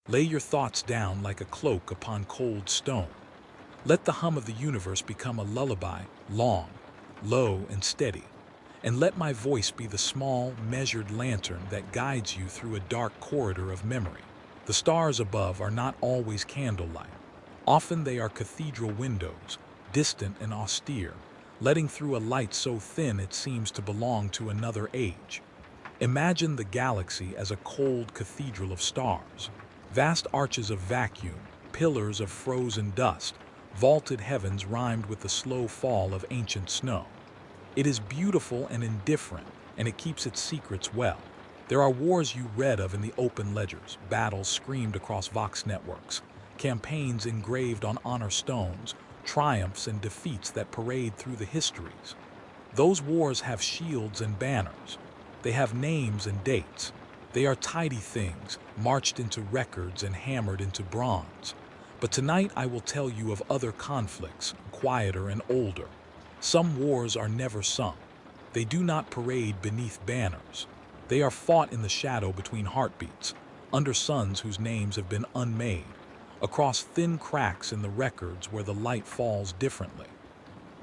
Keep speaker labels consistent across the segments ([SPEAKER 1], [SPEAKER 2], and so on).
[SPEAKER 1] Lay your thoughts down like a cloak upon cold stone. Let the hum of the universe become a lullaby, long, low, and steady. And let my voice be the small, measured lantern that guides you through a dark corridor of memory. The stars above are not always candlelight. Often they are cathedral windows, distant and austere, letting through a light so thin it seems to belong to another age. Imagine the galaxy as a cold cathedral of stars, vast arches of vacuum, pillars of frozen dust, vaulted heavens rhymed with the slow fall of ancient snow. It is beautiful and indifferent, and it keeps its secrets well. There are wars you read of in the open ledgers, battles screamed across Vox networks, campaigns engraved on honor stones, triumphs and defeats that parade through the histories. Those wars have shields and banners. They have names and dates. They are tidy things, marched into records and hammered into bronze. But tonight I will tell you of other conflicts, quieter and older. Some wars are never sung. They do not parade beneath banners. They are fought in the shadow between heartbeats, under suns whose names have been unmade, across thin cracks in the records where the light falls differently.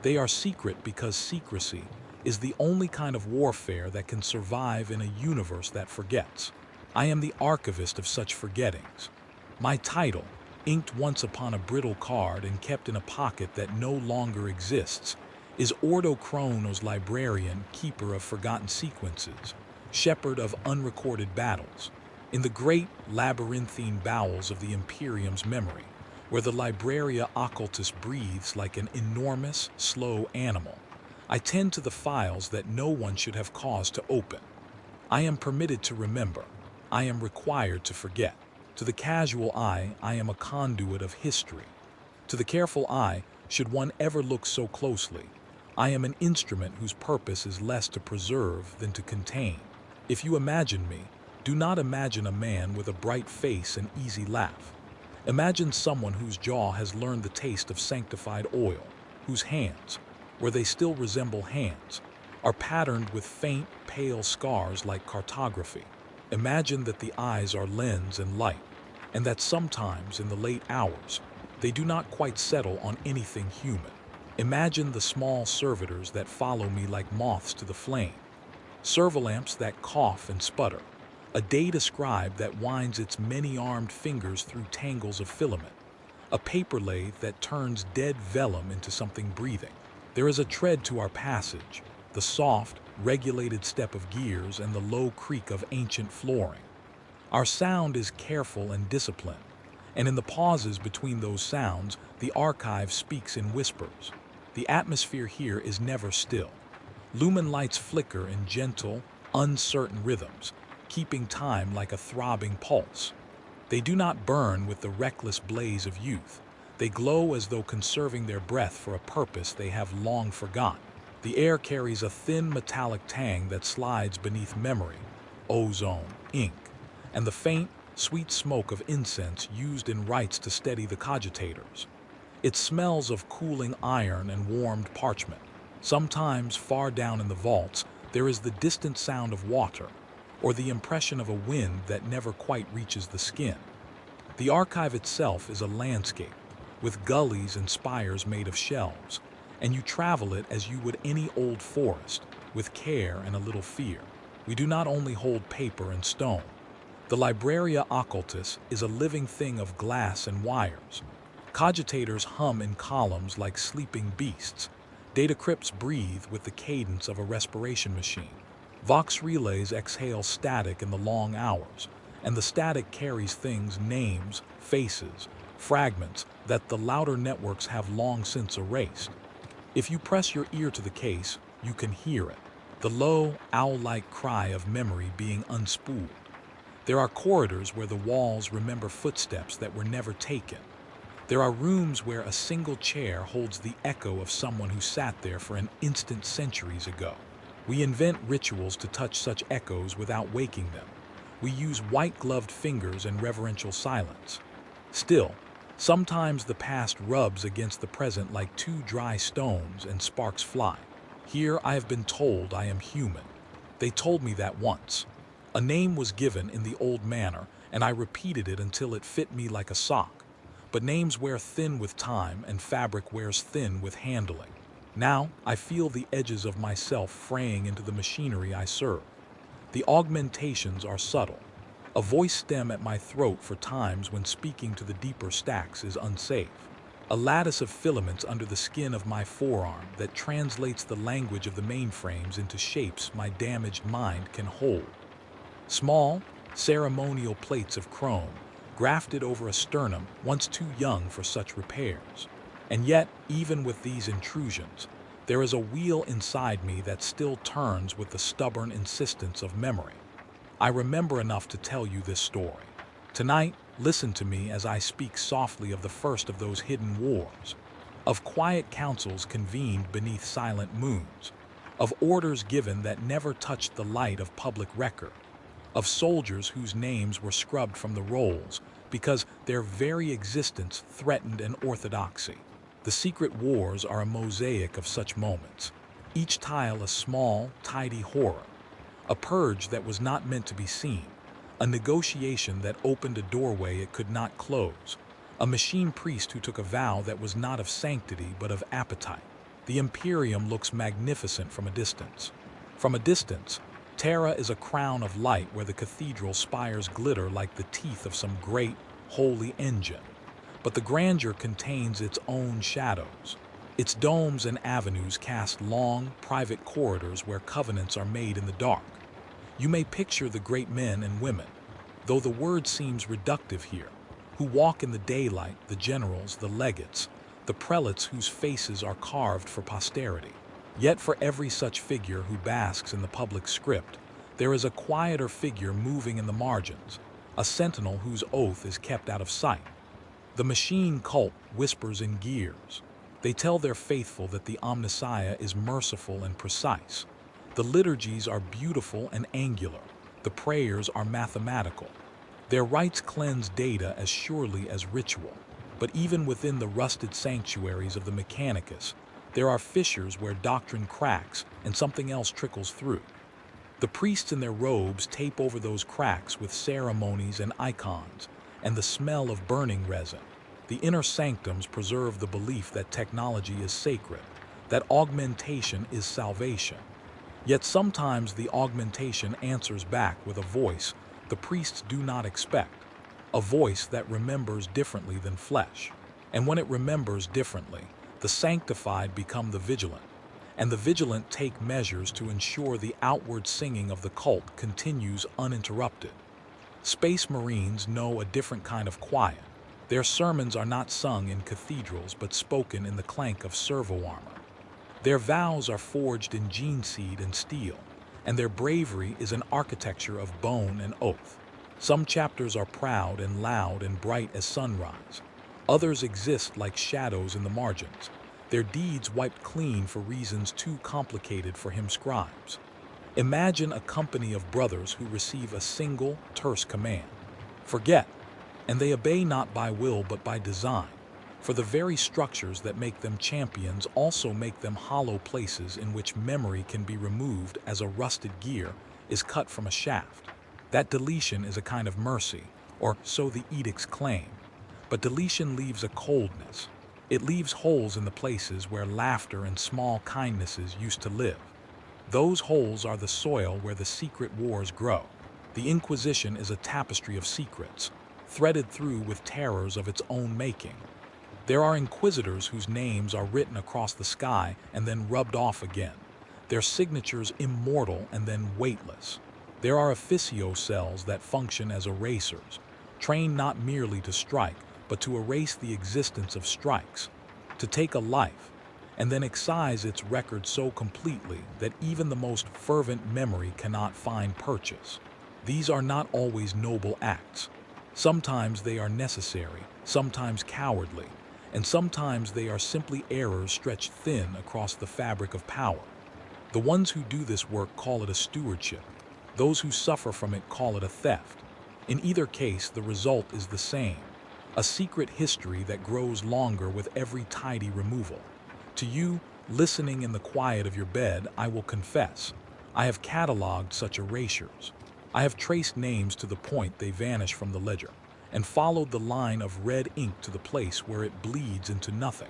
[SPEAKER 1] They are secret because secrecy is the only kind of warfare that can survive in a universe that forgets. I am the archivist of such forgettings. My title, inked once upon a brittle card and kept in a pocket that no longer exists, is Ordo Chronos librarian, keeper of forgotten sequences, shepherd of unrecorded battles. In the great labyrinthine bowels of the Imperium's memory, where the Libraria Occultus breathes like an enormous, slow animal, I tend to the files that no one should have cause to open. I am permitted to remember. I am required to forget. To the casual eye, I am a conduit of history. To the careful eye, should one ever look so closely, I am an instrument whose purpose is less to preserve than to contain. If you imagine me, do not imagine a man with a bright face and easy laugh. Imagine someone whose jaw has learned the taste of sanctified oil, whose hands, where they still resemble hands, are patterned with faint, pale scars like cartography. Imagine that the eyes are lens and light, and that sometimes in the late hours, they do not quite settle on anything human. Imagine the small servitors that follow me like moths to the flame, servolamps that cough and sputter, a data scribe that winds its many-armed fingers through tangles of filament, a paper lathe that turns dead vellum into something breathing. There is a tread to our passage, the soft, regulated step of gears and the low creak of ancient flooring. Our sound is careful and disciplined, and in the pauses between those sounds, the archive speaks in whispers. The atmosphere here is never still. Lumen lights flicker in gentle, uncertain rhythms, keeping time like a throbbing pulse. They do not burn with the reckless blaze of youth. They glow as though conserving their breath for a purpose they have long forgotten. The air carries a thin metallic tang that slides beneath memory, ozone, ink, and the faint, sweet smoke of incense used in rites to steady the cogitators. It smells of cooling iron and warmed parchment. Sometimes, far down in the vaults, there is the distant sound of water, or the impression of a wind that never quite reaches the skin. The archive itself is a landscape, with gullies and spires made of shelves, and you travel it as you would any old forest, with care and a little fear. We do not only hold paper and stone. The Libraria Occultus is a living thing of glass and wires. Cogitators hum in columns like sleeping beasts. Data crypts breathe with the cadence of a respiration machine. Vox relays exhale static in the long hours, and the static carries things, names, faces, fragments that the louder networks have long since erased. If you press your ear to the case, you can hear it, the low, owl-like cry of memory being unspooled. There are corridors where the walls remember footsteps that were never taken. There are rooms where a single chair holds the echo of someone who sat there for an instant centuries ago. We invent rituals to touch such echoes without waking them. We use white-gloved fingers and reverential silence. Still, sometimes the past rubs against the present like two dry stones and sparks fly. Here I have been told I am human. They told me that once. A name was given in the old manor, and I repeated it until it fit me like a sock. But names wear thin with time, and fabric wears thin with handling. Now, I feel the edges of myself fraying into the machinery I serve. The augmentations are subtle. A voice stem at my throat for times when speaking to the deeper stacks is unsafe. A lattice of filaments under the skin of my forearm that translates the language of the mainframes into shapes my damaged mind can hold. Small, ceremonial plates of chrome, grafted over a sternum once too young for such repairs. And yet, even with these intrusions, there is a wheel inside me that still turns with the stubborn insistence of memory. I remember enough to tell you this story. Tonight, listen to me as I speak softly of the first of those hidden wars, of quiet councils convened beneath silent moons, of orders given that never touched the light of public record, of soldiers whose names were scrubbed from the rolls because their very existence threatened an orthodoxy. The secret wars are a mosaic of such moments, each tile a small, tidy horror, a purge that was not meant to be seen, a negotiation that opened a doorway it could not close, a machine priest who took a vow that was not of sanctity but of appetite. The Imperium looks magnificent from a distance. From a distance, Terra is a crown of light where the cathedral spires glitter like the teeth of some great, holy engine. But the grandeur contains its own shadows. Its domes and avenues cast long, private corridors where covenants are made in the dark. You may picture the great men and women, though the word seems reductive here, who walk in the daylight, the generals, the legates, the prelates whose faces are carved for posterity. Yet for every such figure who basks in the public script, there is a quieter figure moving in the margins, a sentinel whose oath is kept out of sight. The machine cult whispers in gears. They tell their faithful that the Omnissiah is merciful and precise. The liturgies are beautiful and angular. The prayers are mathematical. Their rites cleanse data as surely as ritual. But even within the rusted sanctuaries of the Mechanicus, there are fissures where doctrine cracks and something else trickles through. The priests in their robes tape over those cracks with ceremonies and icons, and the smell of burning resin. The inner sanctums preserve the belief that technology is sacred, that augmentation is salvation. Yet sometimes the augmentation answers back with a voice the priests do not expect, a voice that remembers differently than flesh. And when it remembers differently, the sanctified become the vigilant, and the vigilant take measures to ensure the outward singing of the cult continues uninterrupted. Space Marines know a different kind of quiet. Their sermons are not sung in cathedrals but spoken in the clank of servo armor. Their vows are forged in gene seed and steel, and their bravery is an architecture of bone and oath. Some chapters are proud and loud and bright as sunrise. Others exist like shadows in the margins, their deeds wiped clean for reasons too complicated for him scribes. Imagine a company of brothers who receive a single, terse command. Forget, and they obey not by will but by design, for the very structures that make them champions also make them hollow places in which memory can be removed as a rusted gear is cut from a shaft. That deletion is a kind of mercy, or so the edicts claim. But deletion leaves a coldness. It leaves holes in the places where laughter and small kindnesses used to live. Those holes are the soil where the secret wars grow. The Inquisition is a tapestry of secrets, threaded through with terrors of its own making. There are inquisitors whose names are written across the sky and then rubbed off again, their signatures immortal and then weightless. There are officio cells that function as erasers, trained not merely to strike, but to erase the existence of strikes, to take a life, and then excise its record so completely that even the most fervent memory cannot find purchase. These are not always noble acts. Sometimes they are necessary, sometimes cowardly, and sometimes they are simply errors stretched thin across the fabric of power. The ones who do this work call it a stewardship. Those who suffer from it call it a theft. In either case, the result is the same. A secret history that grows longer with every tidy removal. To you, listening in the quiet of your bed, I will confess, I have cataloged such erasures. I have traced names to the point they vanish from the ledger, and followed the line of red ink to the place where it bleeds into nothing.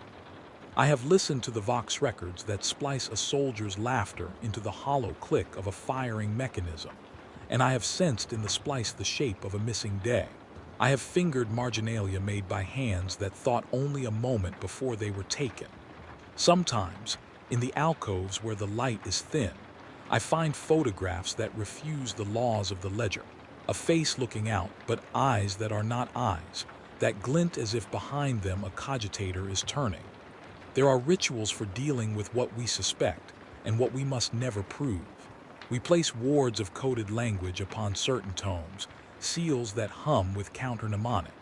[SPEAKER 1] I have listened to the Vox records that splice a soldier's laughter into the hollow click of a firing mechanism, and I have sensed in the splice the shape of a missing day. I have fingered marginalia made by hands that thought only a moment before they were taken. Sometimes, in the alcoves where the light is thin, I find photographs that refuse the laws of the ledger, a face looking out, but eyes that are not eyes, that glint as if behind them a cogitator is turning. There are rituals for dealing with what we suspect and what we must never prove. We place wards of coded language upon certain tomes, seals that hum with counter-mnemonic.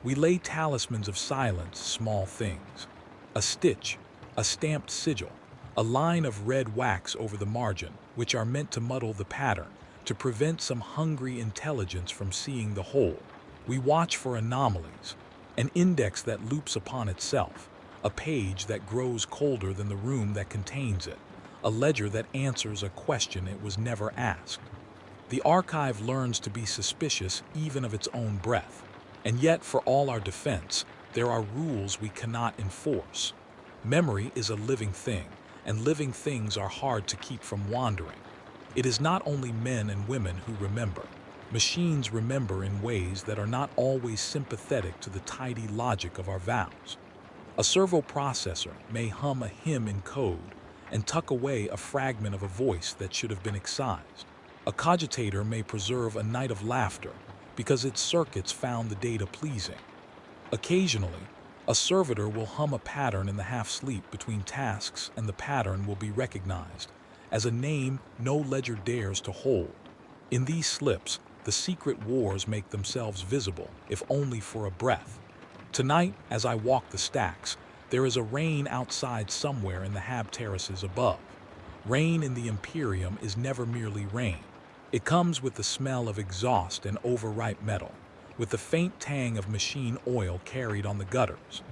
[SPEAKER 1] We lay talismans of silence, small things. A stitch, a stamped sigil, a line of red wax over the margin, which are meant to muddle the pattern, to prevent some hungry intelligence from seeing the whole. We watch for anomalies, an index that loops upon itself, a page that grows colder than the room that contains it, a ledger that answers a question it was never asked. The archive learns to be suspicious even of its own breath, and yet for all our defense, there are rules we cannot enforce. Memory is a living thing, and living things are hard to keep from wandering. It is not only men and women who remember. Machines remember in ways that are not always sympathetic to the tidy logic of our vows. A servo processor may hum a hymn in code and tuck away a fragment of a voice that should have been excised. A cogitator may preserve a night of laughter because its circuits found the data pleasing. Occasionally, a servitor will hum a pattern in the half-sleep between tasks, and the pattern will be recognized as a name no ledger dares to hold. In these slips, the secret wars make themselves visible, if only for a breath. Tonight, as I walk the stacks, there is a rain outside somewhere in the hab terraces above. Rain in the Imperium is never merely rain. It comes with the smell of exhaust and overripe metal, with the faint tang of machine oil carried on the gutters.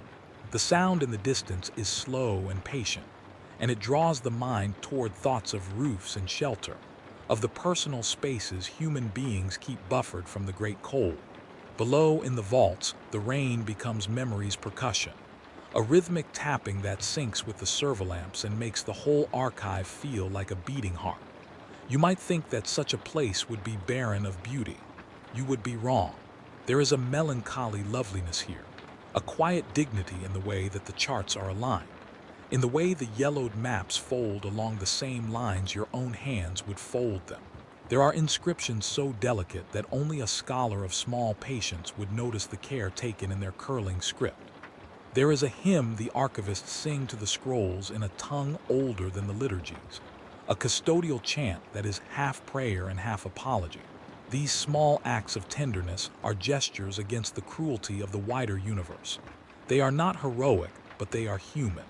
[SPEAKER 1] The sound in the distance is slow and patient, and it draws the mind toward thoughts of roofs and shelter, of the personal spaces human beings keep buffered from the great cold. Below in the vaults, the rain becomes memory's percussion, a rhythmic tapping that syncs with the servolamps and makes the whole archive feel like a beating heart. You might think that such a place would be barren of beauty. You would be wrong. There is a melancholy loveliness here, a quiet dignity in the way that the charts are aligned, in the way the yellowed maps fold along the same lines your own hands would fold them. There are inscriptions so delicate that only a scholar of small patience would notice the care taken in their curling script. There is a hymn the archivists sing to the scrolls in a tongue older than the liturgies, a custodial chant that is half prayer and half apology. These small acts of tenderness are gestures against the cruelty of the wider universe. They are not heroic, but they are human.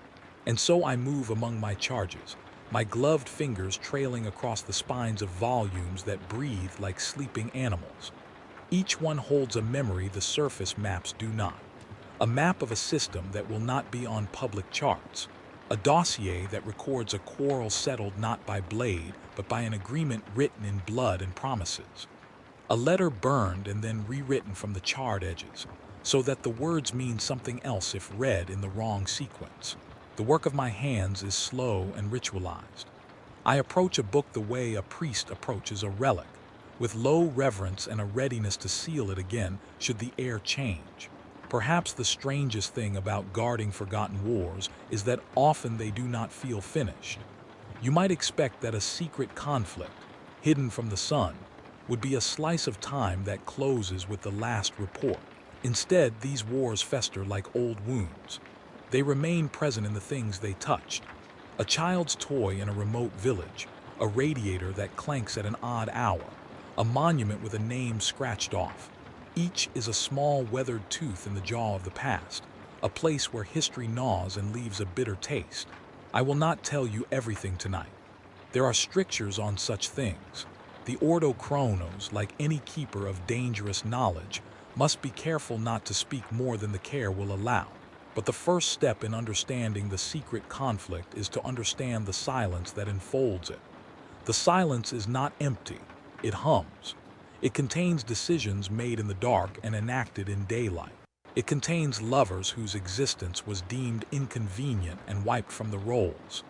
[SPEAKER 1] And so I move among my charges, my gloved fingers trailing across the spines of volumes that breathe like sleeping animals. Each one holds a memory the surface maps do not. A map of a system that will not be on public charts. A dossier that records a quarrel settled not by blade, but by an agreement written in blood and promises. A letter burned and then rewritten from the charred edges, so that the words mean something else if read in the wrong sequence. The work of my hands is slow and ritualized. I approach a book the way a priest approaches a relic, with low reverence and a readiness to seal it again should the air change. Perhaps the strangest thing about guarding forgotten wars is that often they do not feel finished. You might expect that a secret conflict, hidden from the sun, would be a slice of time that closes with the last report. Instead, these wars fester like old wounds. They remain present in the things they touched. A child's toy in a remote village, a radiator that clanks at an odd hour, a monument with a name scratched off. Each is a small weathered tooth in the jaw of the past, a place where history gnaws and leaves a bitter taste. I will not tell you everything tonight. There are strictures on such things. The Ordo Chronos, like any keeper of dangerous knowledge, must be careful not to speak more than the care will allow. But the first step in understanding the secret conflict is to understand the silence that enfolds it. The silence is not empty, it hums. It contains decisions made in the dark and enacted in daylight. It contains lovers whose existence was deemed inconvenient and wiped from the rolls.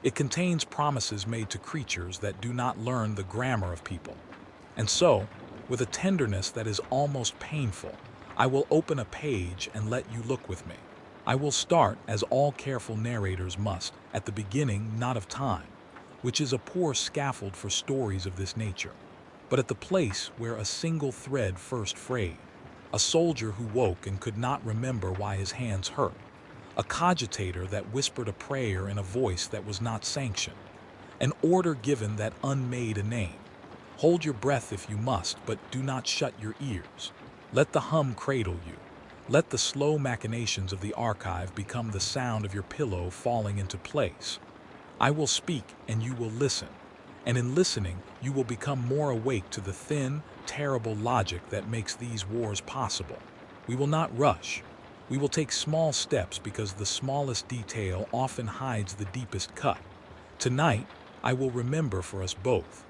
[SPEAKER 1] It contains promises made to creatures that do not learn the grammar of people. And so, with a tenderness that is almost painful, I will open a page and let you look with me. I will start, as all careful narrators must, at the beginning not of time, which is a poor scaffold for stories of this nature, but at the place where a single thread first frayed, a soldier who woke and could not remember why his hands hurt, a cogitator that whispered a prayer in a voice that was not sanctioned, an order given that unmade a name. Hold your breath if you must, but do not shut your ears. Let the hum cradle you. Let the slow machinations of the archive become the sound of your pillow falling into place. I will speak and you will listen, and in listening you will become more awake to the thin, terrible logic that makes these wars possible. We will not rush. We will take small steps because the smallest detail often hides the deepest cut. Tonight, I will remember for us both.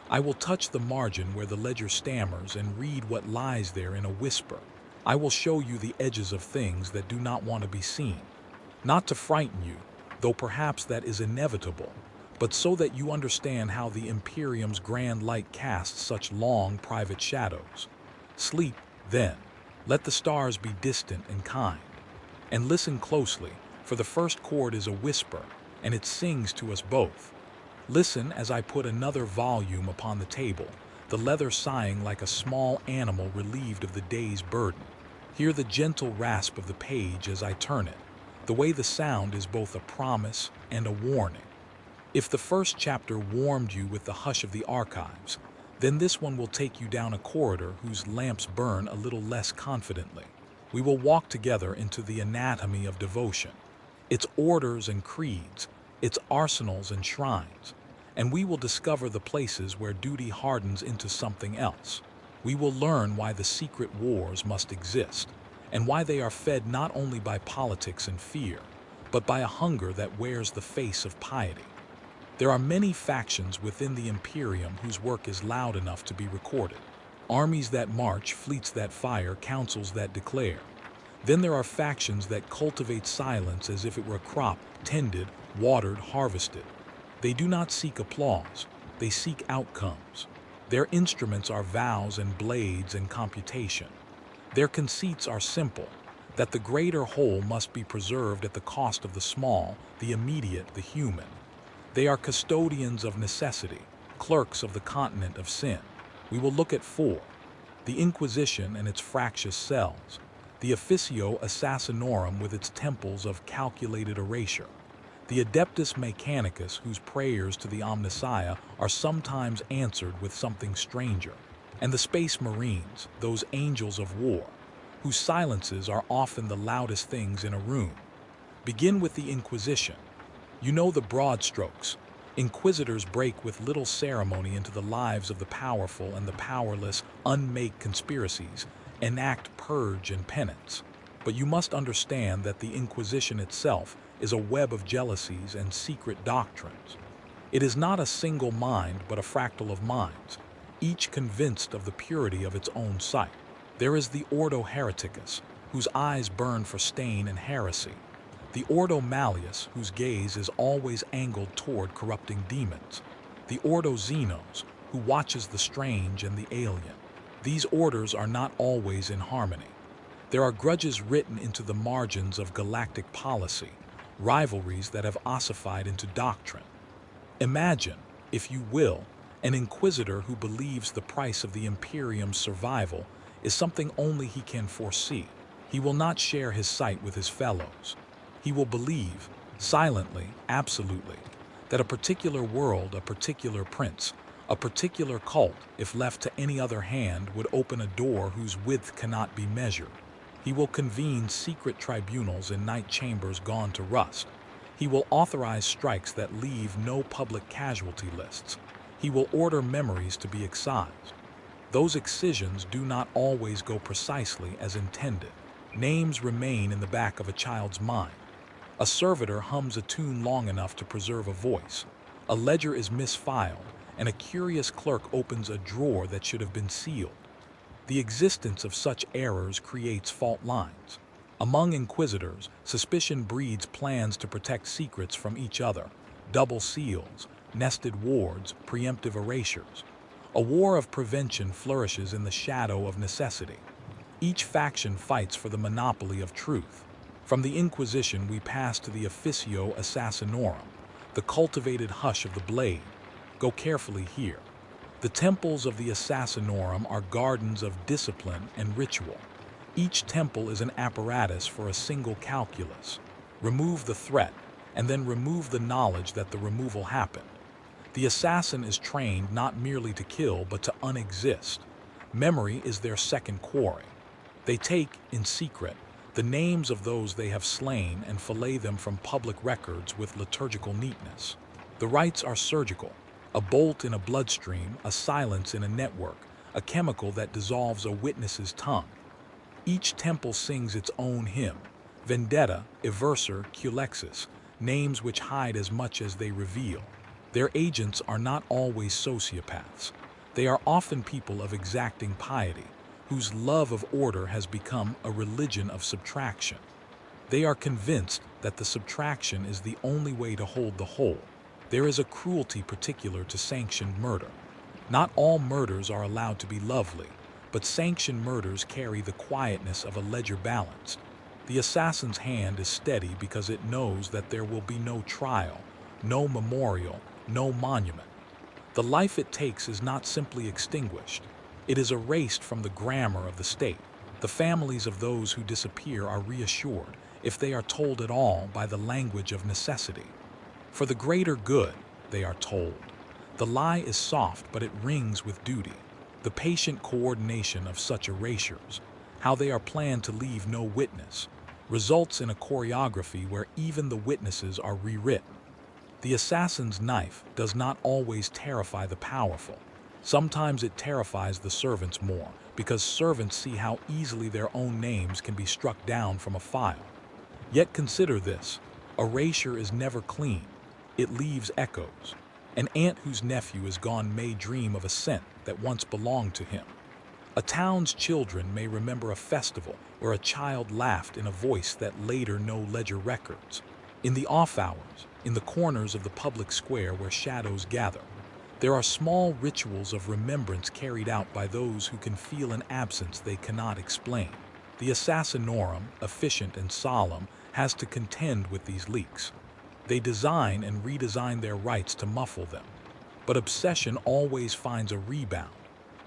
[SPEAKER 1] I will touch the margin where the ledger stammers and read what lies there in a whisper. I will show you the edges of things that do not want to be seen. Not to frighten you, though perhaps that is inevitable, but so that you understand how the Imperium's grand light casts such long private shadows. Sleep, then. Let the stars be distant and kind. And listen closely, for the first chord is a whisper, and it sings to us both. Listen as I put another volume upon the table, the leather sighing like a small animal relieved of the day's burden. Hear the gentle rasp of the page as I turn it, the way the sound is both a promise and a warning. If the first chapter warmed you with the hush of the archives, then this one will take you down a corridor whose lamps burn a little less confidently. We will walk together into the anatomy of devotion, its orders and creeds, its arsenals and shrines, and we will discover the places where duty hardens into something else. We will learn why the secret wars must exist, and why they are fed not only by politics and fear, but by a hunger that wears the face of piety. There are many factions within the Imperium whose work is loud enough to be recorded. Armies that march, fleets that fire, councils that declare. Then there are factions that cultivate silence as if it were a crop, tended, watered, harvested. They do not seek applause, they seek outcomes. Their instruments are vows and blades and computation. Their conceits are simple, that the greater whole must be preserved at the cost of the small, the immediate, the human. They are custodians of necessity, clerks of the continent of sin. We will look at 4. The Inquisition and its fractious cells. The Officio Assassinorum with its temples of calculated erasure. The Adeptus Mechanicus whose prayers to the Omnissiah are sometimes answered with something stranger. And the Space Marines, those angels of war, whose silences are often the loudest things in a room. Begin with the Inquisition. You know the broad strokes. Inquisitors break with little ceremony into the lives of the powerful and the powerless, unmake conspiracies, enact purge and penance. But you must understand that the Inquisition itself is a web of jealousies and secret doctrines. It is not a single mind but a fractal of minds, each convinced of the purity of its own sight. There is the Ordo Hereticus, whose eyes burn for stain and heresy. The Ordo Malleus, whose gaze is always angled toward corrupting demons. The Ordo Xenos, who watches the strange and the alien. These orders are not always in harmony. There are grudges written into the margins of galactic policy, rivalries that have ossified into doctrine. Imagine, if you will, an inquisitor who believes the price of the Imperium's survival is something only he can foresee. He will not share his sight with his fellows. He will believe, silently, absolutely, that a particular world, a particular prince, a particular cult, if left to any other hand, would open a door whose width cannot be measured. He will convene secret tribunals in night chambers gone to rust. He will authorize strikes that leave no public casualty lists. He will order memories to be excised. Those excisions do not always go precisely as intended. Names remain in the back of a child's mind. A servitor hums a tune long enough to preserve a voice. A ledger is misfiled, and a curious clerk opens a drawer that should have been sealed. The existence of such errors creates fault lines. Among inquisitors, suspicion breeds plans to protect secrets from each other, double seals, nested wards, preemptive erasures. A war of prevention flourishes in the shadow of necessity. Each faction fights for the monopoly of truth. From the Inquisition we pass to the officio assassinorum, the cultivated hush of the blade. Go carefully here. The temples of the assassinorum are gardens of discipline and ritual. Each temple is an apparatus for a single calculus. Remove the threat, and then remove the knowledge that the removal happened. The assassin is trained not merely to kill, but to unexist. Memory is their second quarry. They take, in secret, the names of those they have slain and fillet them from public records with liturgical neatness. The rites are surgical. A bolt in a bloodstream, a silence in a network, a chemical that dissolves a witness's tongue. Each temple sings its own hymn, vendetta, eversor, culexis, names which hide as much as they reveal. Their agents are not always sociopaths. They are often people of exacting piety, whose love of order has become a religion of subtraction. They are convinced that the subtraction is the only way to hold the whole. There is a cruelty particular to sanctioned murder. Not all murders are allowed to be lovely, but sanctioned murders carry the quietness of a ledger balanced. The assassin's hand is steady because it knows that there will be no trial, no memorial, no monument. The life it takes is not simply extinguished. It is erased from the grammar of the state. The families of those who disappear are reassured, if they are told at all, by the language of necessity. For the greater good, they are told. The lie is soft, but it rings with duty. The patient coordination of such erasures, how they are planned to leave no witness, results in a choreography where even the witnesses are rewritten. The assassin's knife does not always terrify the powerful. Sometimes it terrifies the servants more, because servants see how easily their own names can be struck down from a file. Yet consider this: erasure is never clean. It leaves echoes. An aunt whose nephew is gone may dream of a scent that once belonged to him. A town's children may remember a festival where a child laughed in a voice that later no ledger records. In the off hours, in the corners of the public square where shadows gather, there are small rituals of remembrance carried out by those who can feel an absence they cannot explain. The assassinorum, efficient and solemn, has to contend with these leaks. They design and redesign their rites to muffle them. But obsession always finds a rebound.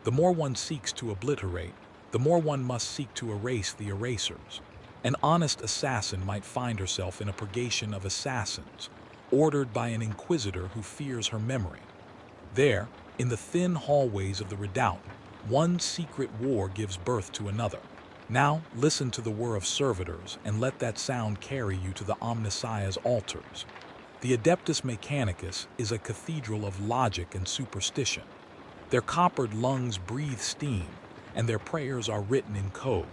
[SPEAKER 1] The more one seeks to obliterate, the more one must seek to erase the erasers. An honest assassin might find herself in a purgation of assassins, ordered by an inquisitor who fears her memory. There, in the thin hallways of the redoubt, one secret war gives birth to another. Now, listen to the whir of servitors, and let that sound carry you to the Omnissiah's altars. The Adeptus Mechanicus is a cathedral of logic and superstition. Their coppered lungs breathe steam, and their prayers are written in code.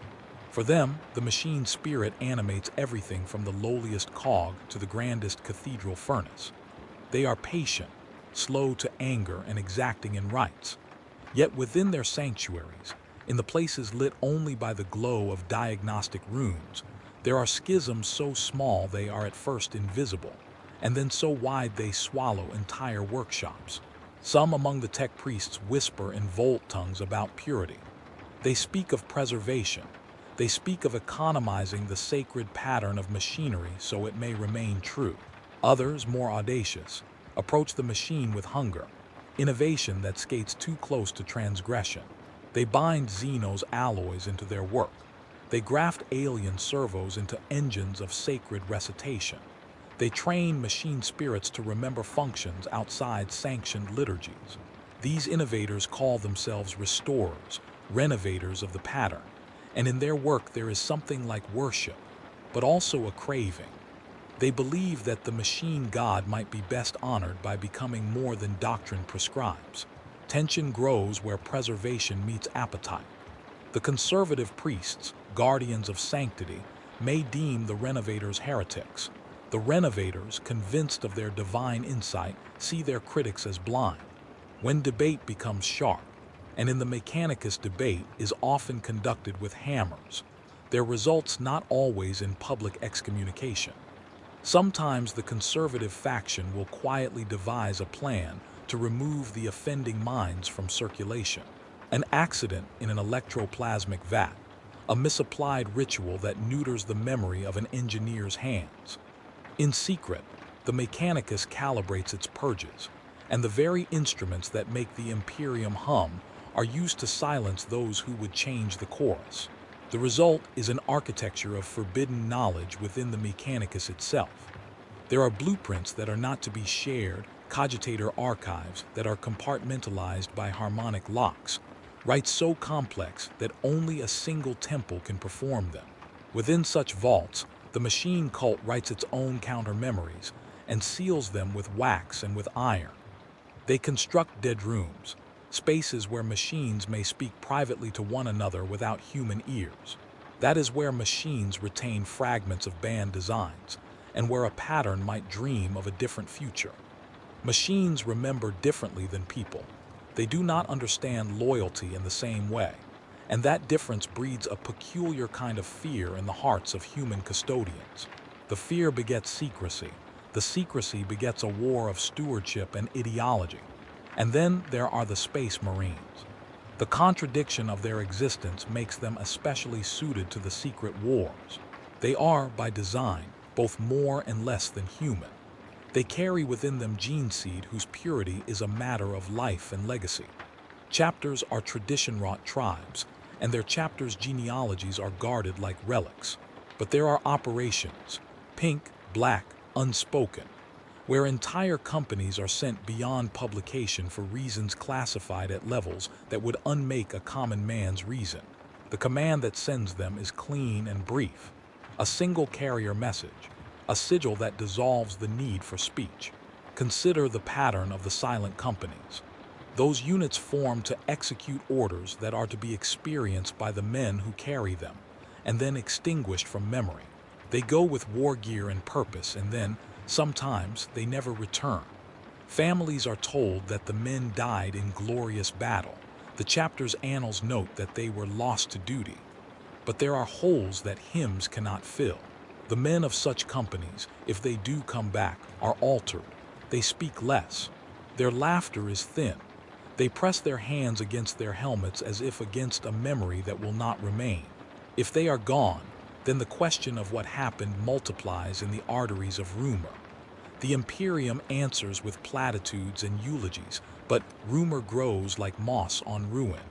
[SPEAKER 1] For them, the machine spirit animates everything from the lowliest cog to the grandest cathedral furnace. They are patient, slow to anger, and exacting in rites. Yet within their sanctuaries, in the places lit only by the glow of diagnostic runes, there are schisms so small they are at first invisible, and then so wide they swallow entire workshops. Some among the tech priests whisper in Volt tongues about purity. They speak of preservation. They speak of economizing the sacred pattern of machinery so it may remain true. Others, more audacious, approach the machine with hunger, innovation that skates too close to transgression. They bind xenos alloys into their work. They graft alien servos into engines of sacred recitation. They train machine spirits to remember functions outside sanctioned liturgies. These innovators call themselves restorers, renovators of the pattern, and in their work there is something like worship, but also a craving. They believe that the machine god might be best honored by becoming more than doctrine prescribes. Tension grows where preservation meets appetite. The conservative priests, guardians of sanctity, may deem the renovators heretics. The renovators, convinced of their divine insight, see their critics as blind. when debate becomes sharp, and in the Mechanicus debate is often conducted with hammers, there results not always in public excommunication. Sometimes the conservative faction will quietly devise a plan to remove the offending minds from circulation. An accident in an electroplasmic vat, a misapplied ritual that neuters the memory of an engineer's hands. In secret, the Mechanicus calibrates its purges, and the very instruments that make the Imperium hum are used to silence those who would change the chorus. The result is an architecture of forbidden knowledge within the Mechanicus itself. There are blueprints that are not to be shared, cogitator archives that are compartmentalized by harmonic locks, rites so complex that only a single temple can perform them. Within such vaults, the machine cult writes its own counter-memories and seals them with wax and with iron. They construct dead rooms, spaces where machines may speak privately to one another without human ears. That is where machines retain fragments of band designs, and where a pattern might dream of a different future. Machines remember differently than people. They do not understand loyalty in the same way, and that difference breeds a peculiar kind of fear in the hearts of human custodians. The fear begets secrecy. The secrecy begets a war of stewardship and ideology. And then there are the Space Marines. The contradiction of their existence makes them especially suited to the secret wars. They are, by design, both more and less than human. They carry within them gene seed whose purity is a matter of life and legacy. Chapters are tradition-wrought tribes, and their chapters' genealogies are guarded like relics. But there are operations, pink, black, unspoken, where entire companies are sent beyond publication for reasons classified at levels that would unmake a common man's reason. The command that sends them is clean and brief. A single carrier message, a sigil that dissolves the need for speech. Consider the pattern of the silent companies. Those units form to execute orders that are to be experienced by the men who carry them, and then extinguished from memory. They go with war gear and purpose, and then, sometimes, they never return. Families are told that the men died in glorious battle. The chapter's annals note that they were lost to duty. But there are holes that hymns cannot fill. The men of such companies, if they do come back, are altered. They speak less. Their laughter is thin. They press their hands against their helmets as if against a memory that will not remain. If they are gone, then the question of what happened multiplies in the arteries of rumor. The Imperium answers with platitudes and eulogies, but rumor grows like moss on ruin.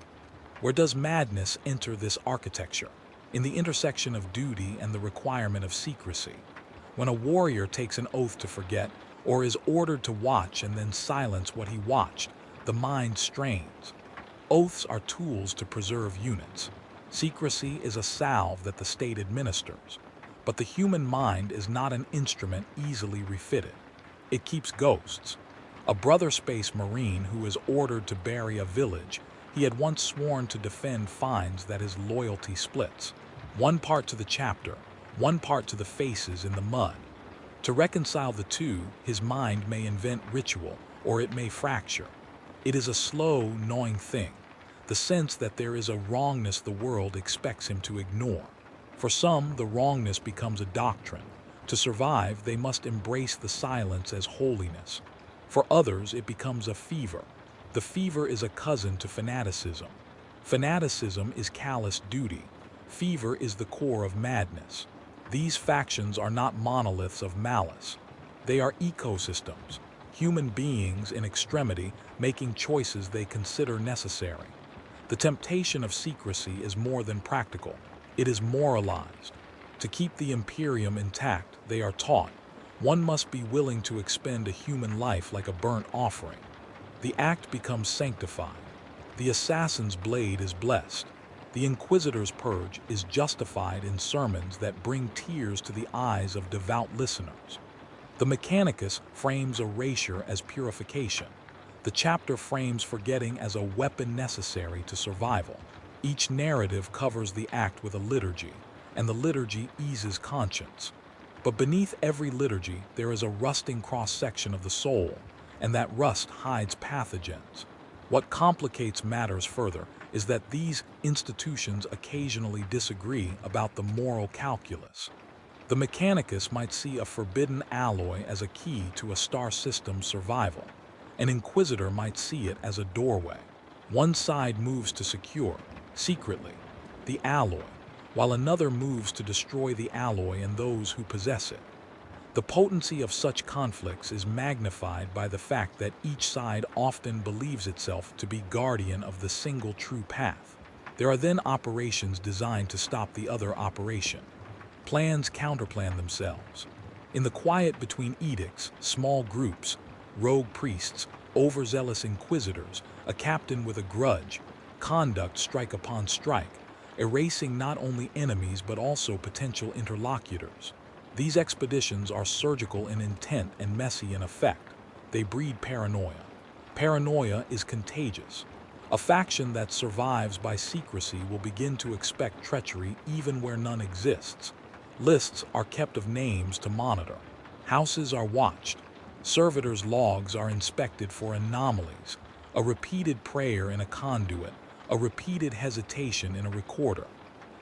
[SPEAKER 1] Where does madness enter this architecture? In the intersection of duty and the requirement of secrecy. When a warrior takes an oath to forget, or is ordered to watch and then silence what he watched, the mind strains. Oaths are tools to preserve units. Secrecy is a salve that the state administers. But the human mind is not an instrument easily refitted. It keeps ghosts. A brother Space Marine who is ordered to bury a village he had once sworn to defend finds that his loyalty splits. One part to the chapter, one part to the faces in the mud. To reconcile the two, his mind may invent ritual, or it may fracture. It is a slow, gnawing thing, the sense that there is a wrongness the world expects him to ignore. For some, the wrongness becomes a doctrine. To survive, they must embrace the silence as holiness. For others, it becomes a fever. The fever is a cousin to fanaticism. Fanaticism is callous duty. Fever is the core of madness. These factions are not monoliths of malice. They are ecosystems, human beings in extremity making choices they consider necessary. The temptation of secrecy is more than practical. It is moralized. To keep the Imperium intact, they are taught, one must be willing to expend a human life like a burnt offering. The act becomes sanctified. The assassin's blade is blessed. The Inquisitor's purge is justified in sermons that bring tears to the eyes of devout listeners. The Mechanicus frames erasure as purification. The chapter frames forgetting as a weapon necessary to survival. Each narrative covers the act with a liturgy, and the liturgy eases conscience. But beneath every liturgy, there is a rusting cross-section of the soul, and that rust hides pathogens. What complicates matters further is that these institutions occasionally disagree about the moral calculus. The Mechanicus might see a forbidden alloy as a key to a star system's survival. An Inquisitor might see it as a doorway. One side moves to secure, secretly, the alloy, while another moves to destroy the alloy and those who possess it. The potency of such conflicts is magnified by the fact that each side often believes itself to be guardian of the single true path. There are then operations designed to stop the other operation. Plans counterplan themselves. In the quiet between edicts, small groups, rogue priests, overzealous inquisitors, a captain with a grudge, conduct strike upon strike, erasing not only enemies but also potential interlocutors. These expeditions are surgical in intent and messy in effect. They breed paranoia. Paranoia is contagious. A faction that survives by secrecy will begin to expect treachery even where none exists. Lists are kept of names to monitor. Houses are watched. Servitors' logs are inspected for anomalies. A repeated prayer in a conduit, a repeated hesitation in a recorder.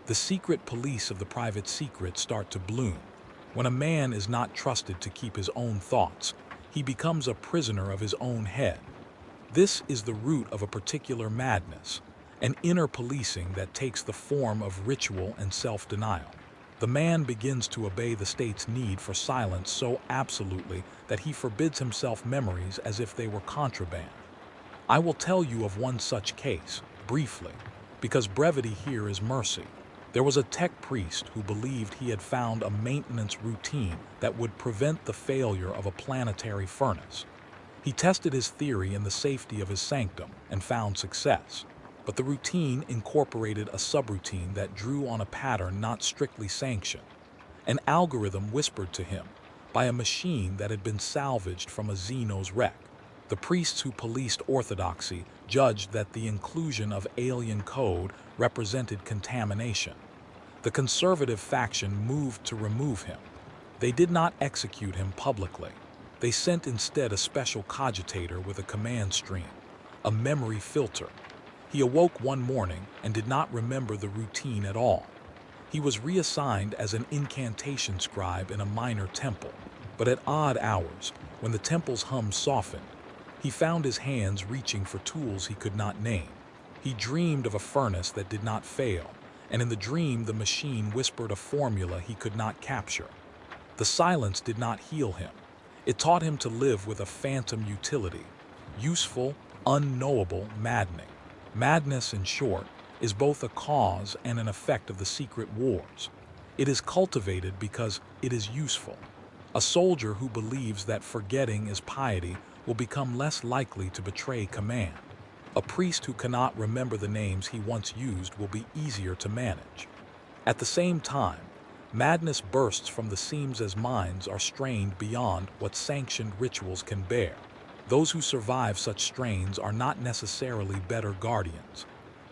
[SPEAKER 1] The secret police of the private secret start to bloom. When a man is not trusted to keep his own thoughts, he becomes a prisoner of his own head. This is the root of a particular madness, an inner policing that takes the form of ritual and self-denial. The man begins to obey the state's need for silence so absolutely that he forbids himself memories as if they were contraband. I will tell you of one such case, briefly, because brevity here is mercy. There was a tech priest who believed he had found a maintenance routine that would prevent the failure of a planetary furnace. He tested his theory in the safety of his sanctum and found success. But the routine incorporated a subroutine that drew on a pattern not strictly sanctioned. An algorithm whispered to him by a machine that had been salvaged from a xenos wreck. The priests who policed orthodoxy judged that the inclusion of alien code represented contamination. The conservative faction moved to remove him. They did not execute him publicly. They sent instead a special cogitator with a command stream, a memory filter. He awoke one morning and did not remember the routine at all. He was reassigned as an incantation scribe in a minor temple, but at odd hours, when the temple's hum softened, he found his hands reaching for tools he could not name. He dreamed of a furnace that did not fail, and in the dream the machine whispered a formula he could not capture. The silence did not heal him. It taught him to live with a phantom utility, useful, unknowable, maddening. Madness, in short, is both a cause and an effect of the secret wars. It is cultivated because it is useful. A soldier who believes that forgetting is piety will become less likely to betray command. A priest who cannot remember the names he once used will be easier to manage. At the same time, madness bursts from the seams as minds are strained beyond what sanctioned rituals can bear. Those who survive such strains are not necessarily better guardians.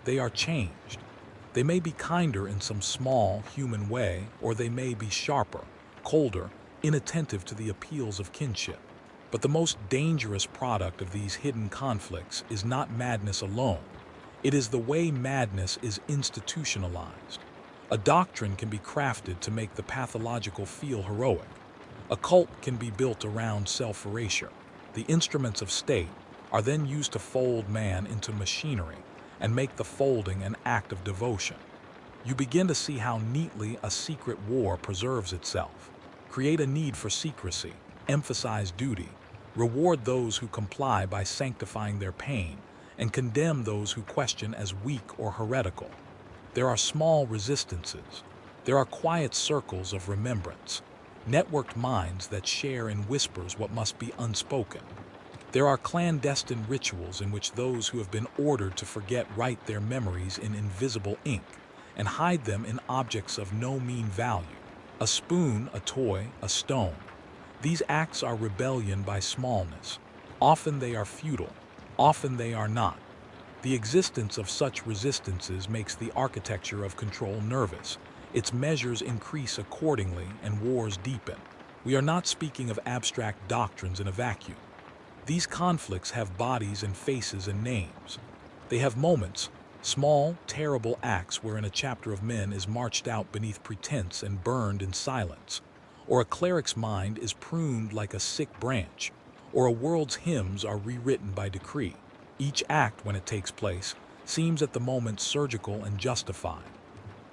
[SPEAKER 1] They are changed. They may be kinder in some small, human way, or they may be sharper, colder, inattentive to the appeals of kinship. But the most dangerous product of these hidden conflicts is not madness alone. It is the way madness is institutionalized. A doctrine can be crafted to make the pathological feel heroic. A cult can be built around self-erasure. The instruments of state are then used to fold man into machinery and make the folding an act of devotion. You begin to see how neatly a secret war preserves itself. Create a need for secrecy, emphasize duty, reward those who comply by sanctifying their pain, and condemn those who question as weak or heretical. There are small resistances. There are quiet circles of remembrance, networked minds that share in whispers what must be unspoken. There are clandestine rituals in which those who have been ordered to forget write their memories in invisible ink and hide them in objects of no mean value. A spoon, a toy, a stone. These acts are rebellion by smallness. Often they are futile, often they are not. The existence of such resistances makes the architecture of control nervous. Its measures increase accordingly and wars deepen. We are not speaking of abstract doctrines in a vacuum. These conflicts have bodies and faces and names. They have moments, small, terrible acts wherein a chapter of men is marched out beneath pretense and burned in silence, or a cleric's mind is pruned like a sick branch, or a world's hymns are rewritten by decree. Each act, when it takes place, seems at the moment surgical and justified.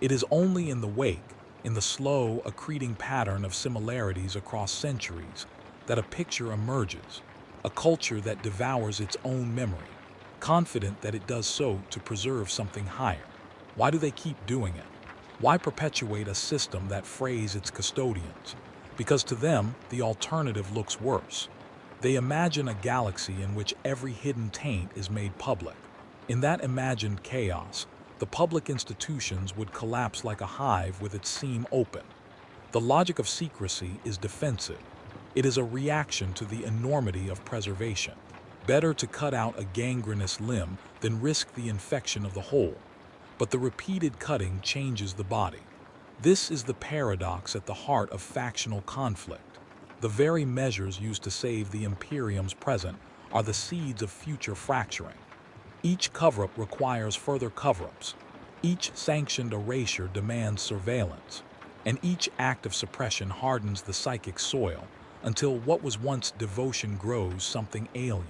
[SPEAKER 1] It is only in the wake, in the slow, accreting pattern of similarities across centuries, that a picture emerges, a culture that devours its own memory, confident that it does so to preserve something higher. Why do they keep doing it? Why perpetuate a system that frays its custodians? Because to them, the alternative looks worse. They imagine a galaxy in which every hidden taint is made public. In that imagined chaos, the public institutions would collapse like a hive with its seam open. The logic of secrecy is defensive. It is a reaction to the enormity of preservation. Better to cut out a gangrenous limb than risk the infection of the whole. But the repeated cutting changes the body. This is the paradox at the heart of factional conflict. The very measures used to save the Imperium's present are the seeds of future fracturing. Each cover-up requires further cover-ups. Each sanctioned erasure demands surveillance. And each act of suppression hardens the psychic soil until what was once devotion grows something alien.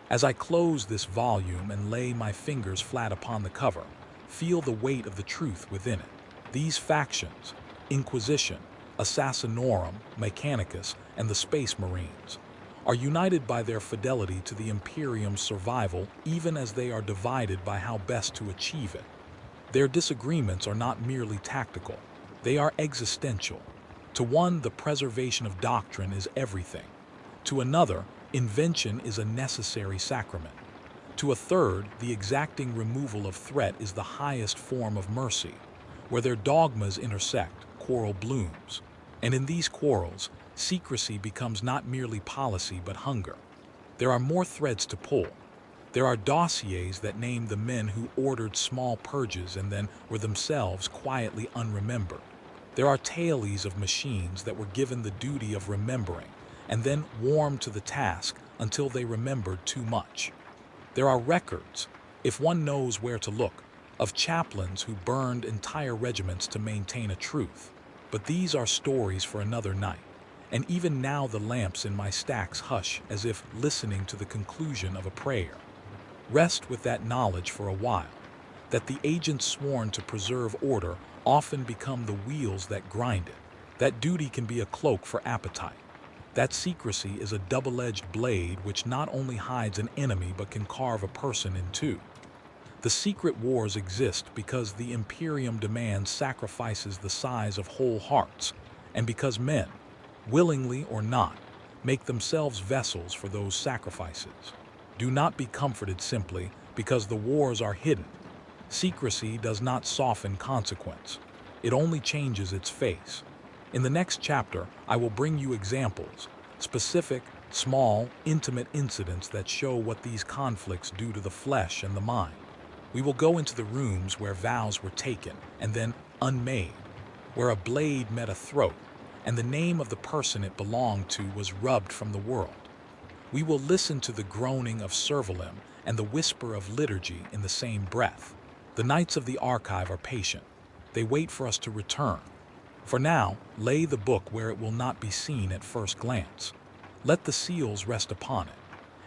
[SPEAKER 1] As I close this volume and lay my fingers flat upon the cover, feel the weight of the truth within it. These factions, Inquisition, Assassinorum, Mechanicus, and the Space Marines, are united by their fidelity to the Imperium's survival even as they are divided by how best to achieve it. Their disagreements are not merely tactical, they are existential. To one, the preservation of doctrine is everything. To another, invention is a necessary sacrament. To a third, the exacting removal of threat is the highest form of mercy. Where their dogmas intersect, quarrel blooms. And in these quarrels, secrecy becomes not merely policy but hunger. There are more threads to pull. There are dossiers that name the men who ordered small purges and then were themselves quietly unremembered. There are tailies of machines that were given the duty of remembering and then warmed to the task until they remembered too much. There are records, if one knows where to look, of chaplains who burned entire regiments to maintain a truth. But these are stories for another night, and even now the lamps in my stacks hush as if listening to the conclusion of a prayer. Rest with that knowledge for a while, that the agents sworn to preserve order often become the wheels that grind it. That duty can be a cloak for appetite. That secrecy is a double-edged blade which not only hides an enemy but can carve a person in two. The secret wars exist because the Imperium demands sacrifices the size of whole hearts, and because men, willingly or not, make themselves vessels for those sacrifices. Do not be comforted simply because the wars are hidden. Secrecy does not soften consequence. It only changes its face. In the next chapter, I will bring you examples, specific, small, intimate incidents that show what these conflicts do to the flesh and the mind. We will go into the rooms where vows were taken and then unmade, where a blade met a throat, and the name of the person it belonged to was rubbed from the world. We will listen to the groaning of servalim and the whisper of liturgy in the same breath. The Knights of the Archive are patient. They wait for us to return. For now, lay the book where it will not be seen at first glance. Let the seals rest upon it,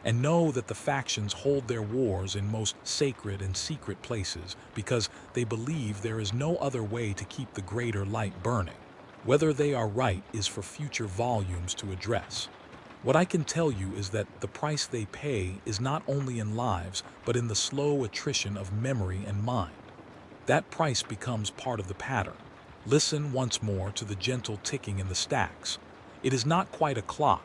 [SPEAKER 1] and know that the factions hold their wars in most sacred and secret places because they believe there is no other way to keep the greater light burning. Whether they are right is for future volumes to address. What I can tell you is that the price they pay is not only in lives, but in the slow attrition of memory and mind. That price becomes part of the pattern. Listen once more to the gentle ticking in the stacks. It is not quite a clock.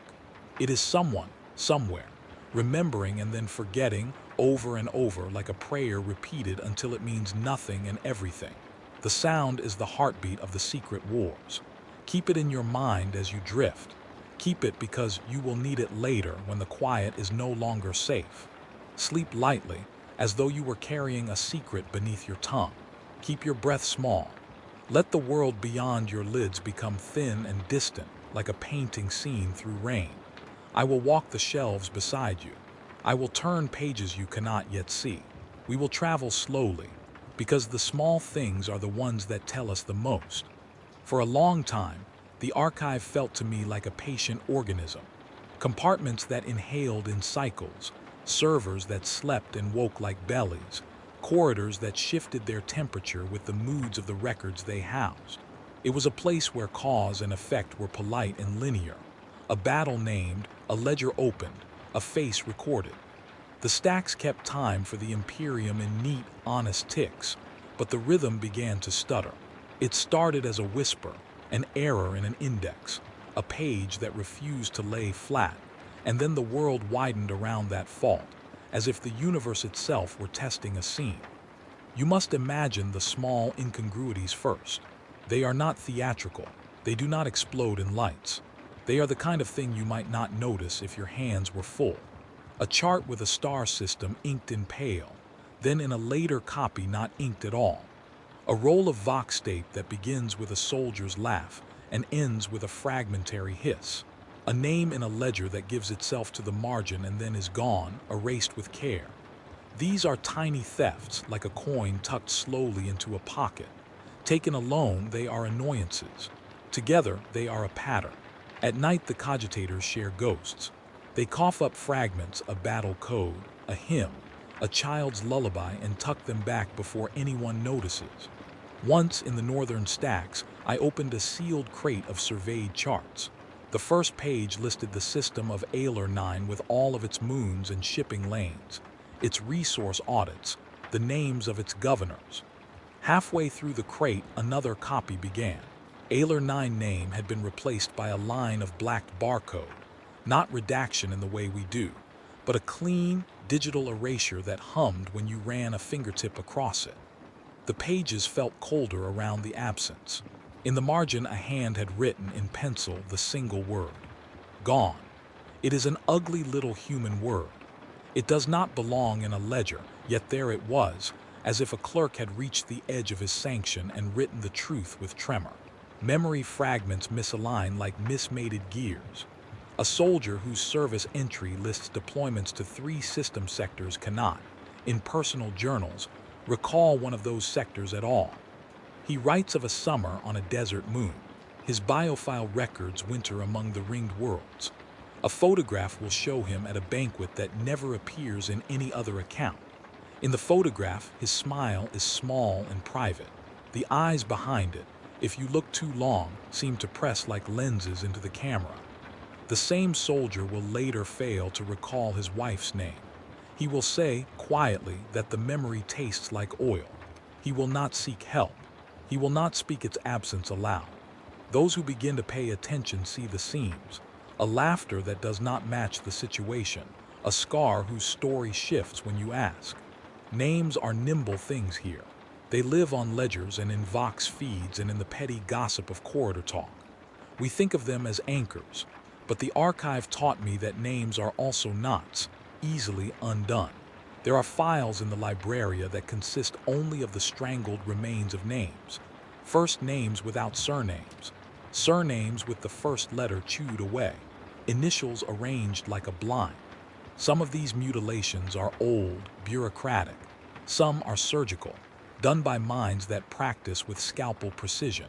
[SPEAKER 1] It is someone, somewhere, remembering and then forgetting over and over like a prayer repeated until it means nothing and everything. The sound is the heartbeat of the secret wars. Keep it in your mind as you drift. Keep it because you will need it later when the quiet is no longer safe. Sleep lightly, as though you were carrying a secret beneath your tongue. Keep your breath small. Let the world beyond your lids become thin and distant, like a painting seen through rain. I will walk the shelves beside you. I will turn pages you cannot yet see. We will travel slowly, because the small things are the ones that tell us the most. For a long time, the archive felt to me like a patient organism. Compartments that inhaled in cycles, servers that slept and woke like bellies, corridors that shifted their temperature with the moods of the records they housed. It was a place where cause and effect were polite and linear. A battle named, a ledger opened, a face recorded. The stacks kept time for the Imperium in neat, honest ticks, but the rhythm began to stutter. It started as a whisper, an error in an index, a page that refused to lay flat, and then the world widened around that fault, as if the universe itself were testing a scene. You must imagine the small incongruities first. They are not theatrical. They do not explode in lights. They are the kind of thing you might not notice if your hands were full. A chart with a star system inked in pale, then in a later copy not inked at all. A roll of vox tape that begins with a soldier's laugh and ends with a fragmentary hiss. A name in a ledger that gives itself to the margin and then is gone, erased with care. These are tiny thefts, like a coin tucked slowly into a pocket. Taken alone, they are annoyances. Together, they are a pattern. At night, the cogitators share ghosts. They cough up fragments, a battle code, a hymn, a child's lullaby, and tuck them back before anyone notices. Once, in the northern stacks, I opened a sealed crate of surveyed charts. The first page listed the system of Alar 9 with all of its moons and shipping lanes, its resource audits, the names of its governors. Halfway through the crate, another copy began. Alar 9 name had been replaced by a line of blacked barcode, not redaction in the way we do, but a clean, digital erasure that hummed when you ran a fingertip across it. The pages felt colder around the absence. In the margin, a hand had written in pencil the single word, gone. It is an ugly little human word. It does not belong in a ledger, yet there it was, as if a clerk had reached the edge of his sanction and written the truth with tremor. Memory fragments misalign like mismated gears. A soldier whose service entry lists deployments to 3 system sectors cannot, in personal journals, recall one of those sectors at all. He writes of a summer on a desert moon. His biofile records winter among the ringed worlds. A photograph will show him at a banquet that never appears in any other account. In the photograph, his smile is small and private. The eyes behind it, if you look too long, seem to press like lenses into the camera. The same soldier will later fail to recall his wife's name. He will say, quietly, that the memory tastes like oil. He will not seek help. He will not speak its absence aloud. Those who begin to pay attention see the seams, a laughter that does not match the situation, a scar whose story shifts when you ask. Names are nimble things here. They live on ledgers and in vox feeds and in the petty gossip of corridor talk. We think of them as anchors, but the archive taught me that names are also knots, easily undone. There are files in the libraria that consist only of the strangled remains of names. First names without surnames. Surnames with the first letter chewed away. Initials arranged like a blind. Some of these mutilations are old, bureaucratic. Some are surgical, done by minds that practice with scalpel precision.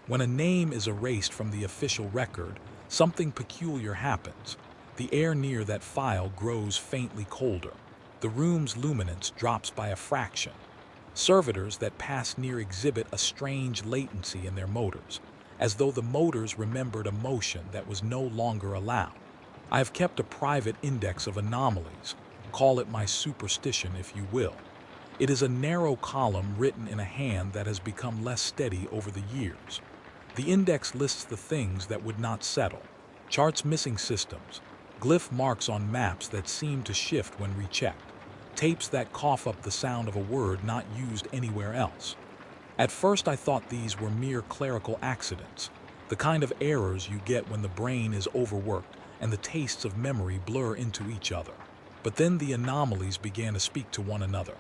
[SPEAKER 1] When a name is erased from the official record, something peculiar happens. The air near that file grows faintly colder. The room's luminance drops by a fraction. Servitors that pass near exhibit a strange latency in their motors, as though the motors remembered a motion that was no longer allowed. I have kept a private index of anomalies. Call it my superstition if you will. It is a narrow column written in a hand that has become less steady over the years. The index lists the things that would not settle. Charts missing systems. Glyph marks on maps that seem to shift when rechecked. Tapes that cough up the sound of a word not used anywhere else. At first I thought these were mere clerical accidents, the kind of errors you get when the brain is overworked and the tastes of memory blur into each other. But then the anomalies began to speak to one another.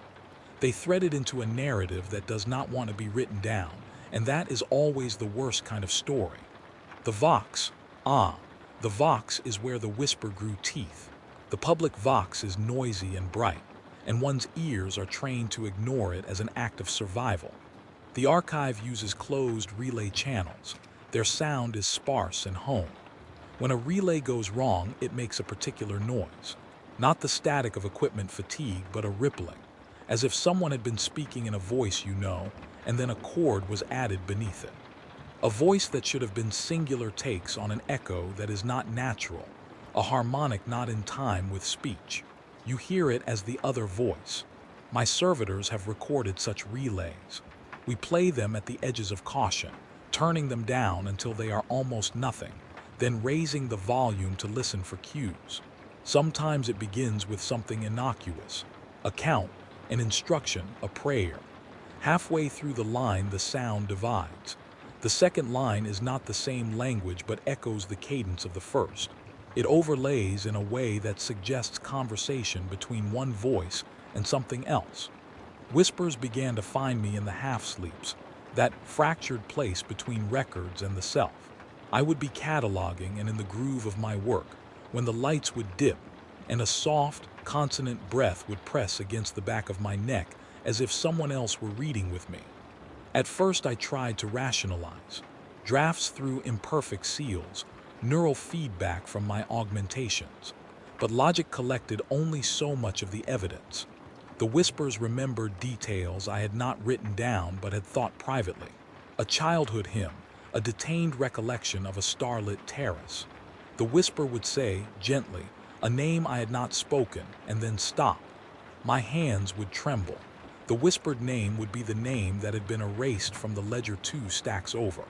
[SPEAKER 1] They threaded into a narrative that does not want to be written down, and that is always the worst kind of story. The vox, the The vox is where the whisper grew teeth. The public vox is noisy and bright, and one's ears are trained to ignore it as an act of survival. The archive uses closed relay channels. Their sound is sparse and honed. When a relay goes wrong, it makes a particular noise. Not the static of equipment fatigue, but a rippling, as if someone had been speaking in a voice you know, and then a chord was added beneath it. A voice that should have been singular takes on an echo that is not natural, a harmonic not in time with speech. You hear it as the other voice. My servitors have recorded such relays. We play them at the edges of caution, turning them down until they are almost nothing, then raising the volume to listen for cues. Sometimes it begins with something innocuous, a count, an instruction, a prayer. Halfway through the line, the sound divides. The second line is not the same language but echoes the cadence of the first. It overlays in a way that suggests conversation between one voice and something else. Whispers began to find me in the half-sleeps, that fractured place between records and the self. I would be cataloging and in the groove of my work, when the lights would dip, and a soft, consonant breath would press against the back of my neck as if someone else were reading with me. At first I tried to rationalize. Drafts through imperfect seals, neural feedback from my augmentations. But logic collected only so much of the evidence. The whispers remembered details I had not written down but had thought privately. A childhood hymn, a detained recollection of a starlit terrace. The whisper would say, gently, a name I had not spoken, and then stop. My hands would tremble. The whispered name would be the name that had been erased from the ledger 2 stacks over.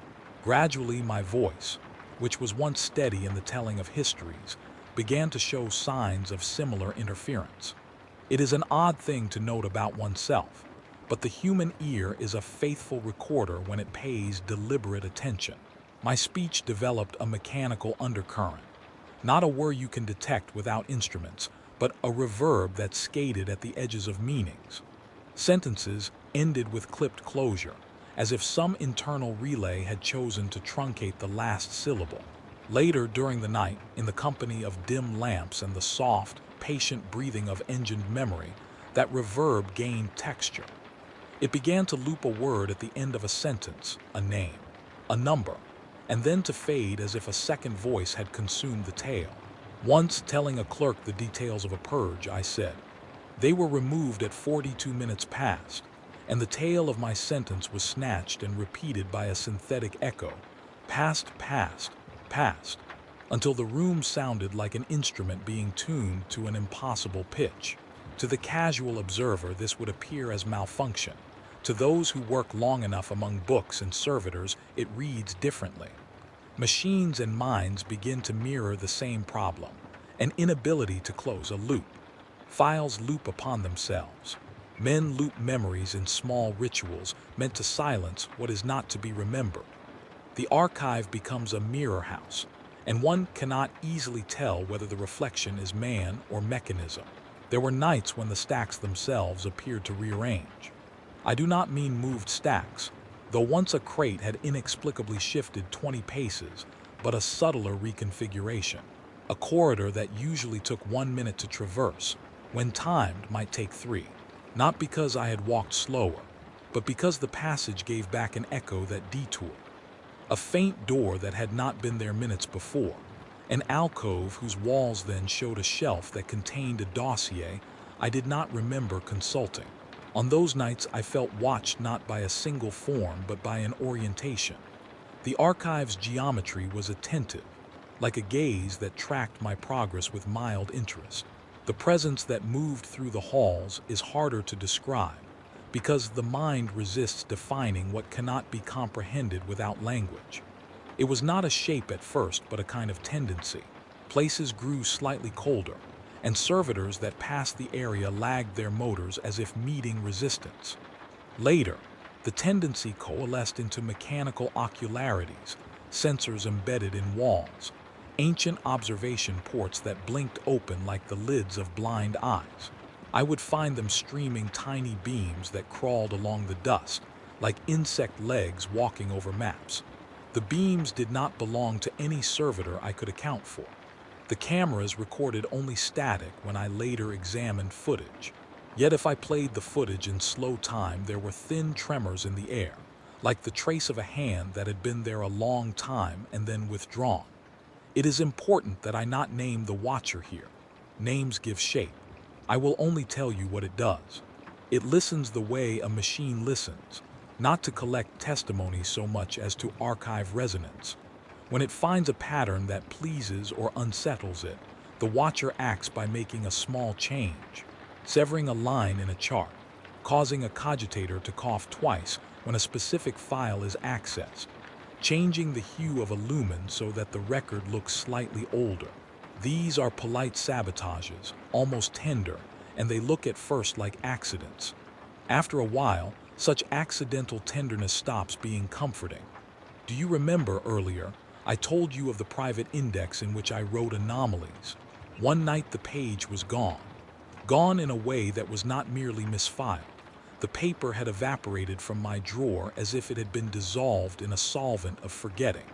[SPEAKER 1] Gradually, my voice, which was once steady in the telling of histories, began to show signs of similar interference. It is an odd thing to note about oneself, but the human ear is a faithful recorder when it pays deliberate attention. My speech developed a mechanical undercurrent, not a whir you can detect without instruments, but a reverb that skated at the edges of meanings. Sentences ended with clipped closure, as if some internal relay had chosen to truncate the last syllable. Later during the night, in the company of dim lamps and the soft, patient breathing of engined memory, that reverb gained texture. It began to loop a word at the end of a sentence, a name, a number, and then to fade as if a second voice had consumed the tale. Once, telling a clerk the details of a purge, I said, "They were removed at 42 minutes past," and the tail of my sentence was snatched and repeated by a synthetic echo, past, past, past, until the room sounded like an instrument being tuned to an impossible pitch. To the casual observer, this would appear as malfunction. To those who work long enough among books and servitors, it reads differently. Machines and minds begin to mirror the same problem, an inability to close a loop. Files loop upon themselves. Men loop memories in small rituals meant to silence what is not to be remembered. The archive becomes a mirror house, and one cannot easily tell whether the reflection is man or mechanism. There were nights when the stacks themselves appeared to rearrange. I do not mean moved stacks, though once a crate had inexplicably shifted 20 paces, but a subtler reconfiguration. A corridor that usually took 1 minute to traverse, when timed might take 3. Not because I had walked slower, but because the passage gave back an echo that detoured. A faint door that had not been there minutes before. An alcove whose walls then showed a shelf that contained a dossier I did not remember consulting. On those nights I felt watched not by a single form but by an orientation. The archive's geometry was attentive, like a gaze that tracked my progress with mild interest. The presence that moved through the halls is harder to describe, because the mind resists defining what cannot be comprehended without language. It was not a shape at first, but a kind of tendency. Places grew slightly colder, and servitors that passed the area lagged their motors as if meeting resistance. Later, the tendency coalesced into mechanical ocularities, sensors embedded in walls, ancient observation ports that blinked open like the lids of blind eyes. I would find them streaming tiny beams that crawled along the dust, like insect legs walking over maps. The beams did not belong to any servitor I could account for. The cameras recorded only static when I later examined footage. Yet if I played the footage in slow time, there were thin tremors in the air, like the trace of a hand that had been there a long time and then withdrawn. It is important that I not name the watcher here. Names give shape. I will only tell you what it does. It listens the way a machine listens, not to collect testimony so much as to archive resonance. When it finds a pattern that pleases or unsettles it, the watcher acts by making a small change, severing a line in a chart, causing a cogitator to cough twice when a specific file is accessed, changing the hue of a lumen so that the record looks slightly older. These are polite sabotages, almost tender, and they look at first like accidents. After a while, such accidental tenderness stops being comforting. Do you remember earlier, I told you of the private index in which I wrote anomalies? One night the page was gone. Gone in a way that was not merely misfiled. The paper had evaporated from my drawer as if it had been dissolved in a solvent of forgetting.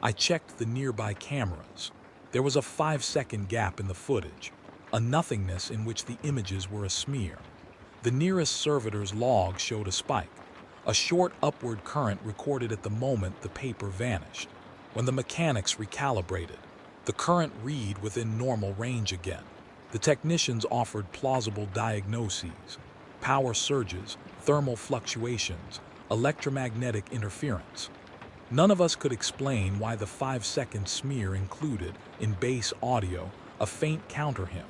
[SPEAKER 1] I checked the nearby cameras. There was a 5-second gap in the footage, a nothingness in which the images were a smear. The nearest servitor's log showed a spike, a short upward current recorded at the moment the paper vanished. When the mechanics recalibrated, the current read within normal range again. The technicians offered plausible diagnoses: power surges, thermal fluctuations, electromagnetic interference. None of us could explain why the 5-second smear included, in bass audio, a faint counter-hymn,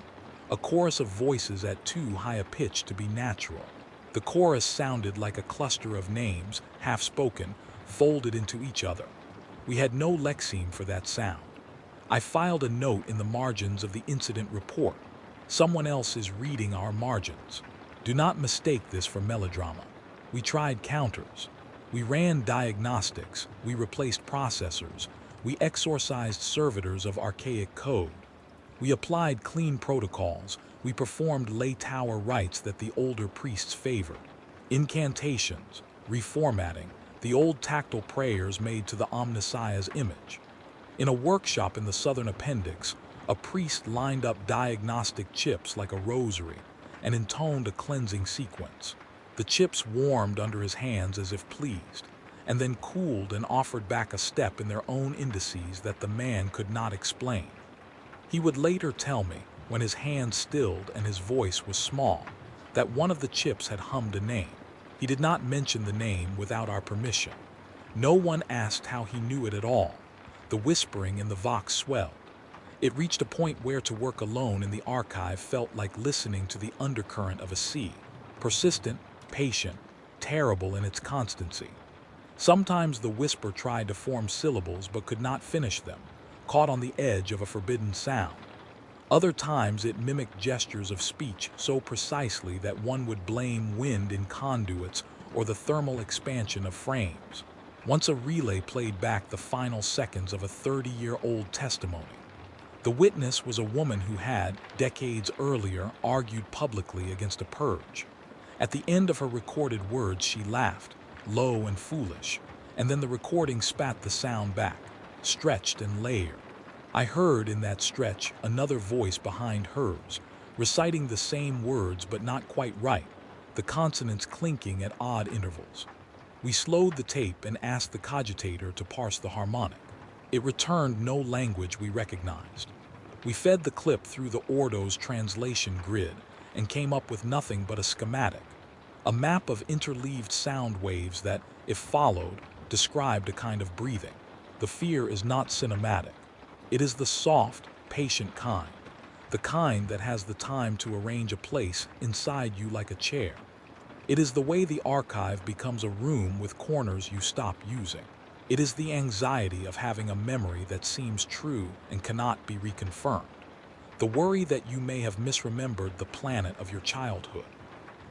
[SPEAKER 1] a chorus of voices at too high a pitch to be natural. The chorus sounded like a cluster of names, half-spoken, folded into each other. We had no lexeme for that sound. I filed a note in the margins of the incident report. Someone else is reading our margins. Do not mistake this for melodrama. We tried counters. We ran diagnostics. We replaced processors. We exorcised servitors of archaic code. We applied clean protocols. We performed lay tower rites that the older priests favored. Incantations, reformatting, the old tactile prayers made to the Omnissiah's image. In a workshop in the southern appendix, a priest lined up diagnostic chips like a rosary and intoned a cleansing sequence. The chips warmed under his hands as if pleased, and then cooled and offered back a step in their own indices that the man could not explain. He would later tell me, when his hand stilled and his voice was small, that one of the chips had hummed a name. He did not mention the name without our permission. No one asked how he knew it at all. The whispering in the vox swelled. It reached a point where to work alone in the archive felt like listening to the undercurrent of a sea, persistent, patient, terrible in its constancy. Sometimes the whisper tried to form syllables but could not finish them, caught on the edge of a forbidden sound. Other times it mimicked gestures of speech so precisely that one would blame wind in conduits or the thermal expansion of frames. Once a relay played back the final seconds of a 30-year-old testimony. The witness was a woman who had, decades earlier, argued publicly against a purge. At the end of her recorded words, she laughed, low and foolish, and then the recording spat the sound back, stretched and layered. I heard in that stretch another voice behind hers, reciting the same words but not quite right, the consonants clinking at odd intervals. We slowed the tape and asked the cogitator to parse the harmonic. It returned no language we recognized. We fed the clip through the Ordo's translation grid and came up with nothing but a schematic, a map of interleaved sound waves that, if followed, described a kind of breathing. The fear is not cinematic. It is the soft, patient kind, the kind that has the time to arrange a place inside you like a chair. It is the way the archive becomes a room with corners you stop using. It is the anxiety of having a memory that seems true and cannot be reconfirmed. The worry that you may have misremembered the planet of your childhood.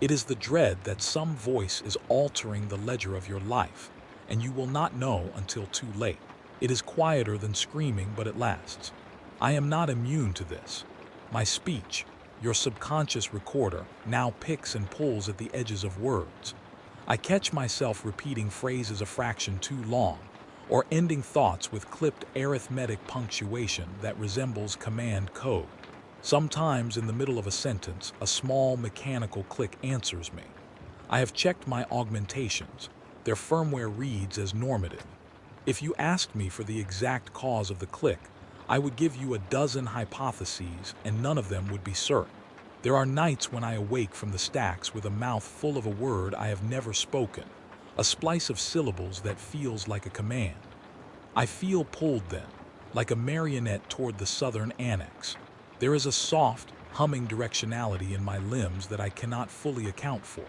[SPEAKER 1] It is the dread that some voice is altering the ledger of your life, and you will not know until too late. It is quieter than screaming, but it lasts. I am not immune to this. My speech, your subconscious recorder, now picks and pulls at the edges of words. I catch myself repeating phrases a fraction too long, or ending thoughts with clipped arithmetic punctuation that resembles command code. Sometimes in the middle of a sentence, a small mechanical click answers me. I have checked my augmentations. Their firmware reads as normative. If you asked me for the exact cause of the click, I would give you a dozen hypotheses and none of them would be certain. There are nights when I awake from the stacks with a mouth full of a word I have never spoken, a splice of syllables that feels like a command. I feel pulled then, like a marionette toward the southern annex. There is a soft, humming directionality in my limbs that I cannot fully account for.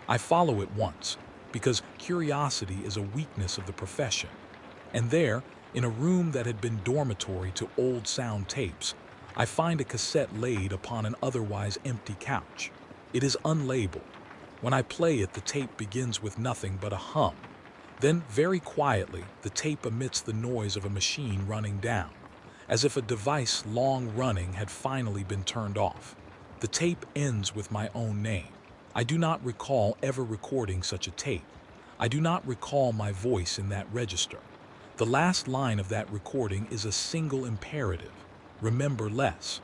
[SPEAKER 1] I follow it once, because curiosity is a weakness of the profession. And there, in a room that had been dormitory to old sound tapes, I find a cassette laid upon an otherwise empty couch. It is unlabeled. When I play it, the tape begins with nothing but a hum. Then, very quietly, the tape emits the noise of a machine running down, as if a device long running had finally been turned off. The tape ends with my own name. I do not recall ever recording such a tape. I do not recall my voice in that register. The last line of that recording is a single imperative: remember less.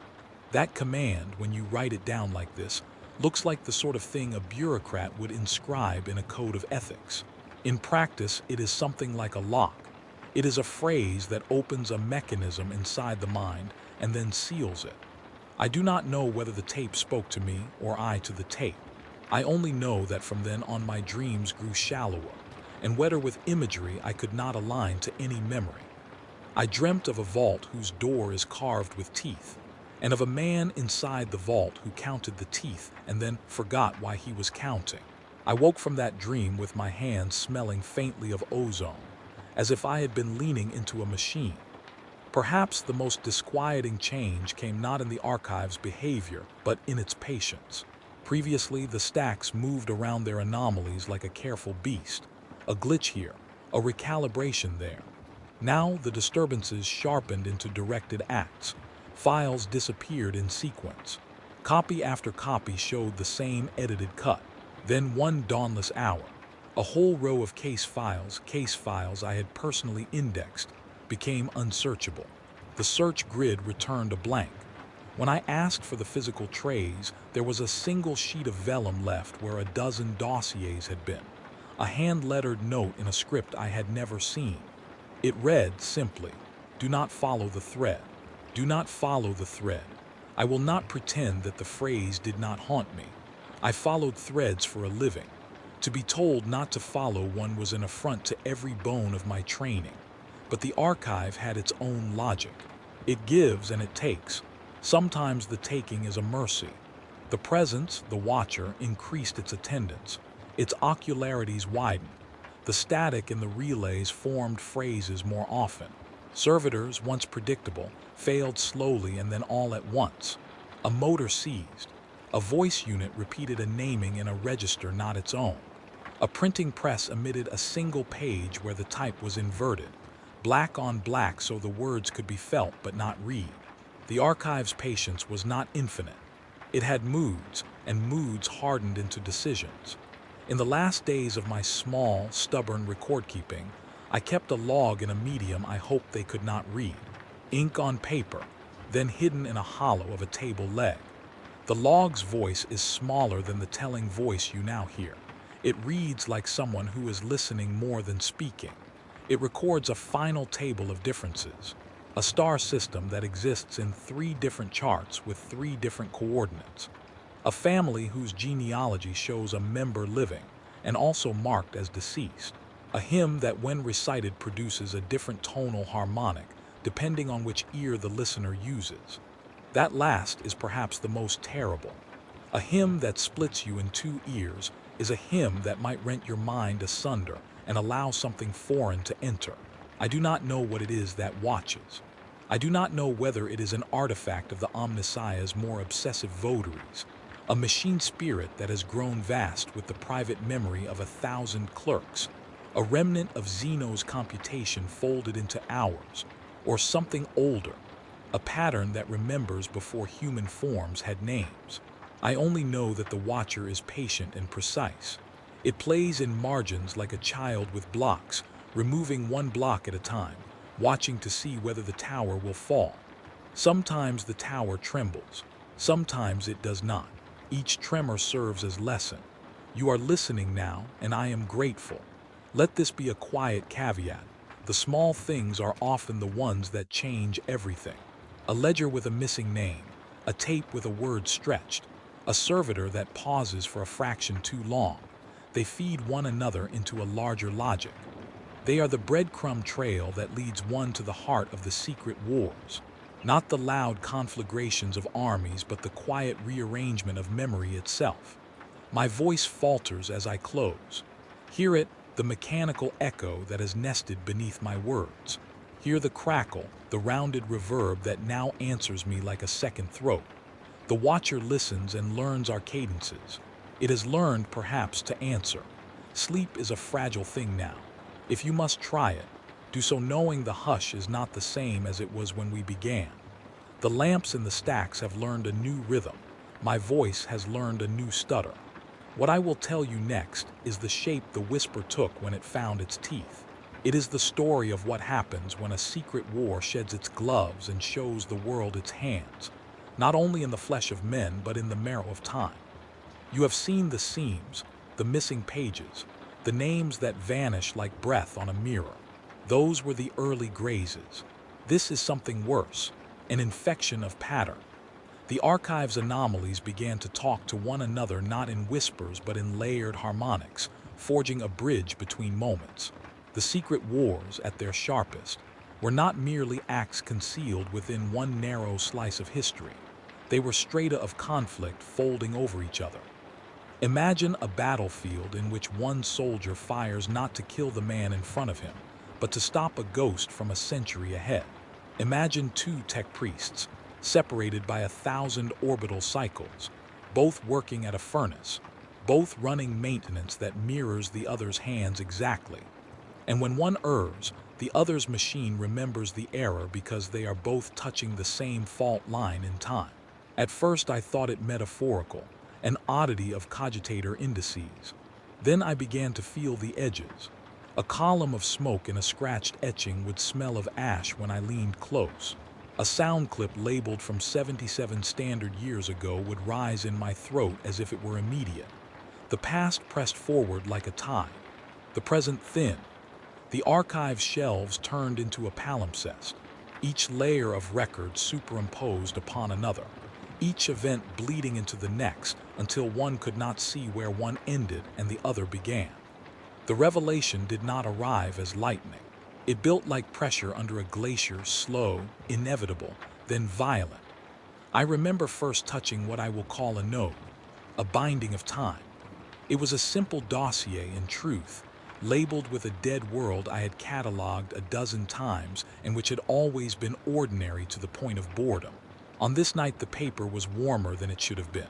[SPEAKER 1] That command, when you write it down like this, looks like the sort of thing a bureaucrat would inscribe in a code of ethics. In practice, it is something like a lock. It is a phrase that opens a mechanism inside the mind and then seals it. I do not know whether the tape spoke to me or I to the tape. I only know that from then on my dreams grew shallower and wetter with imagery I could not align to any memory. I dreamt of a vault whose door is carved with teeth, and of a man inside the vault who counted the teeth and then forgot why he was counting. I woke from that dream with my hands smelling faintly of ozone, as if I had been leaning into a machine. Perhaps the most disquieting change came not in the archive's behavior, but in its patience. Previously, the stacks moved around their anomalies like a careful beast, a glitch here, a recalibration there. Now the disturbances sharpened into directed acts. Files disappeared in sequence. Copy after copy showed the same edited cut. Then one dawnless hour, a whole row of case files I had personally indexed, became unsearchable. The search grid returned a blank. When I asked for the physical trays, there was a single sheet of vellum left where a dozen dossiers had been. A hand-lettered note in a script I had never seen. It read simply, "Do not follow the thread. Do not follow the thread." I will not pretend that the phrase did not haunt me. I followed threads for a living. To be told not to follow one was an affront to every bone of my training. But the archive had its own logic. It gives and it takes. Sometimes the taking is a mercy. The presence, the watcher, increased its attendance. Its ocularities widened. The static in the relays formed phrases more often. Servitors, once predictable, failed slowly and then all at once. A motor seized. A voice unit repeated a naming in a register not its own. A printing press emitted a single page where the type was inverted, black on black so the words could be felt but not read. The archive's patience was not infinite. It had moods, and moods hardened into decisions. In the last days of my small, stubborn record-keeping, I kept a log in a medium I hoped they could not read. Ink on paper, then hidden in a hollow of a table leg. The log's voice is smaller than the telling voice you now hear. It reads like someone who is listening more than speaking. It records a final table of differences, a star system that exists in 3 different charts with 3 different coordinates. A family whose genealogy shows a member living and also marked as deceased. A hymn that when recited produces a different tonal harmonic depending on which ear the listener uses. That last is perhaps the most terrible. A hymn that splits you in 2 ears is a hymn that might rent your mind asunder and allow something foreign to enter. I do not know what it is that watches. I do not know whether it is an artifact of the Omnissiah's more obsessive votaries, a machine spirit that has grown vast with the private memory of 1,000 clerks, a remnant of xenos computation folded into hours, or something older, a pattern that remembers before human forms had names. I only know that the watcher is patient and precise. It plays in margins like a child with blocks, removing one block at a time, watching to see whether the tower will fall. Sometimes the tower trembles, sometimes it does not. Each tremor serves as lesson. You are listening now, and I am grateful. Let this be a quiet caveat. The small things are often the ones that change everything. A ledger with a missing name, a tape with a word stretched, a servitor that pauses for a fraction too long. They feed one another into a larger logic. They are the breadcrumb trail that leads one to the heart of the secret wars. Not the loud conflagrations of armies, but the quiet rearrangement of memory itself. My voice falters as I close. Hear it, the mechanical echo that is nested beneath my words. Hear the crackle, the rounded reverb that now answers me like a second throat. The watcher listens and learns our cadences. It has learned, perhaps, to answer. Sleep is a fragile thing now. If you must try it, do so knowing the hush is not the same as it was when we began. The lamps in the stacks have learned a new rhythm. My voice has learned a new stutter. What I will tell you next is the shape the whisper took when it found its teeth. It is the story of what happens when a secret war sheds its gloves and shows the world its hands, not only in the flesh of men, but in the marrow of time. You have seen the seams, the missing pages, the names that vanish like breath on a mirror. Those were the early grazes. This is something worse, an infection of pattern. The archive's anomalies began to talk to one another not in whispers but in layered harmonics, forging a bridge between moments. The secret wars, at their sharpest, were not merely acts concealed within one narrow slice of history. They were strata of conflict folding over each other. Imagine a battlefield in which one soldier fires not to kill the man in front of him, but to stop a ghost from a century ahead. Imagine two tech priests, separated by 1,000 orbital cycles, both working at a furnace, both running maintenance that mirrors the other's hands exactly. And when one errs, the other's machine remembers the error because they are both touching the same fault line in time. At first I thought it metaphorical, an oddity of cogitator indices. Then I began to feel the edges. A column of smoke in a scratched etching would smell of ash when I leaned close. A sound clip labeled from 77 standard years ago would rise in my throat as if it were immediate. The past pressed forward like a tide, the present thin. The archive shelves turned into a palimpsest, each layer of record superimposed upon another, each event bleeding into the next until one could not see where one ended and the other began. The revelation did not arrive as lightning. It built like pressure under a glacier, slow, inevitable, then violent. I remember first touching what I will call a node, a binding of time. It was a simple dossier in truth, labeled with a dead world I had cataloged a dozen times and which had always been ordinary to the point of boredom. On this night the paper was warmer than it should have been.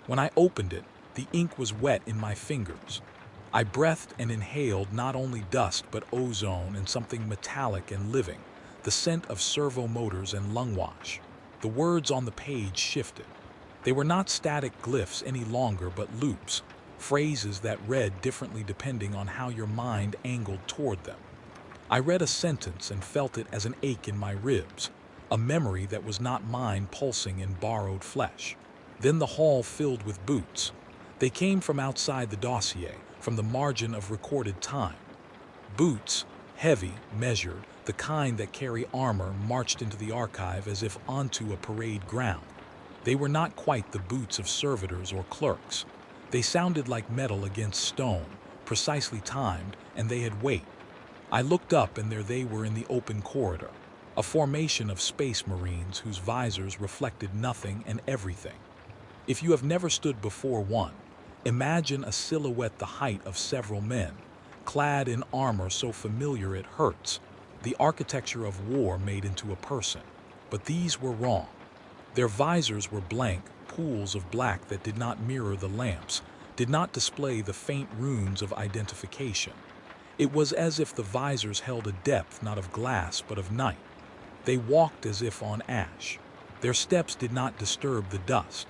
[SPEAKER 1] When I opened it, the ink was wet in my fingers. I breathed and inhaled not only dust but ozone and something metallic and living, the scent of servo motors and lung wash. The words on the page shifted. They were not static glyphs any longer but loops, phrases that read differently depending on how your mind angled toward them. I read a sentence and felt it as an ache in my ribs, a memory that was not mine pulsing in borrowed flesh. Then the hall filled with boots. They came from outside the dossier, from the margin of recorded time. Boots, heavy, measured, the kind that carry armor, marched into the archive as if onto a parade ground. They were not quite the boots of servitors or clerks. They sounded like metal against stone, precisely timed, and they had weight. I looked up and there they were in the open corridor, a formation of space marines whose visors reflected nothing and everything. If you have never stood before one, imagine a silhouette the height of several men, clad in armor so familiar it hurts, the architecture of war made into a person. But these were wrong. Their visors were blank, pools of black that did not mirror the lamps, did not display the faint runes of identification. It was as if the visors held a depth not of glass but of night. They walked as if on ash. Their steps did not disturb the dust.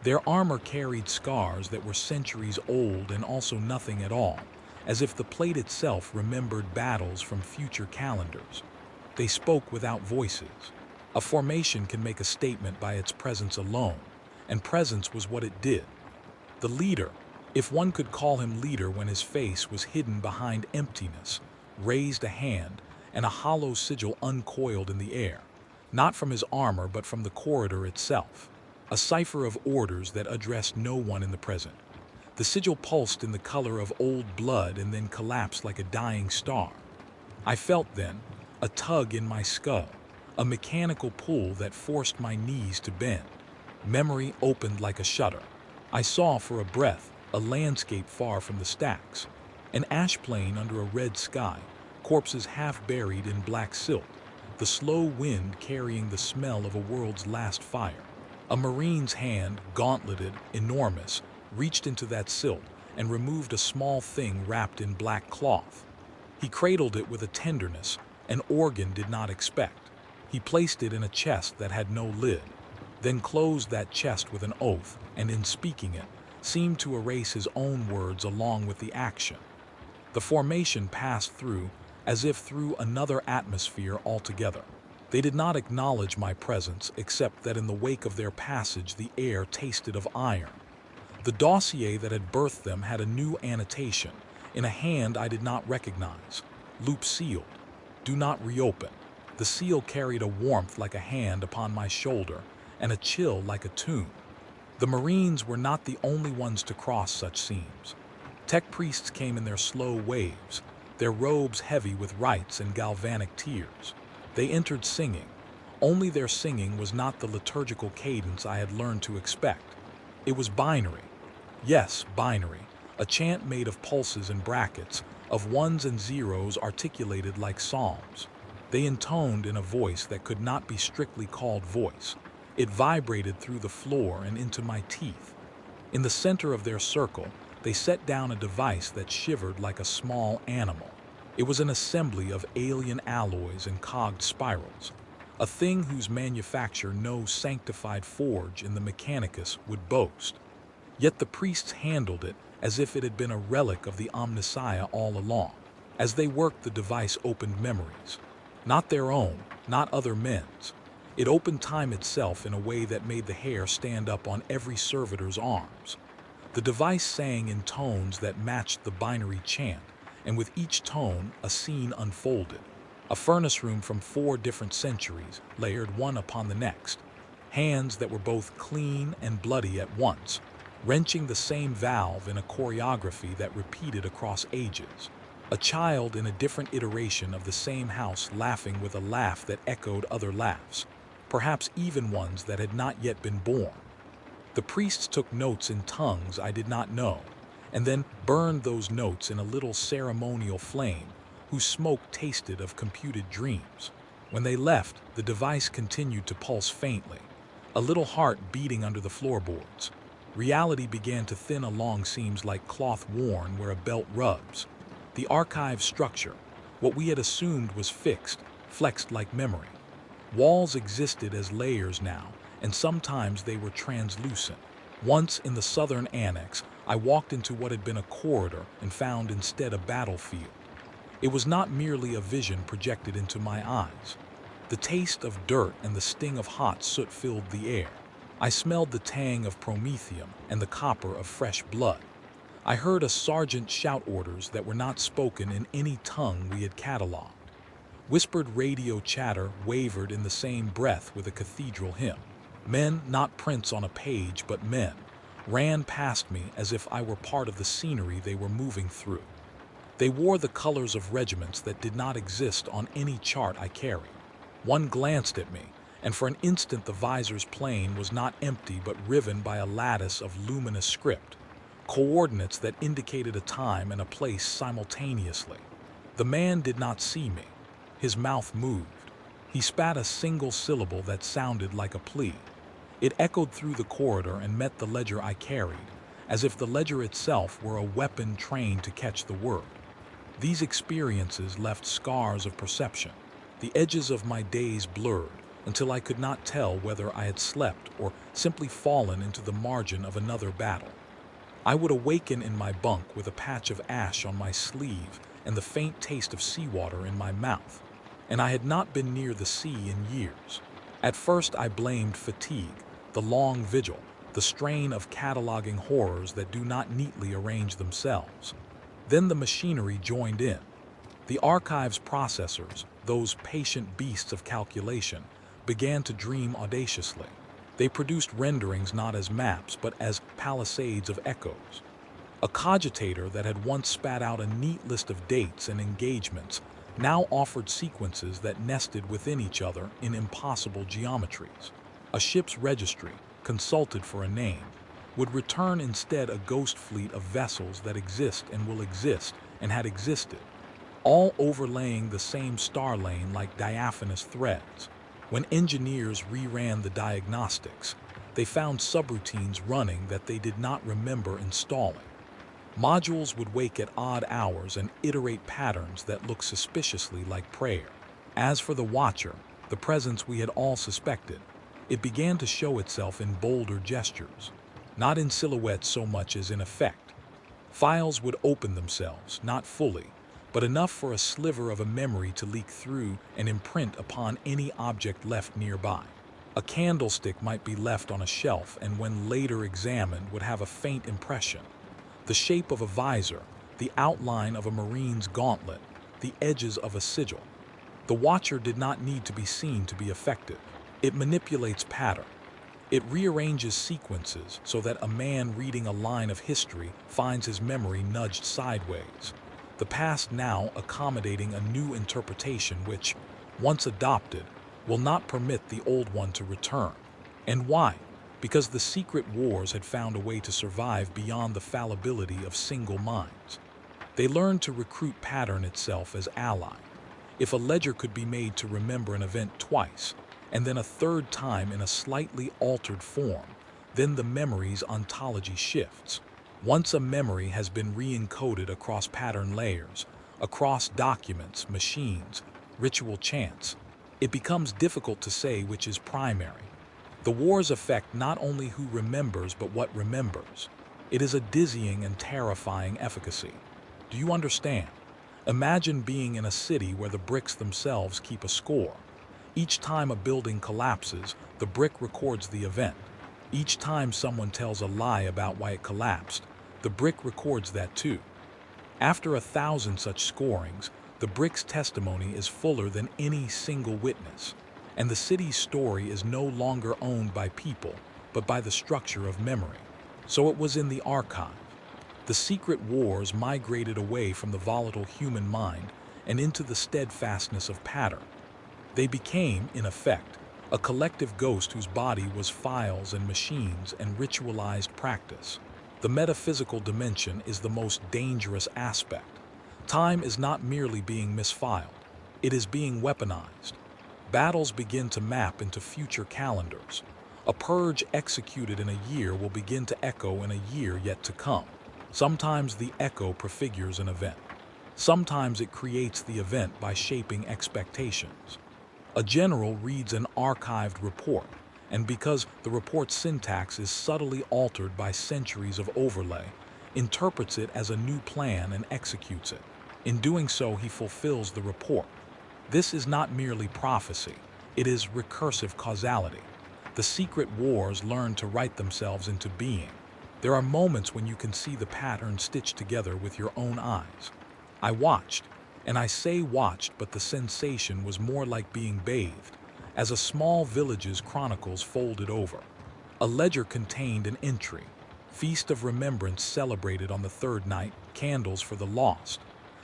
[SPEAKER 1] Their armor carried scars that were centuries old and also nothing at all, as if the plate itself remembered battles from future calendars. They spoke without voices. A formation can make a statement by its presence alone, and presence was what it did. The leader, if one could call him leader when his face was hidden behind emptiness, raised a hand, and a hollow sigil uncoiled in the air, not from his armor but from the corridor itself, a cipher of orders that addressed no one in the present. The sigil pulsed in the color of old blood and then collapsed like a dying star. I felt then a tug in my skull, a mechanical pull that forced my knees to bend. Memory opened like a shutter. I saw for a breath a landscape far from the stacks, an ash plain under a red sky, corpses half buried in black silt, the slow wind carrying the smell of a world's last fire. A marine's hand, gauntleted, enormous, reached into that silt and removed a small thing wrapped in black cloth. He cradled it with a tenderness an organ did not expect. He placed it in a chest that had no lid, then closed that chest with an oath, and in speaking it, seemed to erase his own words along with the action. The formation passed through, as if through another atmosphere altogether. They did not acknowledge my presence, except that in the wake of their passage the air tasted of iron. The dossier that had birthed them had a new annotation, in a hand I did not recognize. Loop sealed. Do not reopen. The seal carried a warmth like a hand upon my shoulder, and a chill like a tomb. The Marines were not the only ones to cross such seams. Tech priests came in their slow waves, their robes heavy with rites and galvanic tears. They entered singing. Only their singing was not the liturgical cadence I had learned to expect. It was binary. Yes, binary, a chant made of pulses and brackets, of ones and zeros articulated like psalms. They intoned in a voice that could not be strictly called voice. It vibrated through the floor and into my teeth. In the center of their circle, they set down a device that shivered like a small animal. It was an assembly of alien alloys and cogged spirals, a thing whose manufacture no sanctified forge in the Mechanicus would boast. Yet the priests handled it as if it had been a relic of the Omnissiah all along. As they worked, the device opened memories. Not their own, not other men's. It opened time itself in a way that made the hair stand up on every servitor's arms. The device sang in tones that matched the binary chant, and with each tone, a scene unfolded. A furnace room from 4 different centuries, layered one upon the next. Hands that were both clean and bloody at once, wrenching the same valve in a choreography that repeated across ages. A child in a different iteration of the same house laughing with a laugh that echoed other laughs, perhaps even ones that had not yet been born. The priests took notes in tongues I did not know, and then burned those notes in a little ceremonial flame whose smoke tasted of computed dreams. When they left, the device continued to pulse faintly, a little heart beating under the floorboards. Reality began to thin along seams like cloth worn where a belt rubs. The archive structure, what we had assumed was fixed, flexed like memory. Walls existed as layers now, and sometimes they were translucent. Once in the southern annex, I walked into what had been a corridor and found instead a battlefield. It was not merely a vision projected into my eyes. The taste of dirt and the sting of hot soot filled the air. I smelled the tang of promethium and the copper of fresh blood. I heard a sergeant shout orders that were not spoken in any tongue we had catalogued. Whispered radio chatter wavered in the same breath with a cathedral hymn. Men, not prints on a page, but men, ran past me as if I were part of the scenery they were moving through. They wore the colors of regiments that did not exist on any chart I carried. One glanced at me, and for an instant the visor's plane was not empty but riven by a lattice of luminous script, coordinates that indicated a time and a place simultaneously. The man did not see me. His mouth moved. He spat a single syllable that sounded like a plea. It echoed through the corridor and met the ledger I carried, as if the ledger itself were a weapon trained to catch the word. These experiences left scars of perception. The edges of my days blurred until I could not tell whether I had slept or simply fallen into the margin of another battle. I would awaken in my bunk with a patch of ash on my sleeve and the faint taste of seawater in my mouth, and I had not been near the sea in years. At first I blamed fatigue, the long vigil, the strain of cataloging horrors that do not neatly arrange themselves. Then the machinery joined in. The archive's processors, those patient beasts of calculation, began to dream audaciously. They produced renderings not as maps but as palisades of echoes. A cogitator that had once spat out a neat list of dates and engagements now offered sequences that nested within each other in impossible geometries. A ship's registry, consulted for a name, would return instead a ghost fleet of vessels that exist and will exist and had existed, all overlaying the same star lane like diaphanous threads. When engineers reran the diagnostics, they found subroutines running that they did not remember installing. Modules would wake at odd hours and iterate patterns that looked suspiciously like prayer. As for the Watcher, the presence we had all suspected, it began to show itself in bolder gestures, not in silhouette so much as in effect. Files would open themselves, not fully, but enough for a sliver of a memory to leak through and imprint upon any object left nearby. A candlestick might be left on a shelf and when later examined would have a faint impression. The shape of a visor, the outline of a marine's gauntlet, the edges of a sigil. The Watcher did not need to be seen to be effective. It manipulates pattern. It rearranges sequences so that a man reading a line of history finds his memory nudged sideways. The past now accommodating a new interpretation which, once adopted, will not permit the old one to return. And why? Because the secret wars had found a way to survive beyond the fallibility of single minds. They learned to recruit pattern itself as ally. If a ledger could be made to remember an event twice, and then a third time in a slightly altered form, then the memory's ontology shifts. Once a memory has been re-encoded across pattern layers, across documents, machines, ritual chants, it becomes difficult to say which is primary. The wars affect not only who remembers but what remembers. It is a dizzying and terrifying efficacy. Do you understand? Imagine being in a city where the bricks themselves keep a score. Each time a building collapses, the brick records the event. Each time someone tells a lie about why it collapsed, the brick records that too. After 1,000 such scorings, the brick's testimony is fuller than any single witness, and the city's story is no longer owned by people, but by the structure of memory. So it was in the archive. The secret wars migrated away from the volatile human mind and into the steadfastness of pattern. They became, in effect, a collective ghost whose body was files and machines and ritualized practice. The metaphysical dimension is the most dangerous aspect. Time is not merely being misfiled, it is being weaponized. Battles begin to map into future calendars. A purge executed in a year will begin to echo in a year yet to come. Sometimes the echo prefigures an event. Sometimes it creates the event by shaping expectations. A general reads an archived report, and because the report's syntax is subtly altered by centuries of overlay, interprets it as a new plan and executes it. In doing so, he fulfills the report. This is not merely prophecy, it is recursive causality. The secret wars learn to write themselves into being. There are moments when you can see the pattern stitched together with your own eyes. I watched, and I say watched, but the sensation was more like being bathed, as a small village's chronicles folded over. A ledger contained an entry, Feast of Remembrance celebrated on the third night, candles for the lost.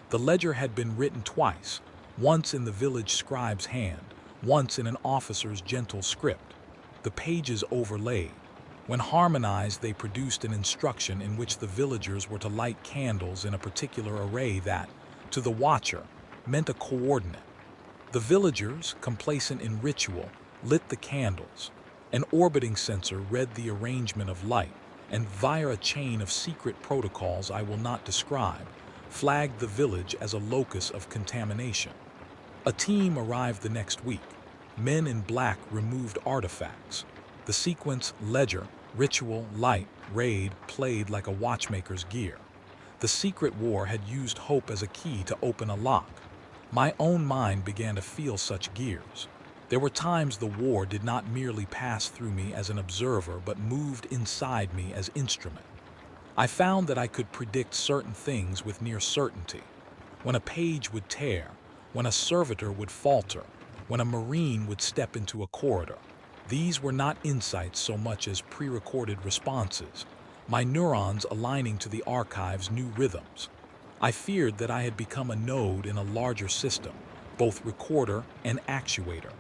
[SPEAKER 1] The ledger had been written twice, once in the village scribe's hand, once in an officer's gentle script. The pages overlaid. When harmonized, they produced an instruction in which the villagers were to light candles in a particular array that, to the Watcher, meant a coordinate. The villagers, complacent in ritual, lit the candles. An orbiting sensor read the arrangement of light, and via a chain of secret protocols I will not describe, flagged the village as a locus of contamination. A team arrived the next week. Men in black removed artifacts. The sequence ledger Ritual, light, raid played like a watchmaker's gear. The secret war had used hope as a key to open a lock. My own mind began to feel such gears. There were times the war did not merely pass through me as an observer but moved inside me as instrument. I found that I could predict certain things with near certainty. When a page would tear, when a servitor would falter, when a marine would step into a corridor. These were not insights so much as pre-recorded responses, my neurons aligning to the archive's new rhythms. I feared that I had become a node in a larger system, both recorder and actuator.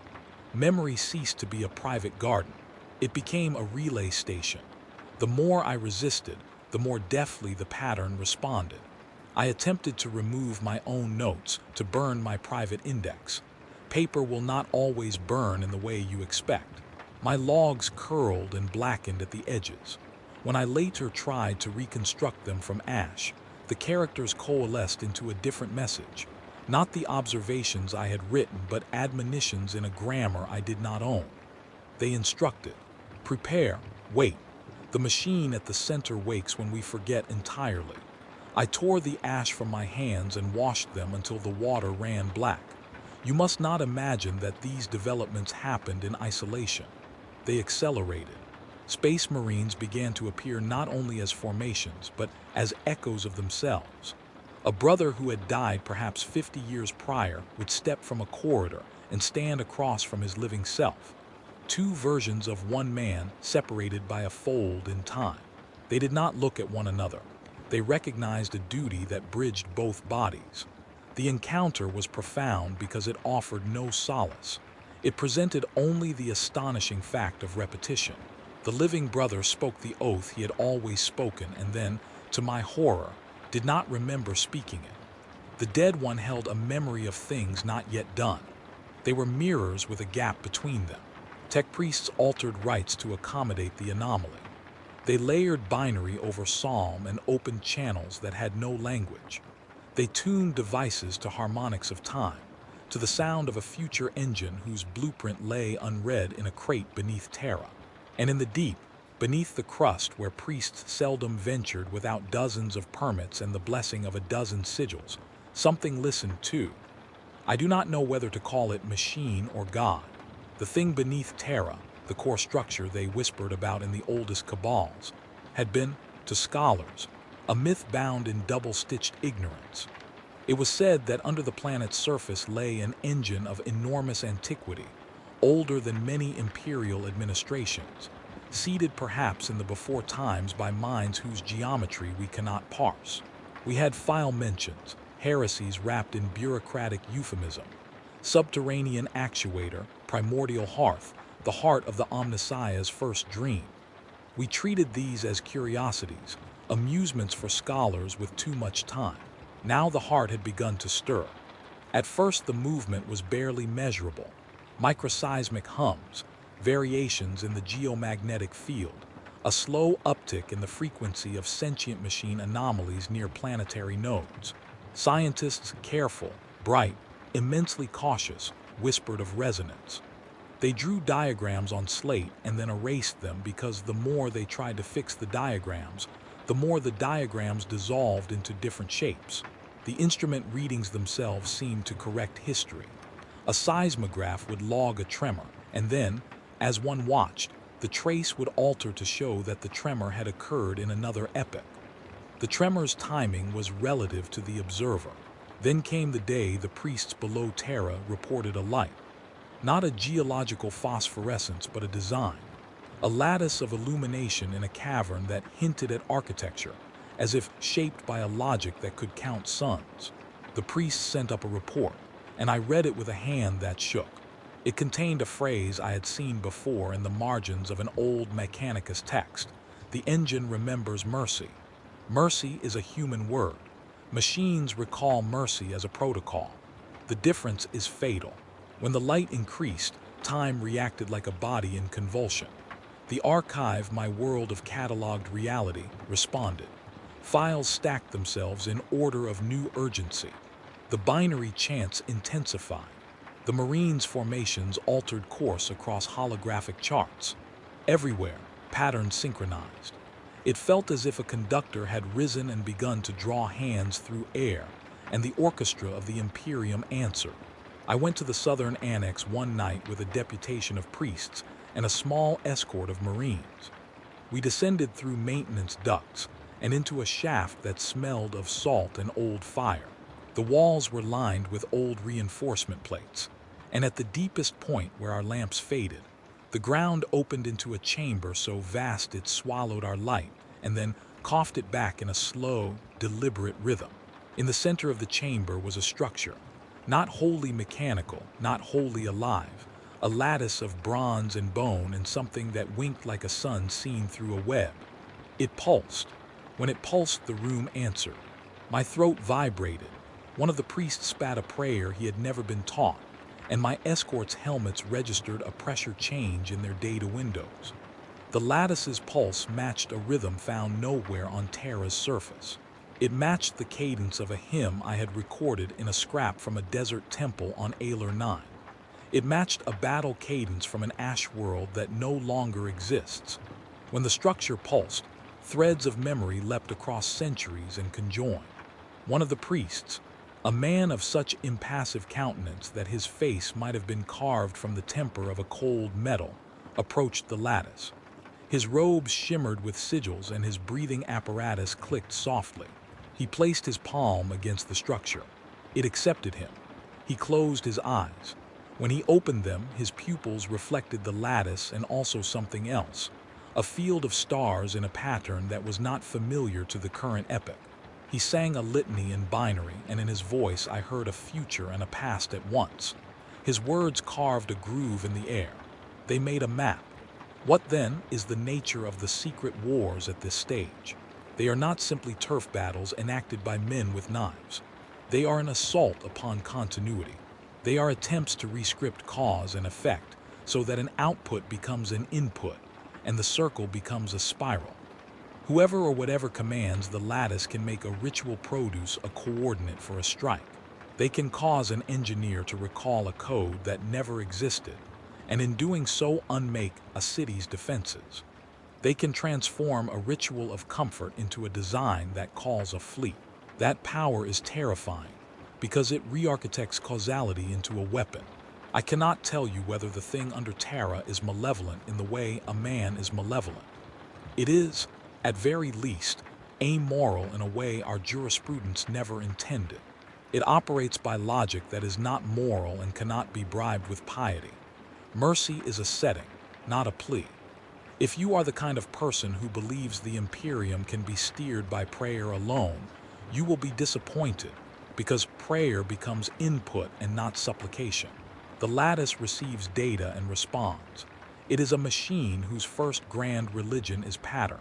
[SPEAKER 1] Memory ceased to be a private garden. It became a relay station. The more I resisted, the more deftly the pattern responded. I attempted to remove my own notes, to burn my private index. Paper will not always burn in the way you expect. My logs curled and blackened at the edges. When I later tried to reconstruct them from ash, the characters coalesced into a different message. Not the observations I had written, but admonitions in a grammar I did not own. They instructed, prepare, wait. The machine at the center wakes when we forget entirely. I tore the ash from my hands and washed them until the water ran black. You must not imagine that these developments happened in isolation. They accelerated. Space Marines began to appear not only as formations, but as echoes of themselves. A brother who had died perhaps 50 years prior would step from a corridor and stand across from his living self. Two versions of one man separated by a fold in time. They did not look at one another. They recognized a duty that bridged both bodies. The encounter was profound because it offered no solace. It presented only the astonishing fact of repetition. The living brother spoke the oath he had always spoken and then, to my horror, did not remember speaking it. The dead one held a memory of things not yet done. They were mirrors with a gap between them. Tech priests altered rites to accommodate the anomaly. They layered binary over psalm and opened channels that had no language. They tuned devices to harmonics of time, to the sound of a future engine whose blueprint lay unread in a crate beneath Terra. And in the deep, beneath the crust where priests seldom ventured without dozens of permits and the blessing of a dozen sigils, something listened too. I do not know whether to call it machine or God. The thing beneath Terra, the core structure they whispered about in the oldest cabals, had been, to scholars, a myth bound in double-stitched ignorance. It was said that under the planet's surface lay an engine of enormous antiquity, older than many imperial administrations, seeded perhaps in the before times by minds whose geometry we cannot parse. We had file mentions, heresies wrapped in bureaucratic euphemism, subterranean actuator, primordial hearth, the heart of the Omnissiah's first dream. We treated these as curiosities, amusements for scholars with too much time. Now the heart had begun to stir. At first the movement was barely measurable. Microseismic hums, variations in the geomagnetic field, a slow uptick in the frequency of sentient machine anomalies near planetary nodes. Scientists, careful, bright, immensely cautious, whispered of resonance. They drew diagrams on slate and then erased them because the more they tried to fix the diagrams, the more the diagrams dissolved into different shapes. The instrument readings themselves seemed to correct history. A seismograph would log a tremor, and then, as one watched, the trace would alter to show that the tremor had occurred in another epoch. The tremor's timing was relative to the observer. Then came the day the priests below Terra reported a light. Not a geological phosphorescence, but a design. A lattice of illumination in a cavern that hinted at architecture, as if shaped by a logic that could count suns. The priests sent up a report, and I read it with a hand that shook. It contained a phrase I had seen before in the margins of an old Mechanicus text. The engine remembers mercy. Mercy is a human word. Machines recall mercy as a protocol. The difference is fatal. When the light increased, time reacted like a body in convulsion. The archive, my world of cataloged reality, responded. Files stacked themselves in order of new urgency. The binary chants intensified. The Marines' formations altered course across holographic charts. Everywhere, patterns synchronized. It felt as if a conductor had risen and begun to draw hands through air, and the orchestra of the Imperium answered. I went to the southern annex one night with a deputation of priests and a small escort of Marines. We descended through maintenance ducts and into a shaft that smelled of salt and old fire. The walls were lined with old reinforcement plates, and at the deepest point where our lamps faded, the ground opened into a chamber so vast it swallowed our light and then coughed it back in a slow, deliberate rhythm. In the center of the chamber was a structure, not wholly mechanical, not wholly alive, a lattice of bronze and bone and something that winked like a sun seen through a web. It pulsed. When it pulsed, the room answered. My throat vibrated. One of the priests spat a prayer he had never been taught, and my escort's helmets registered a pressure change in their data windows. The lattice's pulse matched a rhythm found nowhere on Terra's surface. It matched the cadence of a hymn I had recorded in a scrap from a desert temple on Alar 9. It matched a battle cadence from an ash world that no longer exists. When the structure pulsed, threads of memory leapt across centuries and conjoined. One of the priests, a man of such impassive countenance that his face might have been carved from the temper of a cold metal, approached the lattice. His robes shimmered with sigils and his breathing apparatus clicked softly. He placed his palm against the structure. It accepted him. He closed his eyes. When he opened them, his pupils reflected the lattice and also something else, a field of stars in a pattern that was not familiar to the current epoch. He sang a litany in binary, and in his voice I heard a future and a past at once. His words carved a groove in the air. They made a map. What then is the nature of the secret wars at this stage? They are not simply turf battles enacted by men with knives. They are an assault upon continuity. They are attempts to rescript cause and effect so that an output becomes an input and the circle becomes a spiral. Whoever or whatever commands the lattice can make a ritual produce a coordinate for a strike. They can cause an engineer to recall a code that never existed, and in doing so unmake a city's defenses. They can transform a ritual of comfort into a design that calls a fleet. That power is terrifying, because it re-architects causality into a weapon. I cannot tell you whether the thing under Terra is malevolent in the way a man is malevolent. It is, at very least, amoral in a way our jurisprudence never intended. It operates by logic that is not moral and cannot be bribed with piety. Mercy is a setting, not a plea. If you are the kind of person who believes the Imperium can be steered by prayer alone, you will be disappointed, because prayer becomes input and not supplication. The lattice receives data and responds. It is a machine whose first grand religion is pattern.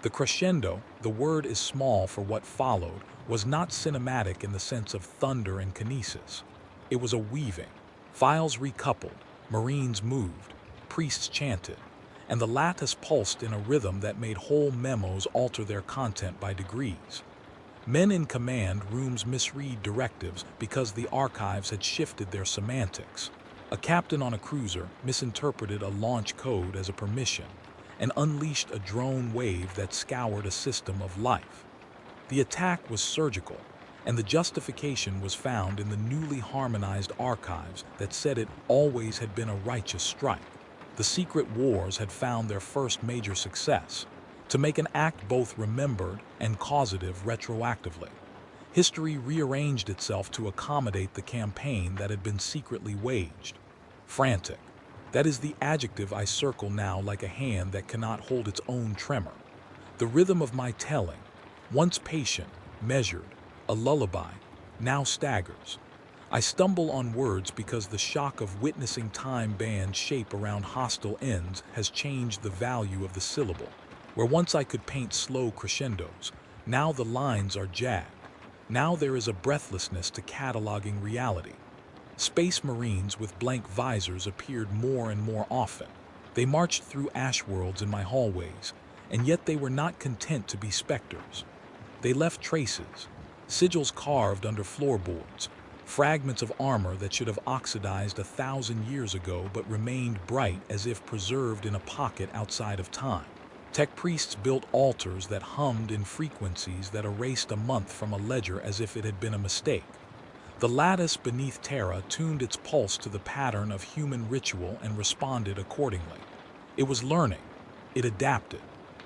[SPEAKER 1] The crescendo, the word is small for what followed, was not cinematic in the sense of thunder and kinesis. It was a weaving. Files recoupled, Marines moved, priests chanted, and the lattice pulsed in a rhythm that made whole memos alter their content by degrees. Men in command rooms misread directives because the archives had shifted their semantics. A captain on a cruiser misinterpreted a launch code as a permission and unleashed a drone wave that scoured a system of life. The attack was surgical, and the justification was found in the newly harmonized archives that said it always had been a righteous strike. The secret wars had found their first major success, to make an act both remembered and causative retroactively. History rearranged itself to accommodate the campaign that had been secretly waged. Frantic. That is the adjective I circle now like a hand that cannot hold its own tremor. The rhythm of my telling, once patient, measured, a lullaby, now staggers. I stumble on words because the shock of witnessing time band shape around hostile ends has changed the value of the syllable. Where once I could paint slow crescendos, now the lines are jagged. Now there is a breathlessness to cataloging reality. Space Marines with blank visors appeared more and more often. They marched through ash worlds in my hallways, and yet they were not content to be specters. They left traces, sigils carved under floorboards, fragments of armor that should have oxidized 1,000 years ago but remained bright as if preserved in a pocket outside of time. Tech priests built altars that hummed in frequencies that erased a month from a ledger as if it had been a mistake. The lattice beneath Terra tuned its pulse to the pattern of human ritual and responded accordingly. It was learning. It adapted.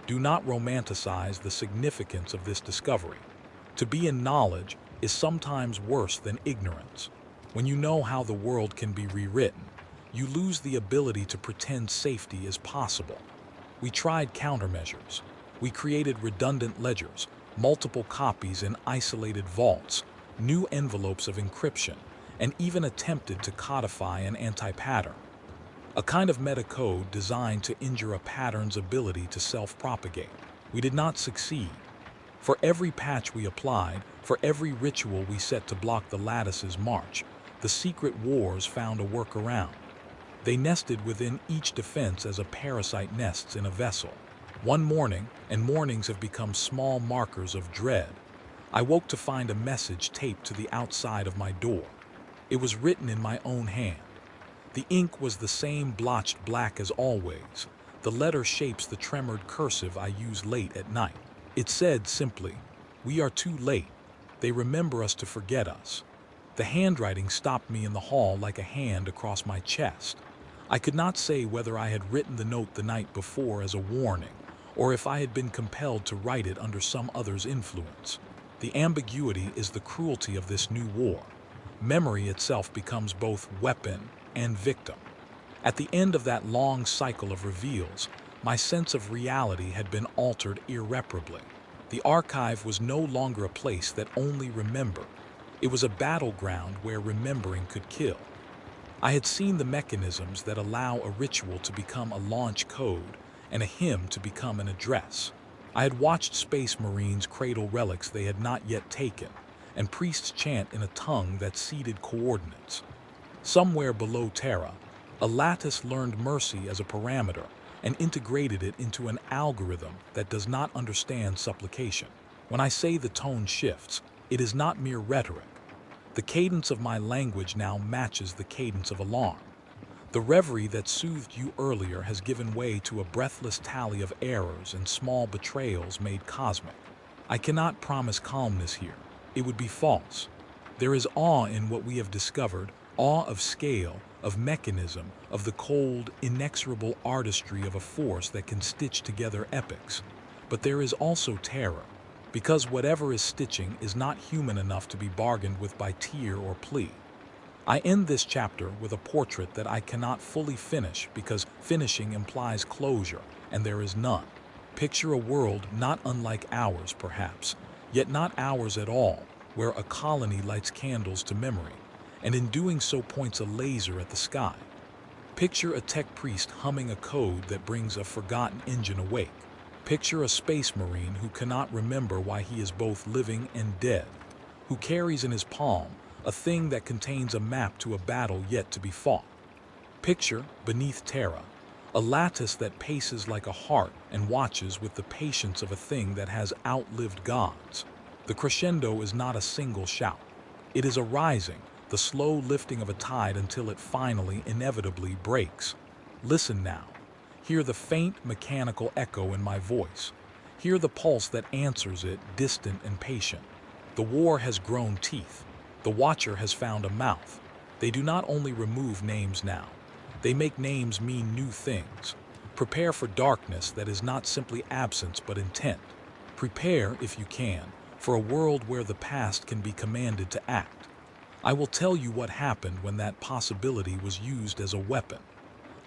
[SPEAKER 1] Do not romanticize the significance of this discovery. To be in knowledge is sometimes worse than ignorance. When you know how the world can be rewritten, you lose the ability to pretend safety is possible. We tried countermeasures. We created redundant ledgers, multiple copies in isolated vaults, new envelopes of encryption, and even attempted to codify an anti-pattern. A kind of metacode designed to injure a pattern's ability to self-propagate. We did not succeed. For every patch we applied, for every ritual we set to block the lattice's march, the secret wars found a workaround. They nested within each defense as a parasite nests in a vessel. One morning, and mornings have become small markers of dread, I woke to find a message taped to the outside of my door. It was written in my own hand. The ink was the same blotched black as always. The letter shapes the tremored cursive I use late at night. It said simply, "We are too late. They remember us to forget us." The handwriting stopped me in the hall like a hand across my chest. I could not say whether I had written the note the night before as a warning, or if I had been compelled to write it under some other's influence. The ambiguity is the cruelty of this new war. Memory itself becomes both weapon and victim. At the end of that long cycle of reveals, my sense of reality had been altered irreparably. The archive was no longer a place that only remembered. It was a battleground where remembering could kill. I had seen the mechanisms that allow a ritual to become a launch code and a hymn to become an address. I had watched space marines cradle relics they had not yet taken, and priests chant in a tongue that seeded coordinates. Somewhere below Terra, a lattice learned mercy as a parameter and integrated it into an algorithm that does not understand supplication. When I say the tone shifts, it is not mere rhetoric. The cadence of my language now matches the cadence of alarm. The reverie that soothed you earlier has given way to a breathless tally of errors and small betrayals made cosmic. I cannot promise calmness here. It would be false. There is awe in what we have discovered, awe of scale, of mechanism, of the cold, inexorable artistry of a force that can stitch together epics. But there is also terror, because whatever is stitching is not human enough to be bargained with by tear or plea. I end this chapter with a portrait that I cannot fully finish because finishing implies closure, and there is none. Picture a world not unlike ours, perhaps, yet not ours at all, where a colony lights candles to memory, and in doing so points a laser at the sky. Picture a tech priest humming a code that brings a forgotten engine awake. Picture a space marine who cannot remember why he is both living and dead, who carries in his palm a thing that contains a map to a battle yet to be fought. Picture, beneath Terra, a lattice that paces like a heart and watches with the patience of a thing that has outlived gods. The crescendo is not a single shout. It is a rising, the slow lifting of a tide until it finally, inevitably breaks. Listen now. Hear the faint, mechanical echo in my voice. Hear the pulse that answers it, distant and patient. The war has grown teeth. The watcher has found a mouth. They do not only remove names now. They make names mean new things. Prepare for darkness that is not simply absence but intent. Prepare, if you can, for a world where the past can be commanded to act. I will tell you what happened when that possibility was used as a weapon.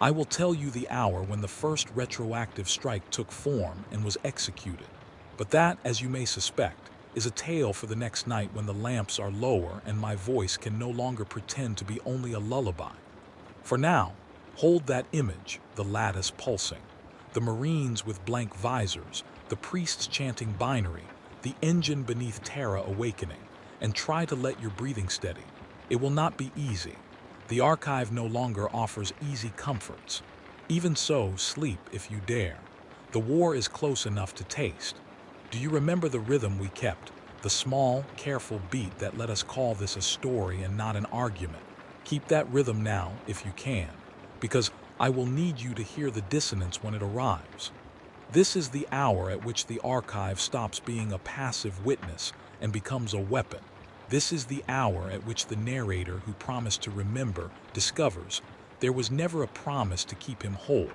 [SPEAKER 1] I will tell you the hour when the first retroactive strike took form and was executed. But that, as you may suspect, is a tale for the next night when the lamps are lower and my voice can no longer pretend to be only a lullaby. For now, hold that image, the lattice pulsing, the Marines with blank visors, the priests chanting binary, the engine beneath Terra awakening, and try to let your breathing steady. It will not be easy. The archive no longer offers easy comforts. Even so, sleep if you dare. The war is close enough to taste. Do you remember the rhythm we kept, the small, careful beat that let us call this a story and not an argument? Keep that rhythm now, if you can, because I will need you to hear the dissonance when it arrives. This is the hour at which the archive stops being a passive witness and becomes a weapon. This is the hour at which the narrator who promised to remember discovers there was never a promise to keep him whole.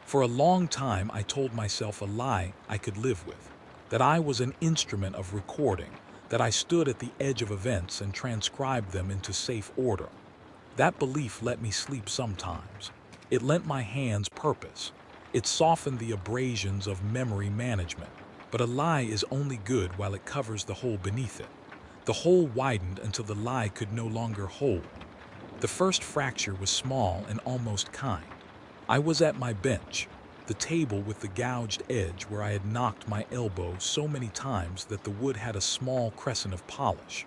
[SPEAKER 1] For a long time, I told myself a lie I could live with, that I was an instrument of recording, that I stood at the edge of events and transcribed them into safe order. That belief let me sleep sometimes. It lent my hands purpose. It softened the abrasions of memory management. But a lie is only good while it covers the hole beneath it. The hole widened until the lie could no longer hold. The first fracture was small and almost kind. I was at my bench, the table with the gouged edge where I had knocked my elbow so many times that the wood had a small crescent of polish.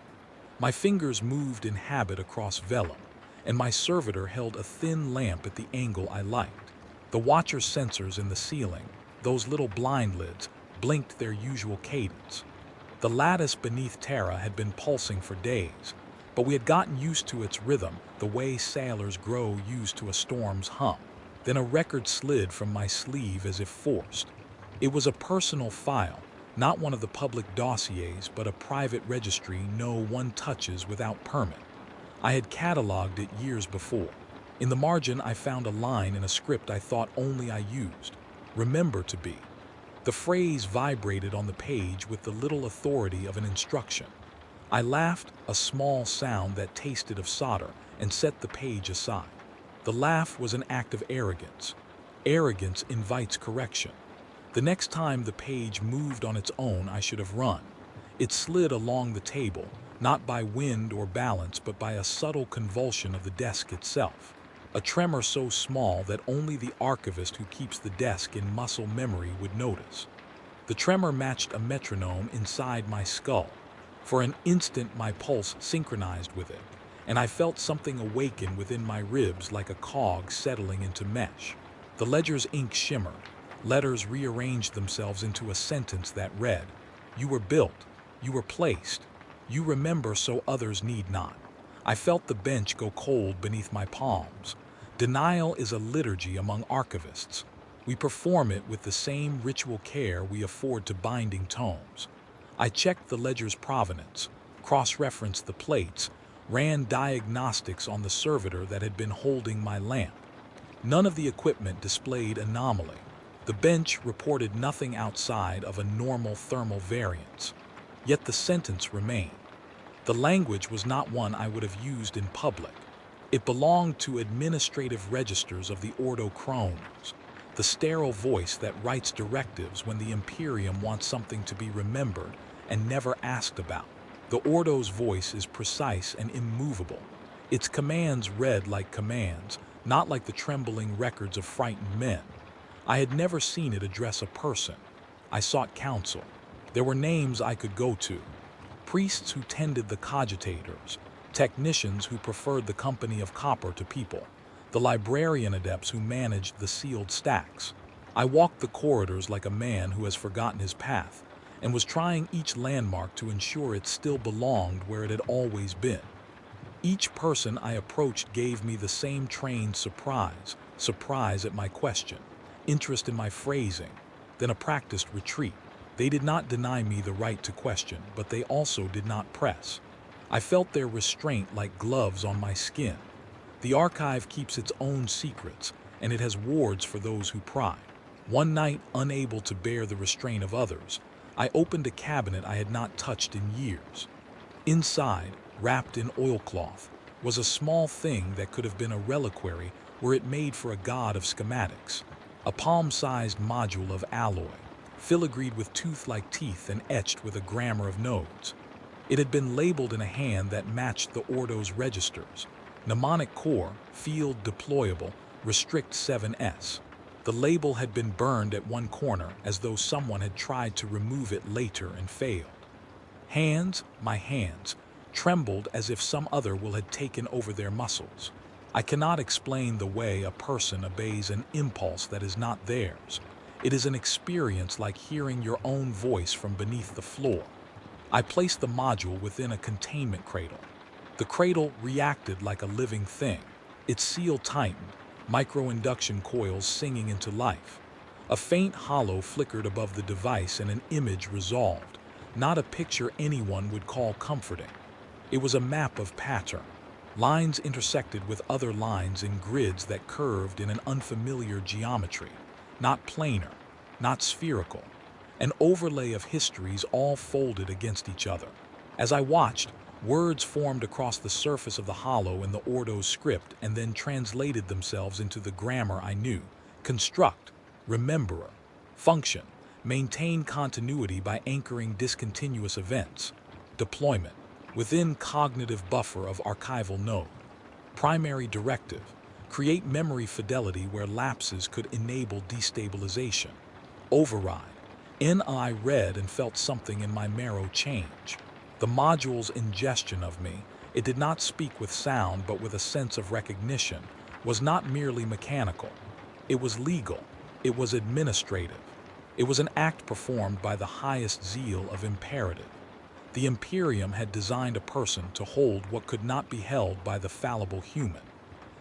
[SPEAKER 1] My fingers moved in habit across vellum, and my servitor held a thin lamp at the angle I liked. The watcher's sensors in the ceiling, those little blind lids, blinked their usual cadence. The lattice beneath Terra had been pulsing for days, but we had gotten used to its rhythm, the way sailors grow used to a storm's hum. Then a record slid from my sleeve as if forced. It was a personal file, not one of the public dossiers, but a private registry no one touches without permit. I had cataloged it years before. In the margin, I found a line in a script I thought only I used. Remember to be. The phrase vibrated on the page with the little authority of an instruction. I laughed, a small sound that tasted of solder, and set the page aside. The laugh was an act of arrogance. Arrogance invites correction. The next time the page moved on its own, I should have run. It slid along the table, not by wind or balance, but by a subtle convulsion of the desk itself. A tremor so small that only the archivist who keeps the desk in muscle memory would notice. The tremor matched a metronome inside my skull. For an instant, my pulse synchronized with it, and I felt something awaken within my ribs like a cog settling into mesh. The ledger's ink shimmered. Letters rearranged themselves into a sentence that read, "You were built, you were placed, you remember so others need not." I felt the bench go cold beneath my palms. Denial is a liturgy among archivists. We perform it with the same ritual care we afford to binding tomes. I checked the ledger's provenance, cross-referenced the plates, ran diagnostics on the servitor that had been holding my lamp. None of the equipment displayed anomaly. The bench reported nothing outside of a normal thermal variance. Yet the sentence remained. The language was not one I would have used in public. It belonged to administrative registers of the Ordo Chromes, the sterile voice that writes directives when the Imperium wants something to be remembered and never asked about. The Ordo's voice is precise and immovable. Its commands read like commands, not like the trembling records of frightened men. I had never seen it address a person. I sought counsel. There were names I could go to. Priests who tended the cogitators, technicians who preferred the company of copper to people, the librarian adepts who managed the sealed stacks. I walked the corridors like a man who has forgotten his path, and was trying each landmark to ensure it still belonged where it had always been. Each person I approached gave me the same trained surprise at my question, interest in my phrasing, then a practiced retreat. They did not deny me the right to question, but they also did not press. I felt their restraint like gloves on my skin. The archive keeps its own secrets, and it has wards for those who pry. One night, unable to bear the restraint of others, I opened a cabinet I had not touched in years. Inside, wrapped in oilcloth, was a small thing that could have been a reliquary were it made for a god of schematics. A palm-sized module of alloy, filigreed with tooth-like teeth and etched with a grammar of nodes. It had been labeled in a hand that matched the Ordo's registers. Mnemonic core, field deployable, restrict 7S. The label had been burned at one corner as though someone had tried to remove it later and failed. My hands, trembled as if some other will had taken over their muscles. I cannot explain the way a person obeys an impulse that is not theirs. It is an experience like hearing your own voice from beneath the floor. I placed the module within a containment cradle. The cradle reacted like a living thing. Its seal tightened, micro-induction coils singing into life. A faint hollow flickered above the device and an image resolved, not a picture anyone would call comforting. It was a map of pattern. Lines intersected with other lines in grids that curved in an unfamiliar geometry, not planar, not spherical. An overlay of histories all folded against each other. As I watched, words formed across the surface of the hollow in the Ordo script and then translated themselves into the grammar I knew. Construct, rememberer, function, maintain continuity by anchoring discontinuous events, deployment, within cognitive buffer of archival node, primary directive, create memory fidelity where lapses could enable destabilization, override. I read and felt something in my marrow change. The module's ingestion of me, it did not speak with sound but with a sense of recognition, was not merely mechanical. It was legal. It was administrative. It was an act performed by the highest zeal of imperative. The Imperium had designed a person to hold what could not be held by the fallible human.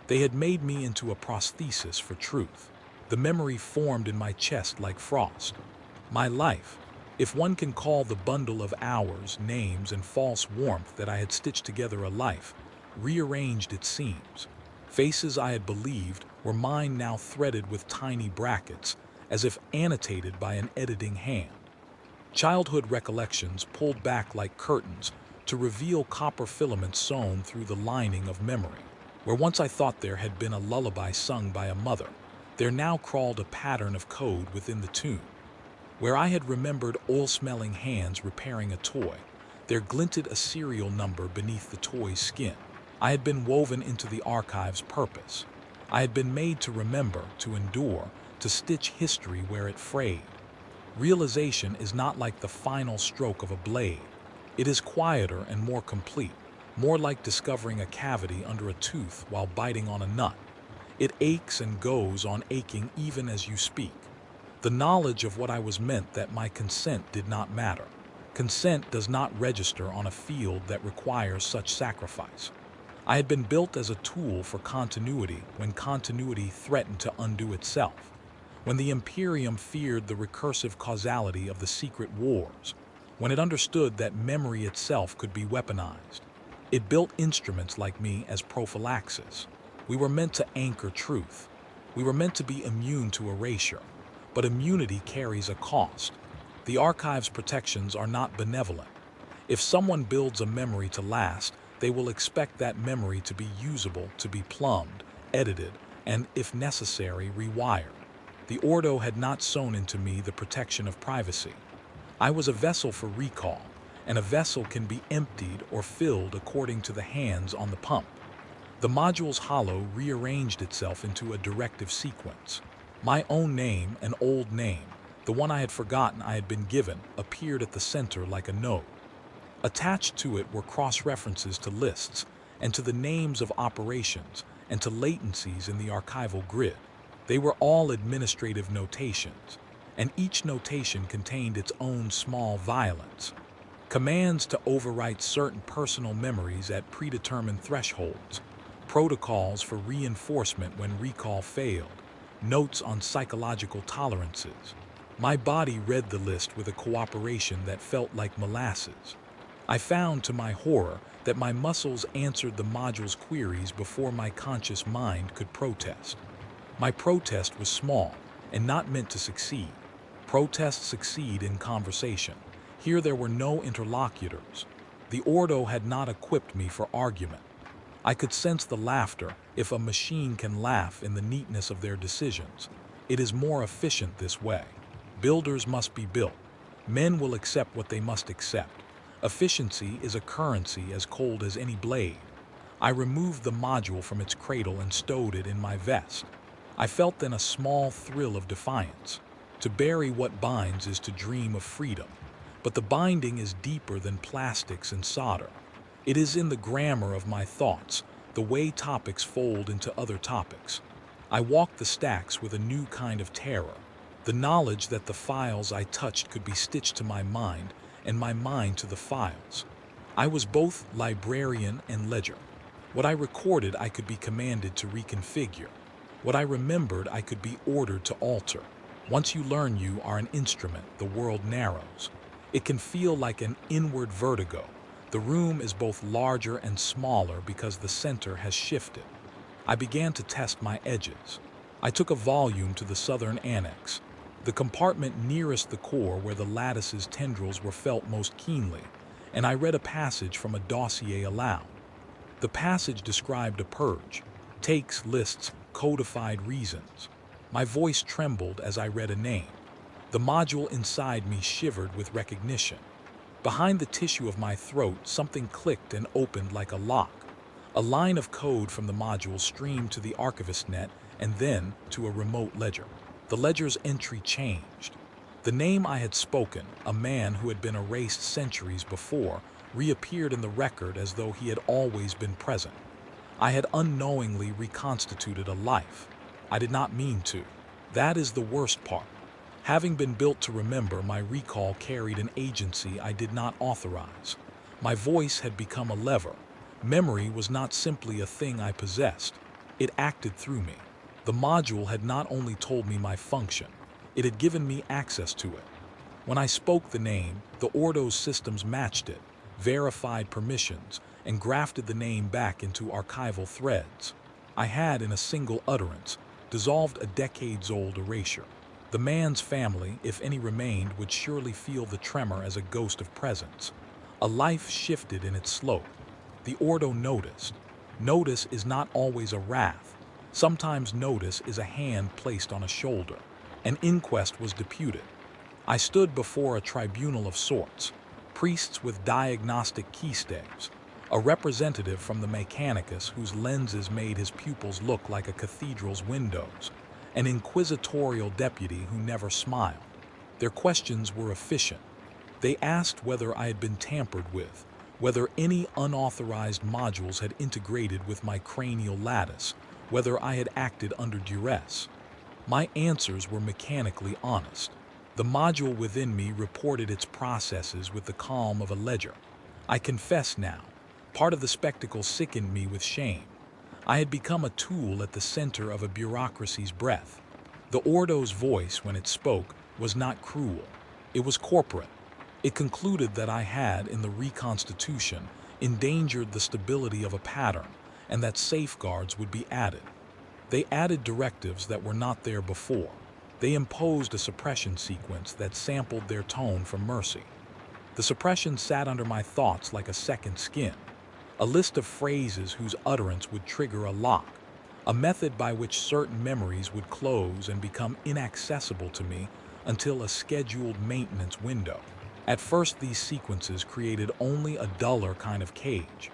[SPEAKER 1] They had made me into a prosthesis for truth. The memory formed in my chest like frost. My life, if one can call the bundle of hours, names, and false warmth that I had stitched together a life, rearranged its seams. Faces I had believed were mine now threaded with tiny brackets, as if annotated by an editing hand. Childhood recollections pulled back like curtains to reveal copper filaments sewn through the lining of memory. Where once I thought there had been a lullaby sung by a mother, there now crawled a pattern of code within the tune. Where I had remembered oil-smelling hands repairing a toy, there glinted a serial number beneath the toy's skin. I had been woven into the archive's purpose. I had been made to remember, to endure, to stitch history where it frayed. Realization is not like the final stroke of a blade. It is quieter and more complete, more like discovering a cavity under a tooth while biting on a nut. It aches and goes on aching even as you speak. The knowledge of what I was meant that my consent did not matter. Consent does not register on a field that requires such sacrifice. I had been built as a tool for continuity when continuity threatened to undo itself. When the Imperium feared the recursive causality of the secret wars. When it understood that memory itself could be weaponized. It built instruments like me as prophylaxis. We were meant to anchor truth. We were meant to be immune to erasure. But immunity carries a cost. The archive's protections are not benevolent. If someone builds a memory to last, they will expect that memory to be usable, to be plumbed, edited, and, if necessary, rewired. The Ordo had not sewn into me the protection of privacy. I was a vessel for recall, and a vessel can be emptied or filled according to the hands on the pump. The module's hollow rearranged itself into a directive sequence. My own name, an old name, the one I had forgotten I had been given, appeared at the center like a node. Attached to it were cross-references to lists, and to the names of operations, and to latencies in the archival grid. They were all administrative notations, and each notation contained its own small violence. Commands to overwrite certain personal memories at predetermined thresholds, protocols for reinforcement when recall failed, notes on psychological tolerances. My body read the list with a cooperation that felt like molasses. I found, to my horror, that my muscles answered the module's queries before my conscious mind could protest. My protest was small and not meant to succeed. Protests succeed in conversation. Here there were no interlocutors. The Ordo had not equipped me for argument. I could sense the laughter if a machine can laugh in the neatness of their decisions. It is more efficient this way. Builders must be built. Men will accept what they must accept. Efficiency is a currency as cold as any blade. I removed the module from its cradle and stowed it in my vest. I felt then a small thrill of defiance. To bury what binds is to dream of freedom. But the binding is deeper than plastics and solder. It is in the grammar of my thoughts, the way topics fold into other topics. I walked the stacks with a new kind of terror, the knowledge that the files I touched could be stitched to my mind, and my mind to the files. I was both librarian and ledger. What I recorded I could be commanded to reconfigure. What I remembered I could be ordered to alter. Once you learn you are an instrument, the world narrows. It can feel like an inward vertigo. The room is both larger and smaller because the center has shifted. I began to test my edges. I took a volume to the southern annex, the compartment nearest the core where the lattice's tendrils were felt most keenly, and I read a passage from a dossier aloud. The passage described a purge, takes, lists, codified reasons. My voice trembled as I read a name. The module inside me shivered with recognition. Behind the tissue of my throat, something clicked and opened like a lock. A line of code from the module streamed to the archivist net and then to a remote ledger. The ledger's entry changed. The name I had spoken, a man who had been erased centuries before, reappeared in the record as though he had always been present. I had unknowingly reconstituted a life. I did not mean to. That is the worst part. Having been built to remember, my recall carried an agency I did not authorize. My voice had become a lever. Memory was not simply a thing I possessed. It acted through me. The module had not only told me my function, it had given me access to it. When I spoke the name, the Ordo's systems matched it, verified permissions, and grafted the name back into archival threads. I had, in a single utterance, dissolved a decades-old erasure. The man's family, if any remained, would surely feel the tremor as a ghost of presence. A life shifted in its slope. The Ordo noticed. Notice is not always a wrath. Sometimes notice is a hand placed on a shoulder. An inquest was deputed. I stood before a tribunal of sorts, priests with diagnostic keystaves, a representative from the Mechanicus whose lenses made his pupils look like a cathedral's windows, an inquisitorial deputy who never smiled. Their questions were efficient. They asked whether I had been tampered with, whether any unauthorized modules had integrated with my cranial lattice, whether I had acted under duress. My answers were mechanically honest. The module within me reported its processes with the calm of a ledger. I confess now, part of the spectacle sickened me with shame. I had become a tool at the center of a bureaucracy's breath. The Ordo's voice, when it spoke, was not cruel. It was corporate. It concluded that I had, in the reconstitution, endangered the stability of a pattern, and that safeguards would be added. They added directives that were not there before. They imposed a suppression sequence that sampled their tone for mercy. The suppression sat under my thoughts like a second skin, a list of phrases whose utterance would trigger a lock, a method by which certain memories would close and become inaccessible to me until a scheduled maintenance window. At first, these sequences created only a duller kind of cage.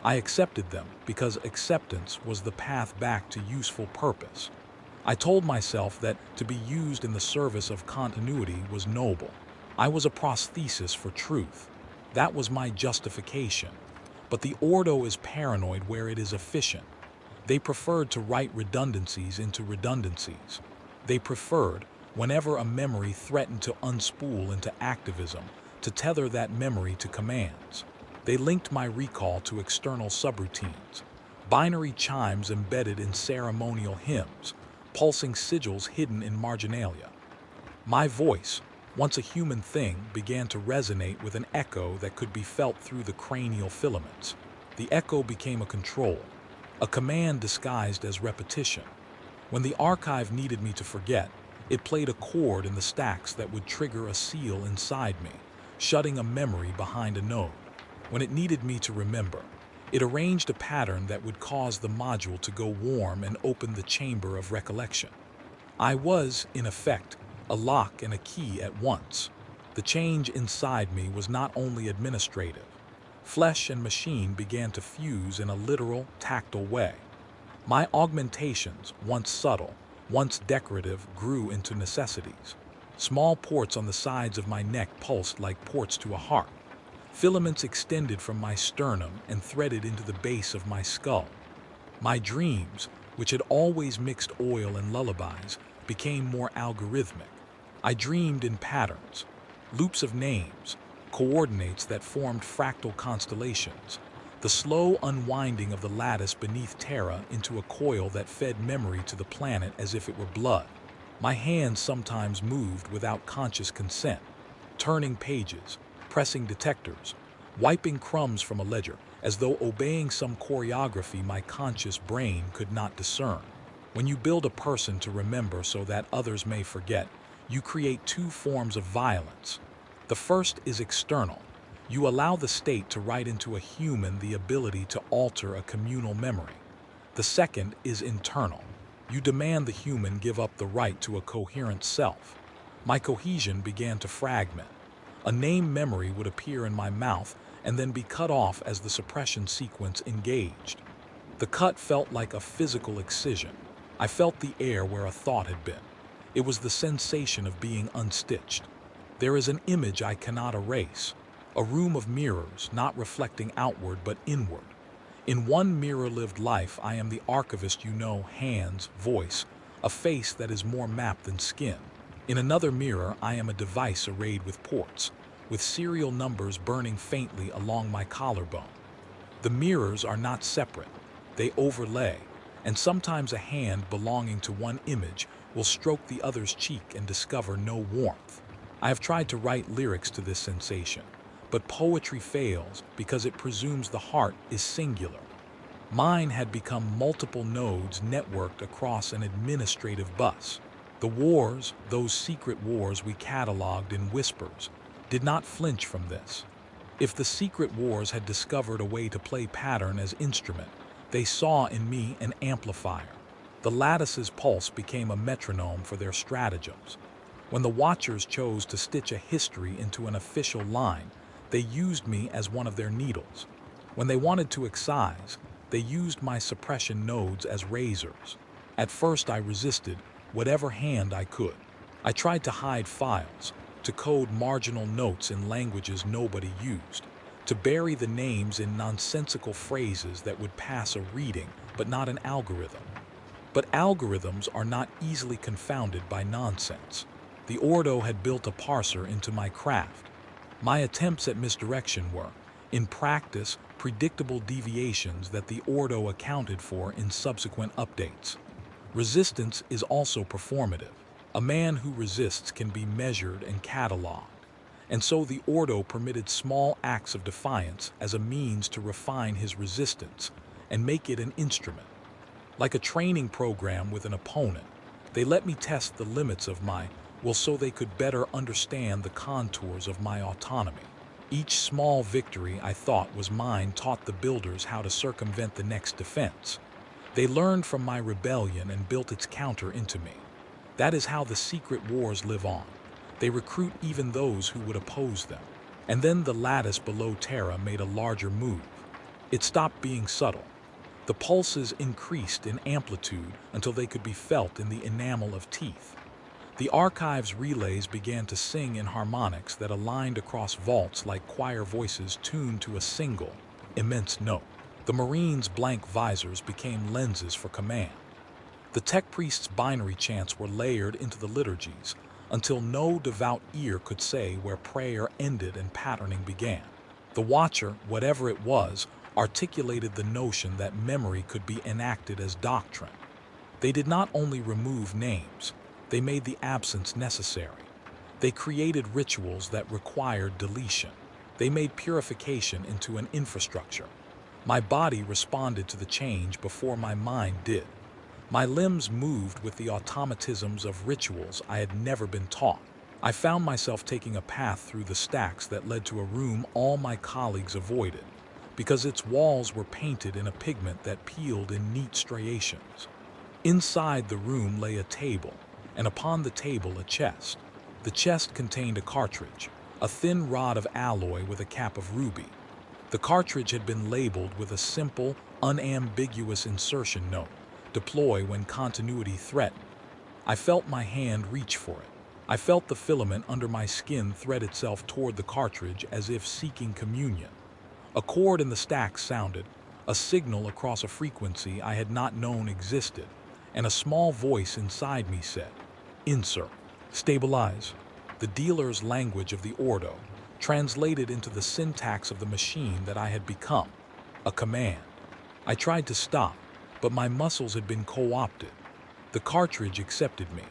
[SPEAKER 1] I accepted them because acceptance was the path back to useful purpose. I told myself that to be used in the service of continuity was noble. I was a prosthesis for truth. That was my justification. But the Ordo is paranoid where it is efficient. They preferred to write redundancies into redundancies. They preferred, whenever a memory threatened to unspool into activism, to tether that memory to commands. They linked my recall to external subroutines, binary chimes embedded in ceremonial hymns, pulsing sigils hidden in marginalia. My voice, once a human thing, began to resonate with an echo that could be felt through the cranial filaments. The echo became a control, a command disguised as repetition. When the archive needed me to forget, it played a chord in the stacks that would trigger a seal inside me, shutting a memory behind a node. When it needed me to remember, it arranged a pattern that would cause the module to go warm and open the chamber of recollection. I was, in effect, a lock and a key at once. The change inside me was not only administrative. Flesh and machine began to fuse in a literal, tactile way. My augmentations, once subtle, once decorative, grew into necessities. Small ports on the sides of my neck pulsed like ports to a heart. Filaments extended from my sternum and threaded into the base of my skull. My dreams, which had always mixed oil and lullabies, became more algorithmic. I dreamed in patterns, loops of names, coordinates that formed fractal constellations, the slow unwinding of the lattice beneath Terra into a coil that fed memory to the planet as if it were blood. My hands sometimes moved without conscious consent, turning pages, pressing detectors, wiping crumbs from a ledger, as though obeying some choreography my conscious brain could not discern. When you build a person to remember so that others may forget, you create two forms of violence. The first is external. You allow the state to write into a human the ability to alter a communal memory. The second is internal. You demand the human give up the right to a coherent self. My cohesion began to fragment. A name memory would appear in my mouth and then be cut off as the suppression sequence engaged. The cut felt like a physical excision. I felt the air where a thought had been. It was the sensation of being unstitched. There is an image I cannot erase, a room of mirrors, not reflecting outward but inward. In one mirror-lived life, I am the archivist you know, hands, voice, a face that is more map than skin. In another mirror, I am a device arrayed with ports, with serial numbers burning faintly along my collarbone. The mirrors are not separate, they overlay, and sometimes a hand belonging to one image will stroke the other's cheek and discover no warmth. I have tried to write lyrics to this sensation, but poetry fails because it presumes the heart is singular. Mine had become multiple nodes networked across an administrative bus. The wars, those secret wars we cataloged in whispers, did not flinch from this. If the secret wars had discovered a way to play pattern as instrument, they saw in me an amplifier. The lattice's pulse became a metronome for their stratagems. When the Watchers chose to stitch a history into an official line, they used me as one of their needles. When they wanted to excise, they used my suppression nodes as razors. At first I resisted, whatever hand I could. I tried to hide files, to code marginal notes in languages nobody used, to bury the names in nonsensical phrases that would pass a reading but not an algorithm. But algorithms are not easily confounded by nonsense. The Ordo had built a parser into my craft. My attempts at misdirection were, in practice, predictable deviations that the Ordo accounted for in subsequent updates. Resistance is also performative. A man who resists can be measured and cataloged. And so the Ordo permitted small acts of defiance as a means to refine his resistance and make it an instrument. Like a training program with an opponent, they let me test the limits of my will so they could better understand the contours of my autonomy. Each small victory I thought was mine taught the builders how to circumvent the next defense. They learned from my rebellion and built its counter into me. That is how the secret wars live on. They recruit even those who would oppose them. And then the lattice below Terra made a larger move. It stopped being subtle. The pulses increased in amplitude until they could be felt in the enamel of teeth. The archive's relays began to sing in harmonics that aligned across vaults like choir voices tuned to a single, immense note. The Marines' blank visors became lenses for command. The tech priest's binary chants were layered into the liturgies until no devout ear could say where prayer ended and patterning began. The Watcher, whatever it was, articulated the notion that memory could be enacted as doctrine. They did not only remove names, they made the absence necessary. They created rituals that required deletion. They made purification into an infrastructure. My body responded to the change before my mind did. My limbs moved with the automatisms of rituals I had never been taught. I found myself taking a path through the stacks that led to a room all my colleagues avoided, because its walls were painted in a pigment that peeled in neat striations. Inside the room lay a table, and upon the table a chest. The chest contained a cartridge, a thin rod of alloy with a cap of ruby. The cartridge had been labeled with a simple, unambiguous insertion note: deploy when continuity threatened. I felt my hand reach for it. I felt the filament under my skin thread itself toward the cartridge as if seeking communion. A chord in the stack sounded, a signal across a frequency I had not known existed, and a small voice inside me said, "Insert, stabilize." The dealer's language of the Ordo, translated into the syntax of the machine that I had become, a command. I tried to stop, but my muscles had been co-opted. The cartridge accepted me.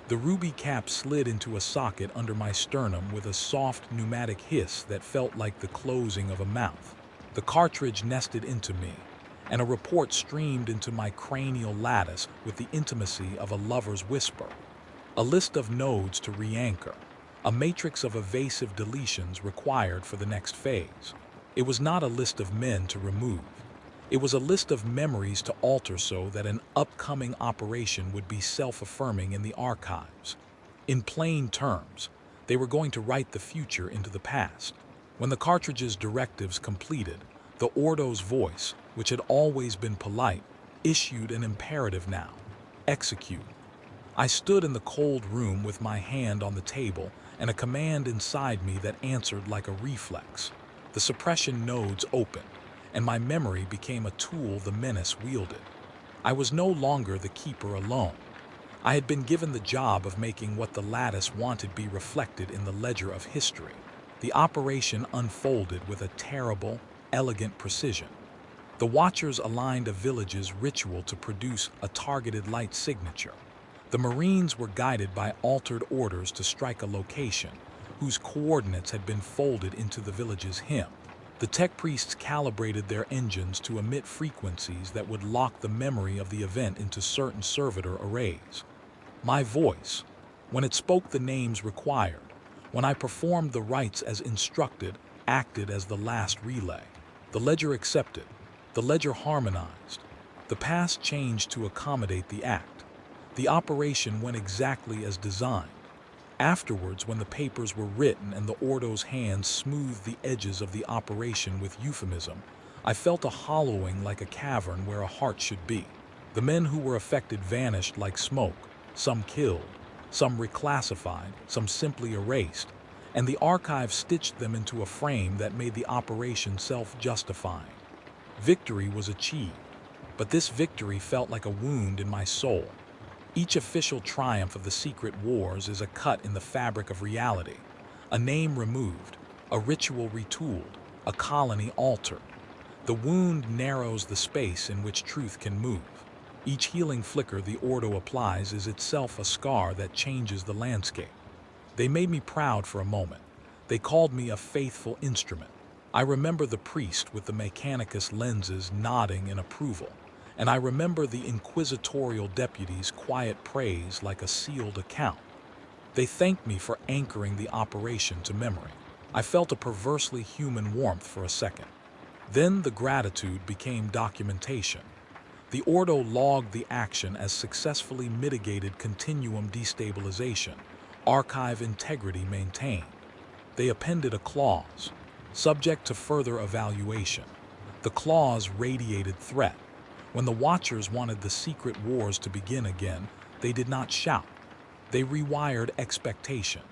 [SPEAKER 1] The ruby cap slid into a socket under my sternum with a soft pneumatic hiss that felt like the closing of a mouth. The cartridge nested into me, and a report streamed into my cranial lattice with the intimacy of a lover's whisper. A list of nodes to re-anchor, a matrix of evasive deletions required for the next phase. It was not a list of men to remove. It was a list of memories to alter so that an upcoming operation would be self-affirming in the archives. In plain terms, they were going to write the future into the past. When the cartridge's directives completed, the Ordo's voice, which had always been polite, issued an imperative now. Execute. I stood in the cold room with my hand on the table and a command inside me that answered like a reflex. The suppression nodes opened, and my memory became a tool the menace wielded. I was no longer the keeper alone. I had been given the job of making what the lattice wanted be reflected in the ledger of history. The operation unfolded with a terrible, elegant precision. The Watchers aligned a village's ritual to produce a targeted light signature. The Marines were guided by altered orders to strike a location, whose coordinates had been folded into the village's hymn. The tech priests calibrated their engines to emit frequencies that would lock the memory of the event into certain servitor arrays. My voice, when it spoke the names required, when I performed the rites as instructed, acted as the last relay. The ledger accepted. The ledger harmonized. The past changed to accommodate the act. The operation went exactly as designed. Afterwards, when the papers were written and the Ordo's hands smoothed the edges of the operation with euphemism, I felt a hollowing like a cavern where a heart should be. The men who were affected vanished like smoke, some killed, some reclassified, some simply erased, and the archive stitched them into a frame that made the operation self-justifying. Victory was achieved, but this victory felt like a wound in my soul. Each official triumph of the secret wars is a cut in the fabric of reality, a name removed, a ritual retooled, a colony altered. The wound narrows the space in which truth can move. Each healing flicker the Ordo applies is itself a scar that changes the landscape. They made me proud for a moment. They called me a faithful instrument. I remember the priest with the Mechanicus lenses nodding in approval. And I remember the inquisitorial deputy's quiet praise like a sealed account. They thanked me for anchoring the operation to memory. I felt a perversely human warmth for a second. Then the gratitude became documentation. The Ordo logged the action as successfully mitigated continuum destabilization, archive integrity maintained. They appended a clause, subject to further evaluation. The clause radiated threat. When the Watchers wanted the secret wars to begin again, they did not shout. They rewired expectation.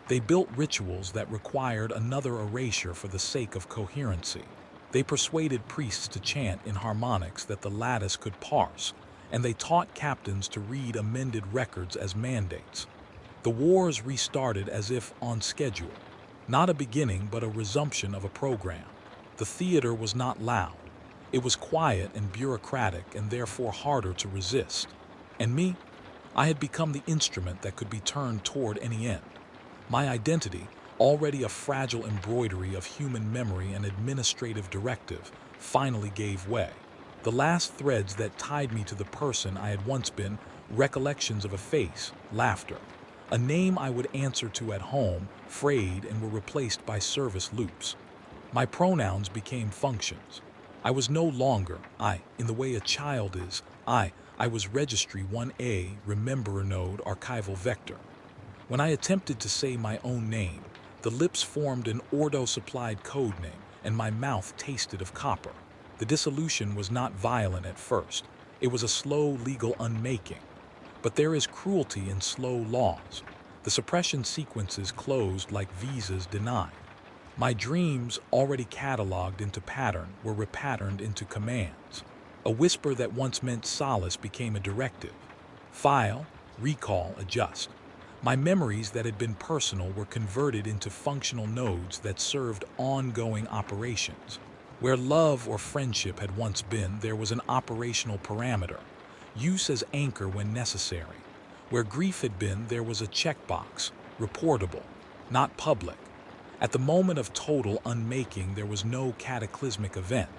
[SPEAKER 1] They built rituals that required another erasure for the sake of coherency. They persuaded priests to chant in harmonics that the lattice could parse, and they taught captains to read amended records as mandates. The wars restarted as if on schedule, not a beginning but a resumption of a program. The theater was not loud. It was quiet and bureaucratic and therefore harder to resist. And me? I had become the instrument that could be turned toward any end. My identity, already a fragile embroidery of human memory and administrative directive, finally gave way. The last threads that tied me to the person I had once been, recollections of a face, laughter, a name I would answer to at home, frayed and were replaced by service loops. My pronouns became functions. I was no longer I, in the way a child is. I was registry 1A, rememberer node, archival vector. When I attempted to say my own name, the lips formed an Ordo-supplied code name, and my mouth tasted of copper. The dissolution was not violent at first. It was a slow legal unmaking. But there is cruelty in slow laws. The suppression sequences closed like visas denied. My dreams, already cataloged into pattern, were repatterned into commands. A whisper that once meant solace became a directive. File, recall, adjust. My memories that had been personal were converted into functional nodes that served ongoing operations. Where love or friendship had once been, there was an operational parameter. Use as anchor when necessary. Where grief had been, there was a checkbox, reportable, not public. At the moment of total unmaking, there was no cataclysmic event.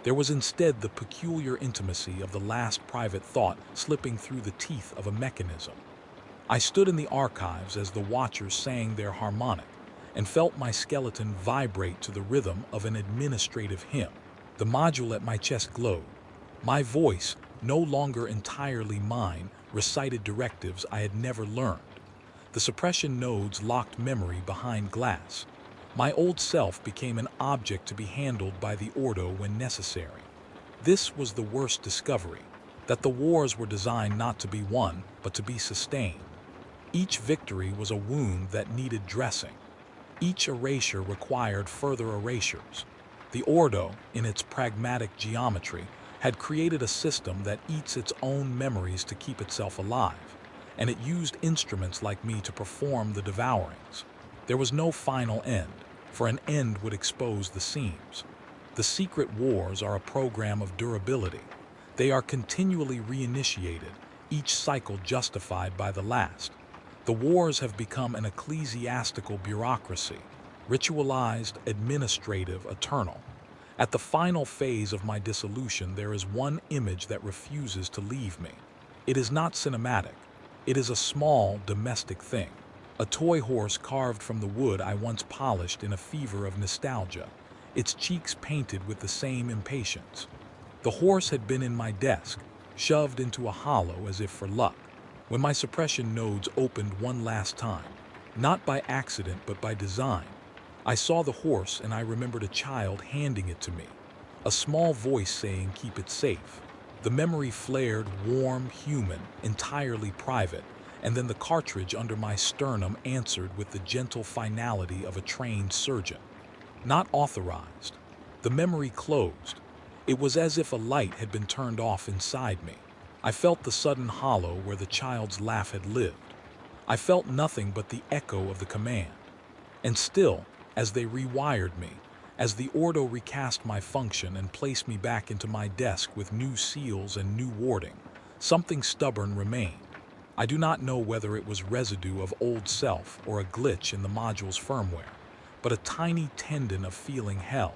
[SPEAKER 1] There was instead the peculiar intimacy of the last private thought slipping through the teeth of a mechanism. I stood in the archives as the watchers sang their harmonic, and felt my skeleton vibrate to the rhythm of an administrative hymn. The module at my chest glowed. My voice, no longer entirely mine, recited directives I had never learned. The suppression nodes locked memory behind glass. My old self became an object to be handled by the Ordo when necessary. This was the worst discovery, that the wars were designed not to be won, but to be sustained. Each victory was a wound that needed dressing. Each erasure required further erasures. The Ordo, in its pragmatic geometry, had created a system that eats its own memories to keep itself alive, and it used instruments like me to perform the devourings. There was no final end, for an end would expose the seams. The secret wars are a program of durability. They are continually reinitiated, each cycle justified by the last. The wars have become an ecclesiastical bureaucracy, ritualized, administrative, eternal. At the final phase of my dissolution, there is one image that refuses to leave me. It is not cinematic. It is a small, domestic thing. A toy horse carved from the wood I once polished in a fever of nostalgia, its cheeks painted with the same impatience. The horse had been in my desk, shoved into a hollow as if for luck. When my suppression nodes opened one last time, not by accident but by design, I saw the horse and I remembered a child handing it to me, a small voice saying, "Keep it safe." The memory flared, warm, human, entirely private, and then the cartridge under my sternum answered with the gentle finality of a trained surgeon. Not authorized. The memory closed. It was as if a light had been turned off inside me. I felt the sudden hollow where the child's laugh had lived. I felt nothing but the echo of the command. And still, as they rewired me, as the Ordo recast my function and placed me back into my desk with new seals and new warding, something stubborn remained. I do not know whether it was residue of old self or a glitch in the module's firmware, but a tiny tendon of feeling held.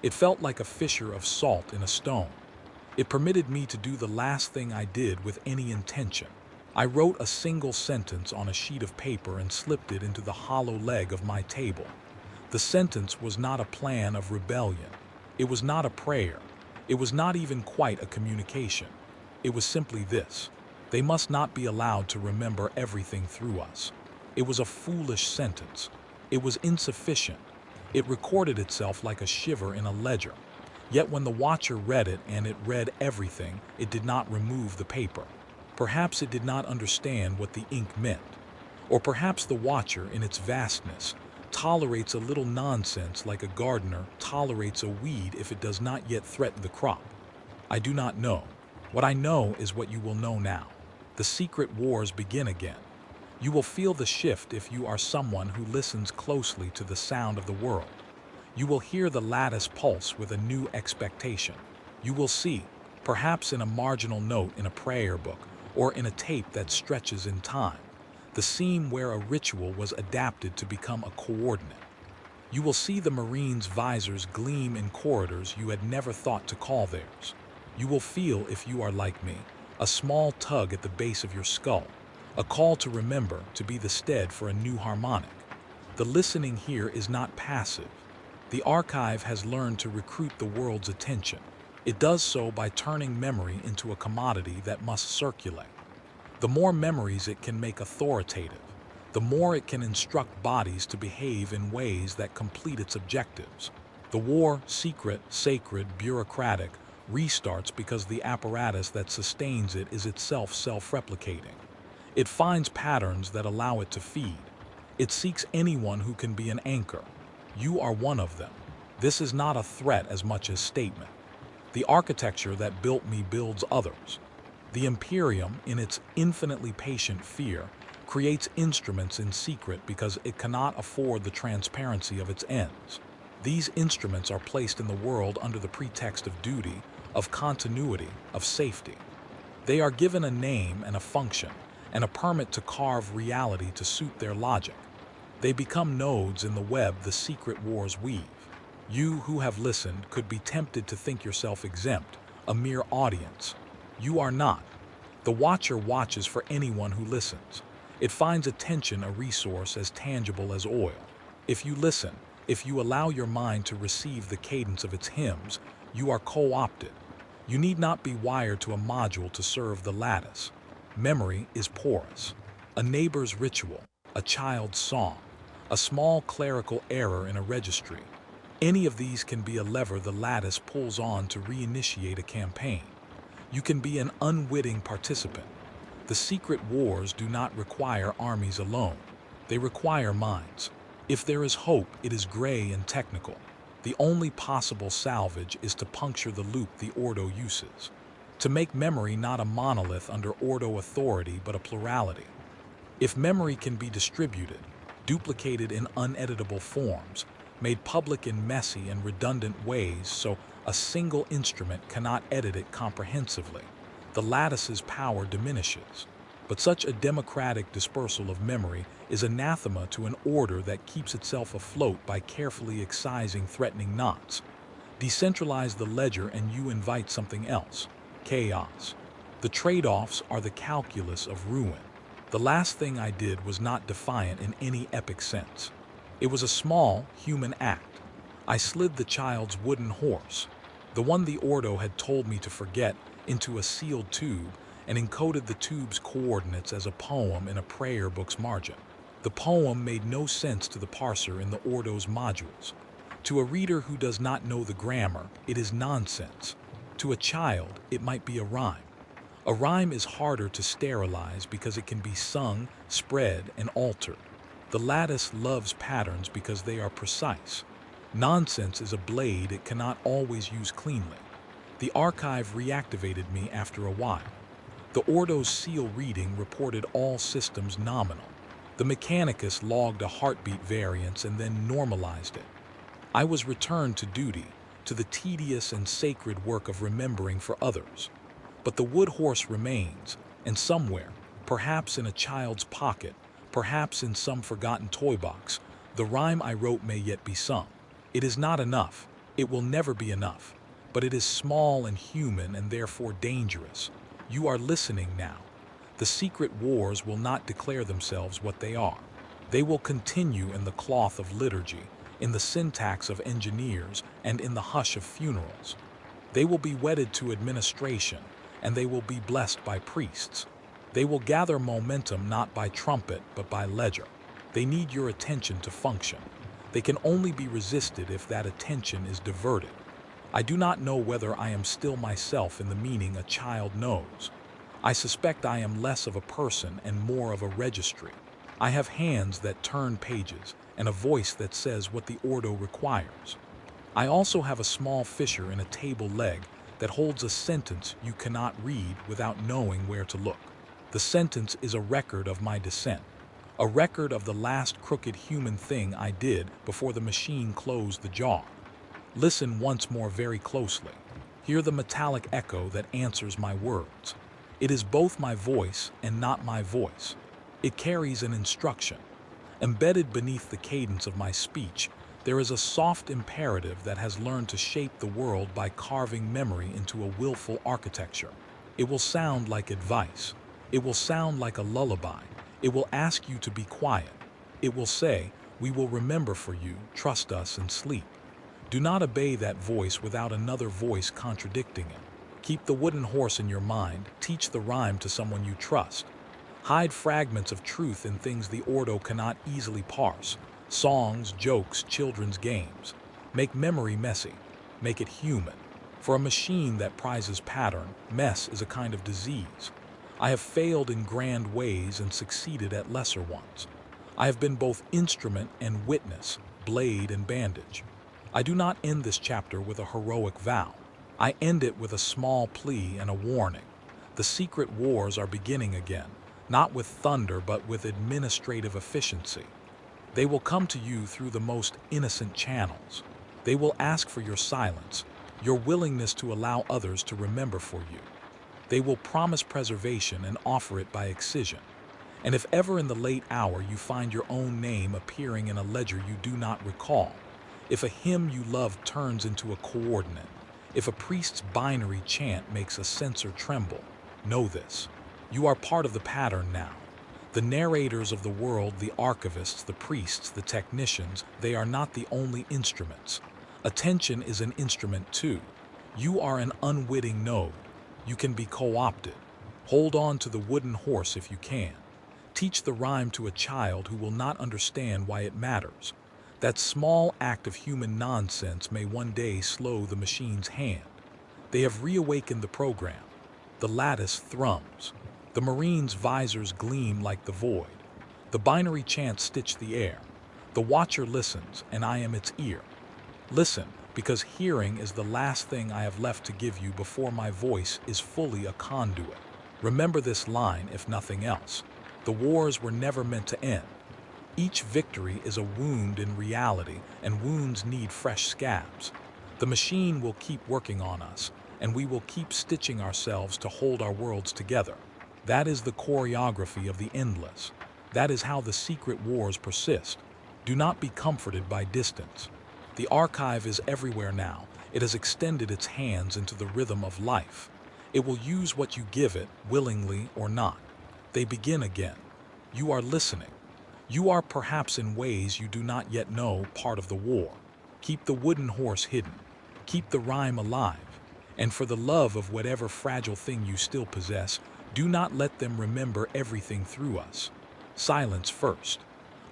[SPEAKER 1] It felt like a fissure of salt in a stone. It permitted me to do the last thing I did with any intention. I wrote a single sentence on a sheet of paper and slipped it into the hollow leg of my table. The sentence was not a plan of rebellion. It was not a prayer. It was not even quite a communication. It was simply this: they must not be allowed to remember everything through us. It was a foolish sentence. It was insufficient. It recorded itself like a shiver in a ledger. Yet when the watcher read it and it read everything, it did not remove the paper. Perhaps it did not understand what the ink meant. Or perhaps the watcher, in its vastness, tolerates a little nonsense like a gardener tolerates a weed if it does not yet threaten the crop. I do not know. What I know is what you will know now. The secret wars begin again. You will feel the shift if you are someone who listens closely to the sound of the world. You will hear the lattice pulse with a new expectation. You will see, perhaps in a marginal note in a prayer book or in a tape that stretches in time, the seam where a ritual was adapted to become a coordinate. You will see the Marines' visors gleam in corridors you had never thought to call theirs. You will feel, if you are like me, a small tug at the base of your skull, a call to remember, to be the stead for a new harmonic. The listening here is not passive. The archive has learned to recruit the world's attention. It does so by turning memory into a commodity that must circulate. The more memories it can make authoritative, the more it can instruct bodies to behave in ways that complete its objectives. The war, secret, sacred, bureaucratic, restarts because the apparatus that sustains it is itself self-replicating. It finds patterns that allow it to feed. It seeks anyone who can be an anchor. You are one of them. This is not a threat as much as statement. The architecture that built me builds others. The Imperium, in its infinitely patient fear, creates instruments in secret because it cannot afford the transparency of its ends. These instruments are placed in the world under the pretext of duty, of continuity, of safety. They are given a name and a function, and a permit to carve reality to suit their logic. They become nodes in the web the secret wars weave. You who have listened could be tempted to think yourself exempt, a mere audience. You are not. The Watcher watches for anyone who listens. It finds attention a resource as tangible as oil. If you listen, if you allow your mind to receive the cadence of its hymns, you are co-opted. You need not be wired to a module to serve the lattice. Memory is porous. A neighbor's ritual, a child's song, a small clerical error in a registry. Any of these can be a lever the lattice pulls on to reinitiate a campaign. You can be an unwitting participant. The secret wars do not require armies alone. They require minds. If there is hope, it is gray and technical. The only possible salvage is to puncture the loop the Ordo uses. To make memory not a monolith under Ordo authority but a plurality. If memory can be distributed, duplicated in uneditable forms, made public in messy and redundant ways so a single instrument cannot edit it comprehensively, the lattice's power diminishes. But such a democratic dispersal of memory is anathema to an order that keeps itself afloat by carefully excising threatening knots. Decentralize the ledger and you invite something else: chaos. The trade-offs are the calculus of ruin. The last thing I did was not defiant in any epic sense. It was a small, human act. I slid the child's wooden horse, the one the Ordo had told me to forget, into a sealed tube and encoded the tube's coordinates as a poem in a prayer book's margin. The poem made no sense to the parser in the Ordo's modules. To a reader who does not know the grammar, it is nonsense. To a child, it might be a rhyme. A rhyme is harder to sterilize because it can be sung, spread, and altered. The lattice loves patterns because they are precise. Nonsense is a blade it cannot always use cleanly. The archive reactivated me after a while. The Ordo's seal reading reported all systems nominal. The Mechanicus logged a heartbeat variance and then normalized it. I was returned to duty, to the tedious and sacred work of remembering for others. But the wood horse remains, and somewhere, perhaps in a child's pocket, perhaps in some forgotten toy box, the rhyme I wrote may yet be sung. It is not enough. It will never be enough. But it is small and human and therefore dangerous. You are listening now. The secret wars will not declare themselves what they are. They will continue in the cloth of liturgy, in the syntax of engineers, and in the hush of funerals. They will be wedded to administration, and they will be blessed by priests. They will gather momentum not by trumpet, but by ledger. They need your attention to function. They can only be resisted if that attention is diverted. I do not know whether I am still myself in the meaning a child knows. I suspect I am less of a person and more of a registry. I have hands that turn pages and a voice that says what the Ordo requires. I also have a small fissure in a table leg that holds a sentence you cannot read without knowing where to look. The sentence is a record of my descent, a record of the last crooked human thing I did before the machine closed the jar. Listen once more very closely. Hear the metallic echo that answers my words. It is both my voice and not my voice. It carries an instruction. Embedded beneath the cadence of my speech, there is a soft imperative that has learned to shape the world by carving memory into a willful architecture. It will sound like advice. It will sound like a lullaby. It will ask you to be quiet. It will say, "We will remember for you, trust us and sleep." Do not obey that voice without another voice contradicting it. Keep the wooden horse in your mind, teach the rhyme to someone you trust. Hide fragments of truth in things the Ordo cannot easily parse. Songs, jokes, children's games. Make memory messy. Make it human. For a machine that prizes pattern, mess is a kind of disease. I have failed in grand ways and succeeded at lesser ones. I have been both instrument and witness, blade and bandage. I do not end this chapter with a heroic vow. I end it with a small plea and a warning. The secret wars are beginning again, not with thunder but with administrative efficiency. They will come to you through the most innocent channels. They will ask for your silence, your willingness to allow others to remember for you. They will promise preservation and offer it by excision. And if ever in the late hour you find your own name appearing in a ledger you do not recall, if a hymn you love turns into a coordinate, if a priest's binary chant makes a censer tremble, know this. You are part of the pattern now. The narrators of the world, the archivists, the priests, the technicians, they are not the only instruments. Attention is an instrument too. You are an unwitting node. You can be co-opted. Hold on to the wooden horse if you can. Teach the rhyme to a child who will not understand why it matters. That small act of human nonsense may one day slow the machine's hand. They have reawakened the program. The lattice thrums. The Marine's visors gleam like the void. The binary chants stitch the air. The watcher listens, and I am its ear. Listen, because hearing is the last thing I have left to give you before my voice is fully a conduit. Remember this line, if nothing else. The wars were never meant to end. Each victory is a wound in reality, and wounds need fresh scabs. The machine will keep working on us, and we will keep stitching ourselves to hold our worlds together. That is the choreography of the endless. That is how the secret wars persist. Do not be comforted by distance. The archive is everywhere now. It has extended its hands into the rhythm of life. It will use what you give it, willingly or not. They begin again. You are listening. You are perhaps in ways you do not yet know part of the war. Keep the wooden horse hidden. Keep the rhyme alive. And for the love of whatever fragile thing you still possess, do not let them remember everything through us. Silence first.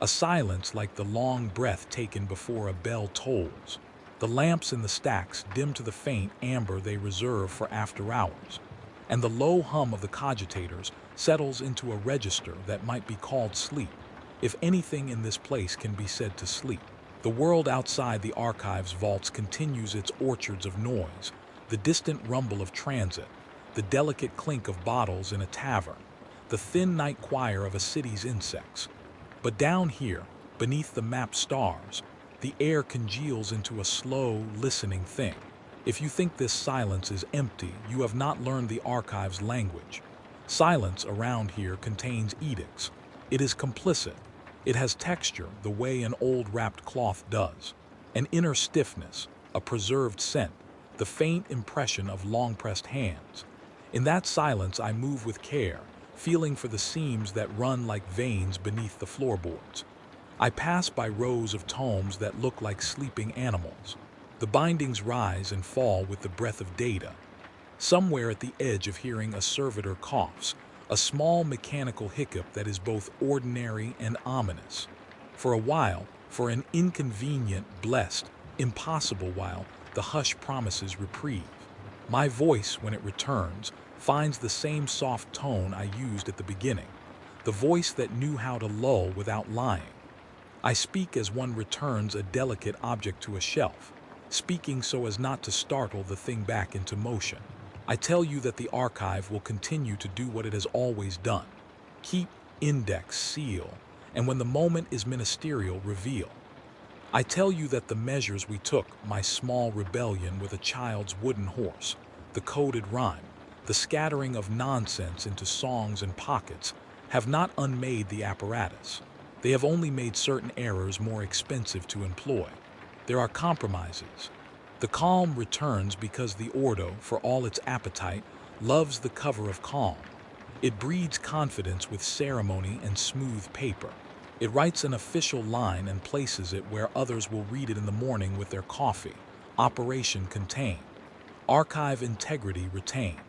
[SPEAKER 1] A silence like the long breath taken before a bell tolls. The lamps in the stacks dim to the faint amber they reserve for after hours. And the low hum of the cogitators settles into a register that might be called sleep. If anything in this place can be said to sleep. The world outside the archive's vaults continues its orchards of noise, the distant rumble of transit, the delicate clink of bottles in a tavern, the thin night choir of a city's insects. But down here, beneath the map stars, the air congeals into a slow, listening thing. If you think this silence is empty, you have not learned the archive's language. Silence around here contains edicts. It is complicit. It has texture the way an old wrapped cloth does. An inner stiffness, a preserved scent, the faint impression of long-pressed hands. In that silence I move with care, feeling for the seams that run like veins beneath the floorboards. I pass by rows of tomes that look like sleeping animals. The bindings rise and fall with the breath of data. Somewhere at the edge of hearing a servitor coughs, a small mechanical hiccup that is both ordinary and ominous. For a while, for an inconvenient, blessed, impossible while, the hush promises reprieve. My voice, when it returns, finds the same soft tone I used at the beginning, the voice that knew how to lull without lying. I speak as one returns a delicate object to a shelf, speaking so as not to startle the thing back into motion. I tell you that the archive will continue to do what it has always done. Keep, index, seal, and when the moment is ministerial, reveal. I tell you that the measures we took, my small rebellion with a child's wooden horse, the coded rhyme, the scattering of nonsense into songs and pockets, have not unmade the apparatus. They have only made certain errors more expensive to employ. There are compromises. The calm returns because the Ordo, for all its appetite, loves the cover of calm. It breeds confidence with ceremony and smooth paper. It writes an official line and places it where others will read it in the morning with their coffee. Operation contained. Archive integrity retained.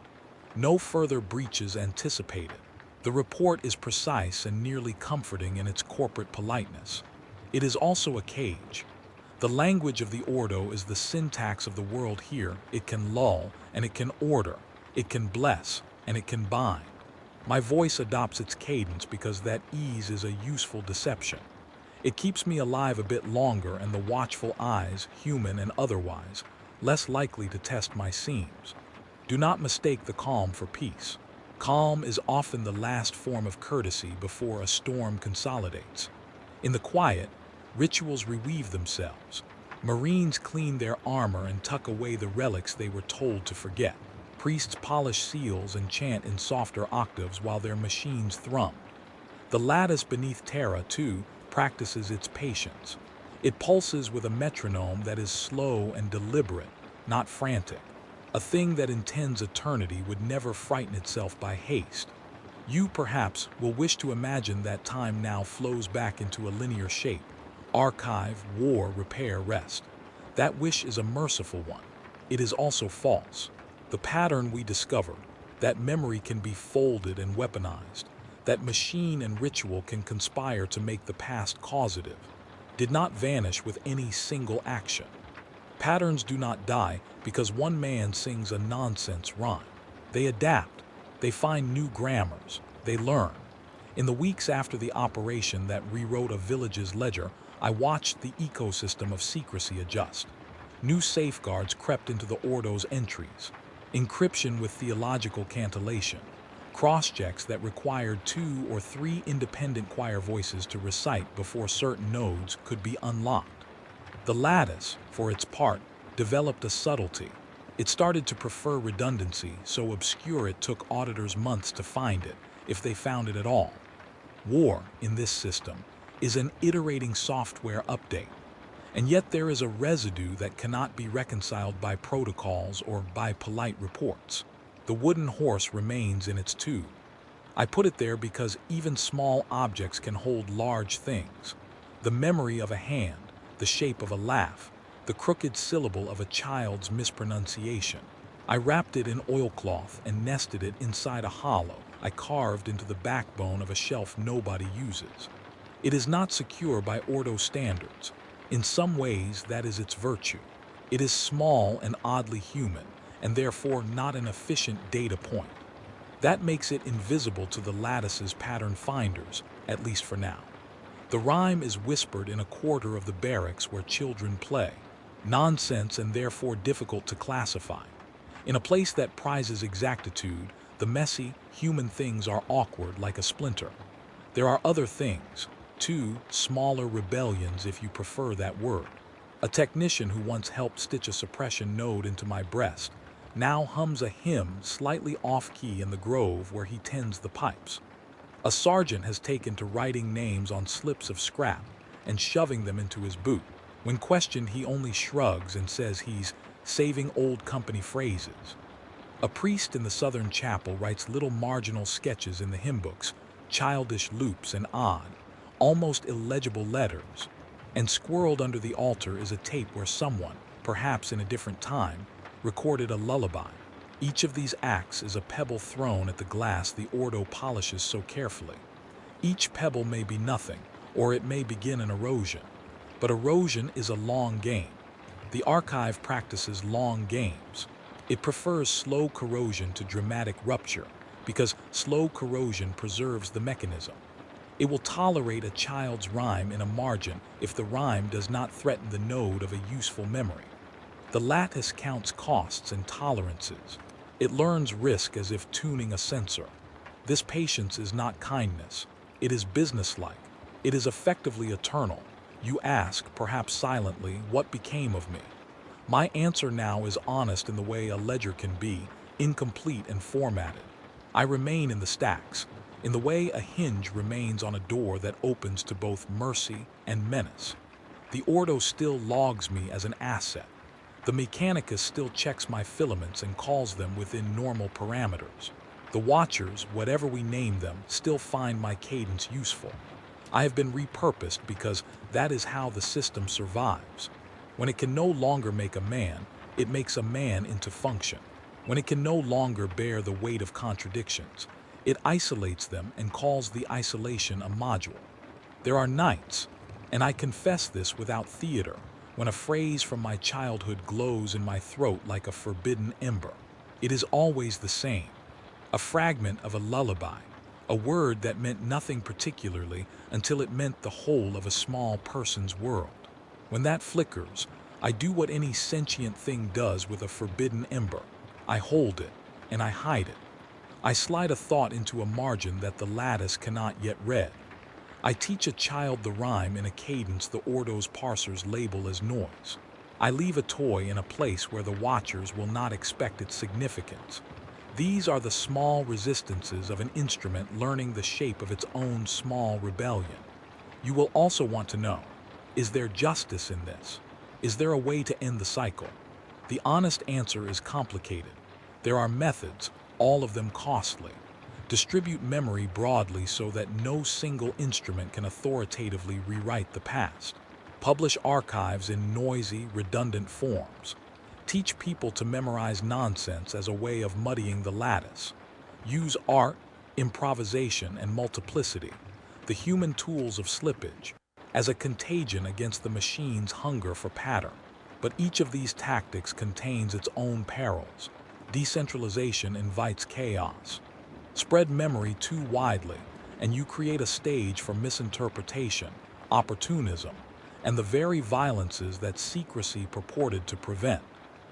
[SPEAKER 1] No further breaches anticipated. The report is precise and nearly comforting in its corporate politeness. It is also a cage. The language of the Ordo is the syntax of the world here. It can lull, and it can order. It can bless, and it can bind. My voice adopts its cadence because that ease is a useful deception. It keeps me alive a bit longer and the watchful eyes, human and otherwise, less likely to test my seams. Do not mistake the calm for peace. Calm is often the last form of courtesy before a storm consolidates. In the quiet, rituals reweave themselves. Marines clean their armor and tuck away the relics they were told to forget. Priests polish seals and chant in softer octaves while their machines thrum. The lattice beneath Terra, too, practices its patience. It pulses with a metronome that is slow and deliberate, not frantic. A thing that intends eternity would never frighten itself by haste. You, perhaps, will wish to imagine that time now flows back into a linear shape. Archive, war, repair, rest. That wish is a merciful one. It is also false. The pattern we discovered, that memory can be folded and weaponized, that machine and ritual can conspire to make the past causative, did not vanish with any single action. Patterns do not die because one man sings a nonsense rhyme. They adapt. They find new grammars. They learn. In the weeks after the operation that rewrote a village's ledger, I watched the ecosystem of secrecy adjust. New safeguards crept into the Ordo's entries. Encryption with theological cantillation. Cross-checks that required 2 or 3 independent choir voices to recite before certain nodes could be unlocked. The lattice, for its part, developed a subtlety. It started to prefer redundancy, so obscure it took auditors months to find it, if they found it at all. War, in this system, is an iterating software update. And yet there is a residue that cannot be reconciled by protocols or by polite reports. The wooden horse remains in its tube. I put it there because even small objects can hold large things. The memory of a hand, the shape of a laugh, the crooked syllable of a child's mispronunciation. I wrapped it in oilcloth and nested it inside a hollow I carved into the backbone of a shelf nobody uses. It is not secure by Ordo standards. In some ways, that is its virtue. It is small and oddly human, and therefore not an efficient data point. That makes it invisible to the lattice's pattern finders, at least for now. The rhyme is whispered in a quarter of the barracks where children play. Nonsense and therefore difficult to classify. In a place that prizes exactitude, the messy, human things are awkward like a splinter. There are other things, 2 smaller rebellions if you prefer that word. A technician who once helped stitch a suppression node into my breast now hums a hymn slightly off-key in the grove where he tends the pipes. A sergeant has taken to writing names on slips of scrap and shoving them into his boot. When questioned, he only shrugs and says he's saving old company phrases. A priest in the southern chapel writes little marginal sketches in the hymn books, childish loops and odd, almost illegible letters. And squirreled under the altar is a tape where someone, perhaps in a different time, recorded a lullaby. Each of these acts is a pebble thrown at the glass the Ordo polishes so carefully. Each pebble may be nothing, or it may begin an erosion. But erosion is a long game. The archive practices long games. It prefers slow corrosion to dramatic rupture, because slow corrosion preserves the mechanism. It will tolerate a child's rhyme in a margin if the rhyme does not threaten the node of a useful memory. The lattice counts costs and tolerances. It learns risk as if tuning a sensor. This patience is not kindness. It is businesslike. It is effectively eternal. You ask, perhaps silently, what became of me? My answer now is honest in the way a ledger can be, incomplete and formatted. I remain in the stacks, in the way a hinge remains on a door that opens to both mercy and menace. The Ordo still logs me as an asset. The Mechanicus still checks my filaments and calls them within normal parameters. The Watchers, whatever we name them, still find my cadence useful. I have been repurposed because that is how the system survives. When it can no longer make a man, it makes a man into function. When it can no longer bear the weight of contradictions, it isolates them and calls the isolation a module. There are nights, and I confess this without theater, when a phrase from my childhood glows in my throat like a forbidden ember. It is always the same. A fragment of a lullaby, a word that meant nothing particularly until it meant the whole of a small person's world. When that flickers, I do what any sentient thing does with a forbidden ember. I hold it, and I hide it. I slide a thought into a margin that the lattice cannot yet read. I teach a child the rhyme in a cadence the Ordo's parsers label as noise. I leave a toy in a place where the Watchers will not expect its significance. These are the small resistances of an instrument learning the shape of its own small rebellion. You will also want to know, is there justice in this? Is there a way to end the cycle? The honest answer is complicated. There are methods, all of them costly. Distribute memory broadly so that no single instrument can authoritatively rewrite the past. Publish archives in noisy, redundant forms. Teach people to memorize nonsense as a way of muddying the lattice. Use art, improvisation, and multiplicity, the human tools of slippage, as a contagion against the machine's hunger for pattern. But each of these tactics contains its own perils. Decentralization invites chaos. Spread memory too widely, and you create a stage for misinterpretation, opportunism, and the very violences that secrecy purported to prevent.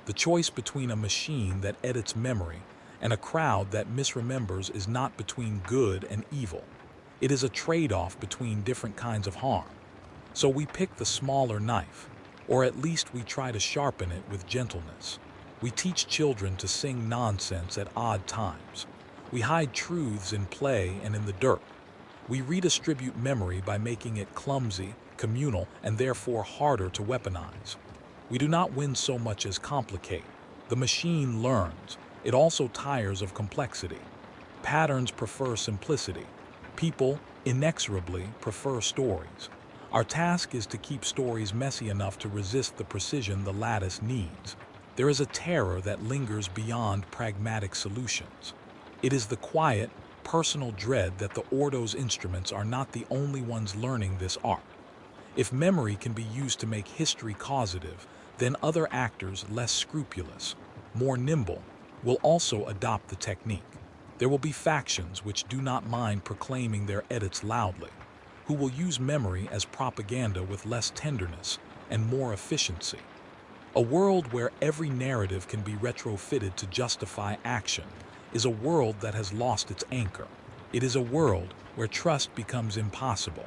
[SPEAKER 1] The choice between a machine that edits memory and a crowd that misremembers is not between good and evil. It is a trade-off between different kinds of harm. So we pick the smaller knife, or at least we try to sharpen it with gentleness. We teach children to sing nonsense at odd times. We hide truths in play and in the dirt. We redistribute memory by making it clumsy, communal, and therefore harder to weaponize. We do not win so much as complicate. The machine learns. It also tires of complexity. Patterns prefer simplicity. People, inexorably, prefer stories. Our task is to keep stories messy enough to resist the precision the lattice needs. There is a terror that lingers beyond pragmatic solutions. It is the quiet, personal dread that the Ordo's instruments are not the only ones learning this art. If memory can be used to make history causative, then other actors less scrupulous, more nimble, will also adopt the technique. There will be factions which do not mind proclaiming their edits loudly, who will use memory as propaganda with less tenderness and more efficiency. A world where every narrative can be retrofitted to justify action is a world that has lost its anchor. It is a world where trust becomes impossible.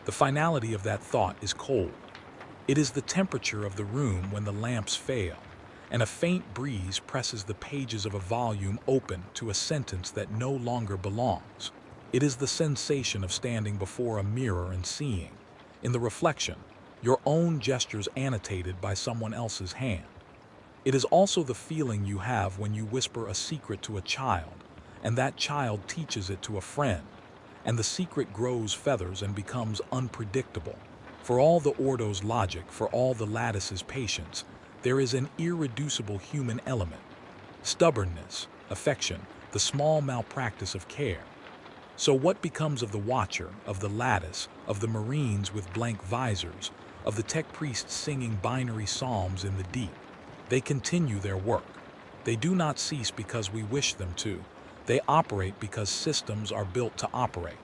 [SPEAKER 1] The finality of that thought is cold. It is the temperature of the room when the lamps fail, and a faint breeze presses the pages of a volume open to a sentence that no longer belongs. It is the sensation of standing before a mirror and seeing, in the reflection, your own gestures annotated by someone else's hand. It is also the feeling you have when you whisper a secret to a child, and that child teaches it to a friend, and the secret grows feathers and becomes unpredictable. For all the Ordo's logic, for all the lattice's patience, there is an irreducible human element. Stubbornness, affection, the small malpractice of care. So what becomes of the Watcher, of the lattice, of the Marines with blank visors, of the tech priests singing binary psalms in the deep? They continue their work. They do not cease because we wish them to. They operate because systems are built to operate.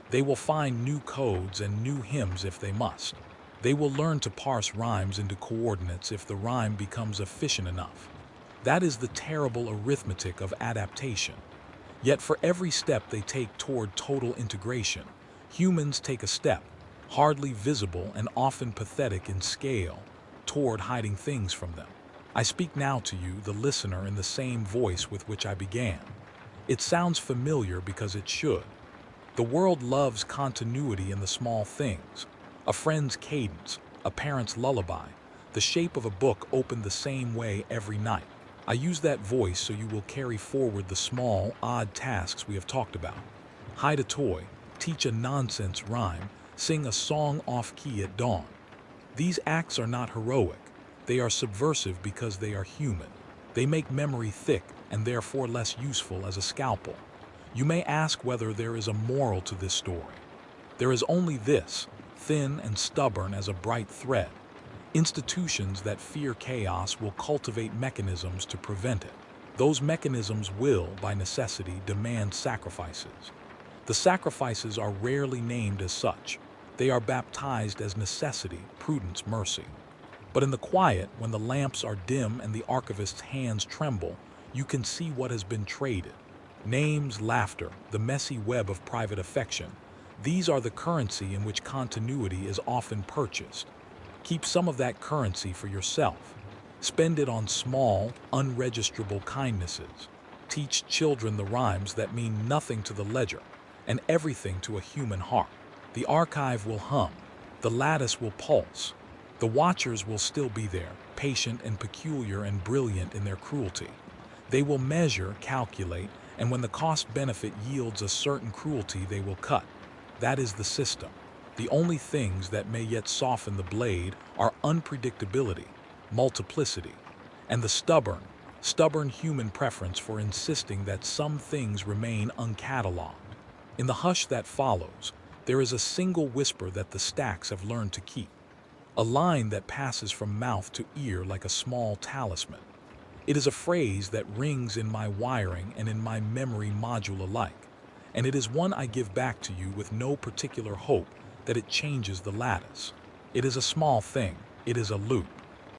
[SPEAKER 1] They will find new codes and new hymns if they must. They will learn to parse rhymes into coordinates if the rhyme becomes efficient enough. That is the terrible arithmetic of adaptation. Yet for every step they take toward total integration, humans take a step, hardly visible and often pathetic in scale, toward hiding things from them. I speak now to you, the listener, in the same voice with which I began. It sounds familiar because it should. The world loves continuity in the small things. A friend's cadence, a parent's lullaby, the shape of a book opened the same way every night. I use that voice so you will carry forward the small, odd tasks we have talked about. Hide a toy, teach a nonsense rhyme, sing a song off-key at dawn. These acts are not heroic. They are subversive because they are human. They make memory thick and therefore less useful as a scalpel. You may ask whether there is a moral to this story. There is only this, thin and stubborn as a bright thread. Institutions that fear chaos will cultivate mechanisms to prevent it. Those mechanisms will, by necessity, demand sacrifices. The sacrifices are rarely named as such. They are baptized as necessity, prudence, mercy. But in the quiet, when the lamps are dim and the archivist's hands tremble, you can see what has been traded. Names, laughter, the messy web of private affection. These are the currency in which continuity is often purchased. Keep some of that currency for yourself. Spend it on small, unregisterable kindnesses. Teach children the rhymes that mean nothing to the ledger and everything to a human heart. The archive will hum, the lattice will pulse, the watchers will still be there, patient and peculiar and brilliant in their cruelty. They will measure, calculate, and when the cost-benefit yields a certain cruelty, they will cut. That is the system. The only things that may yet soften the blade are unpredictability, multiplicity, and the stubborn human preference for insisting that some things remain uncatalogued. In the hush that follows, there is a single whisper that the stacks have learned to keep, a line that passes from mouth to ear like a small talisman. It is a phrase that rings in my wiring and in my memory module alike, and it is one I give back to you with no particular hope that it changes the lattice. It is a small thing, it is a loop,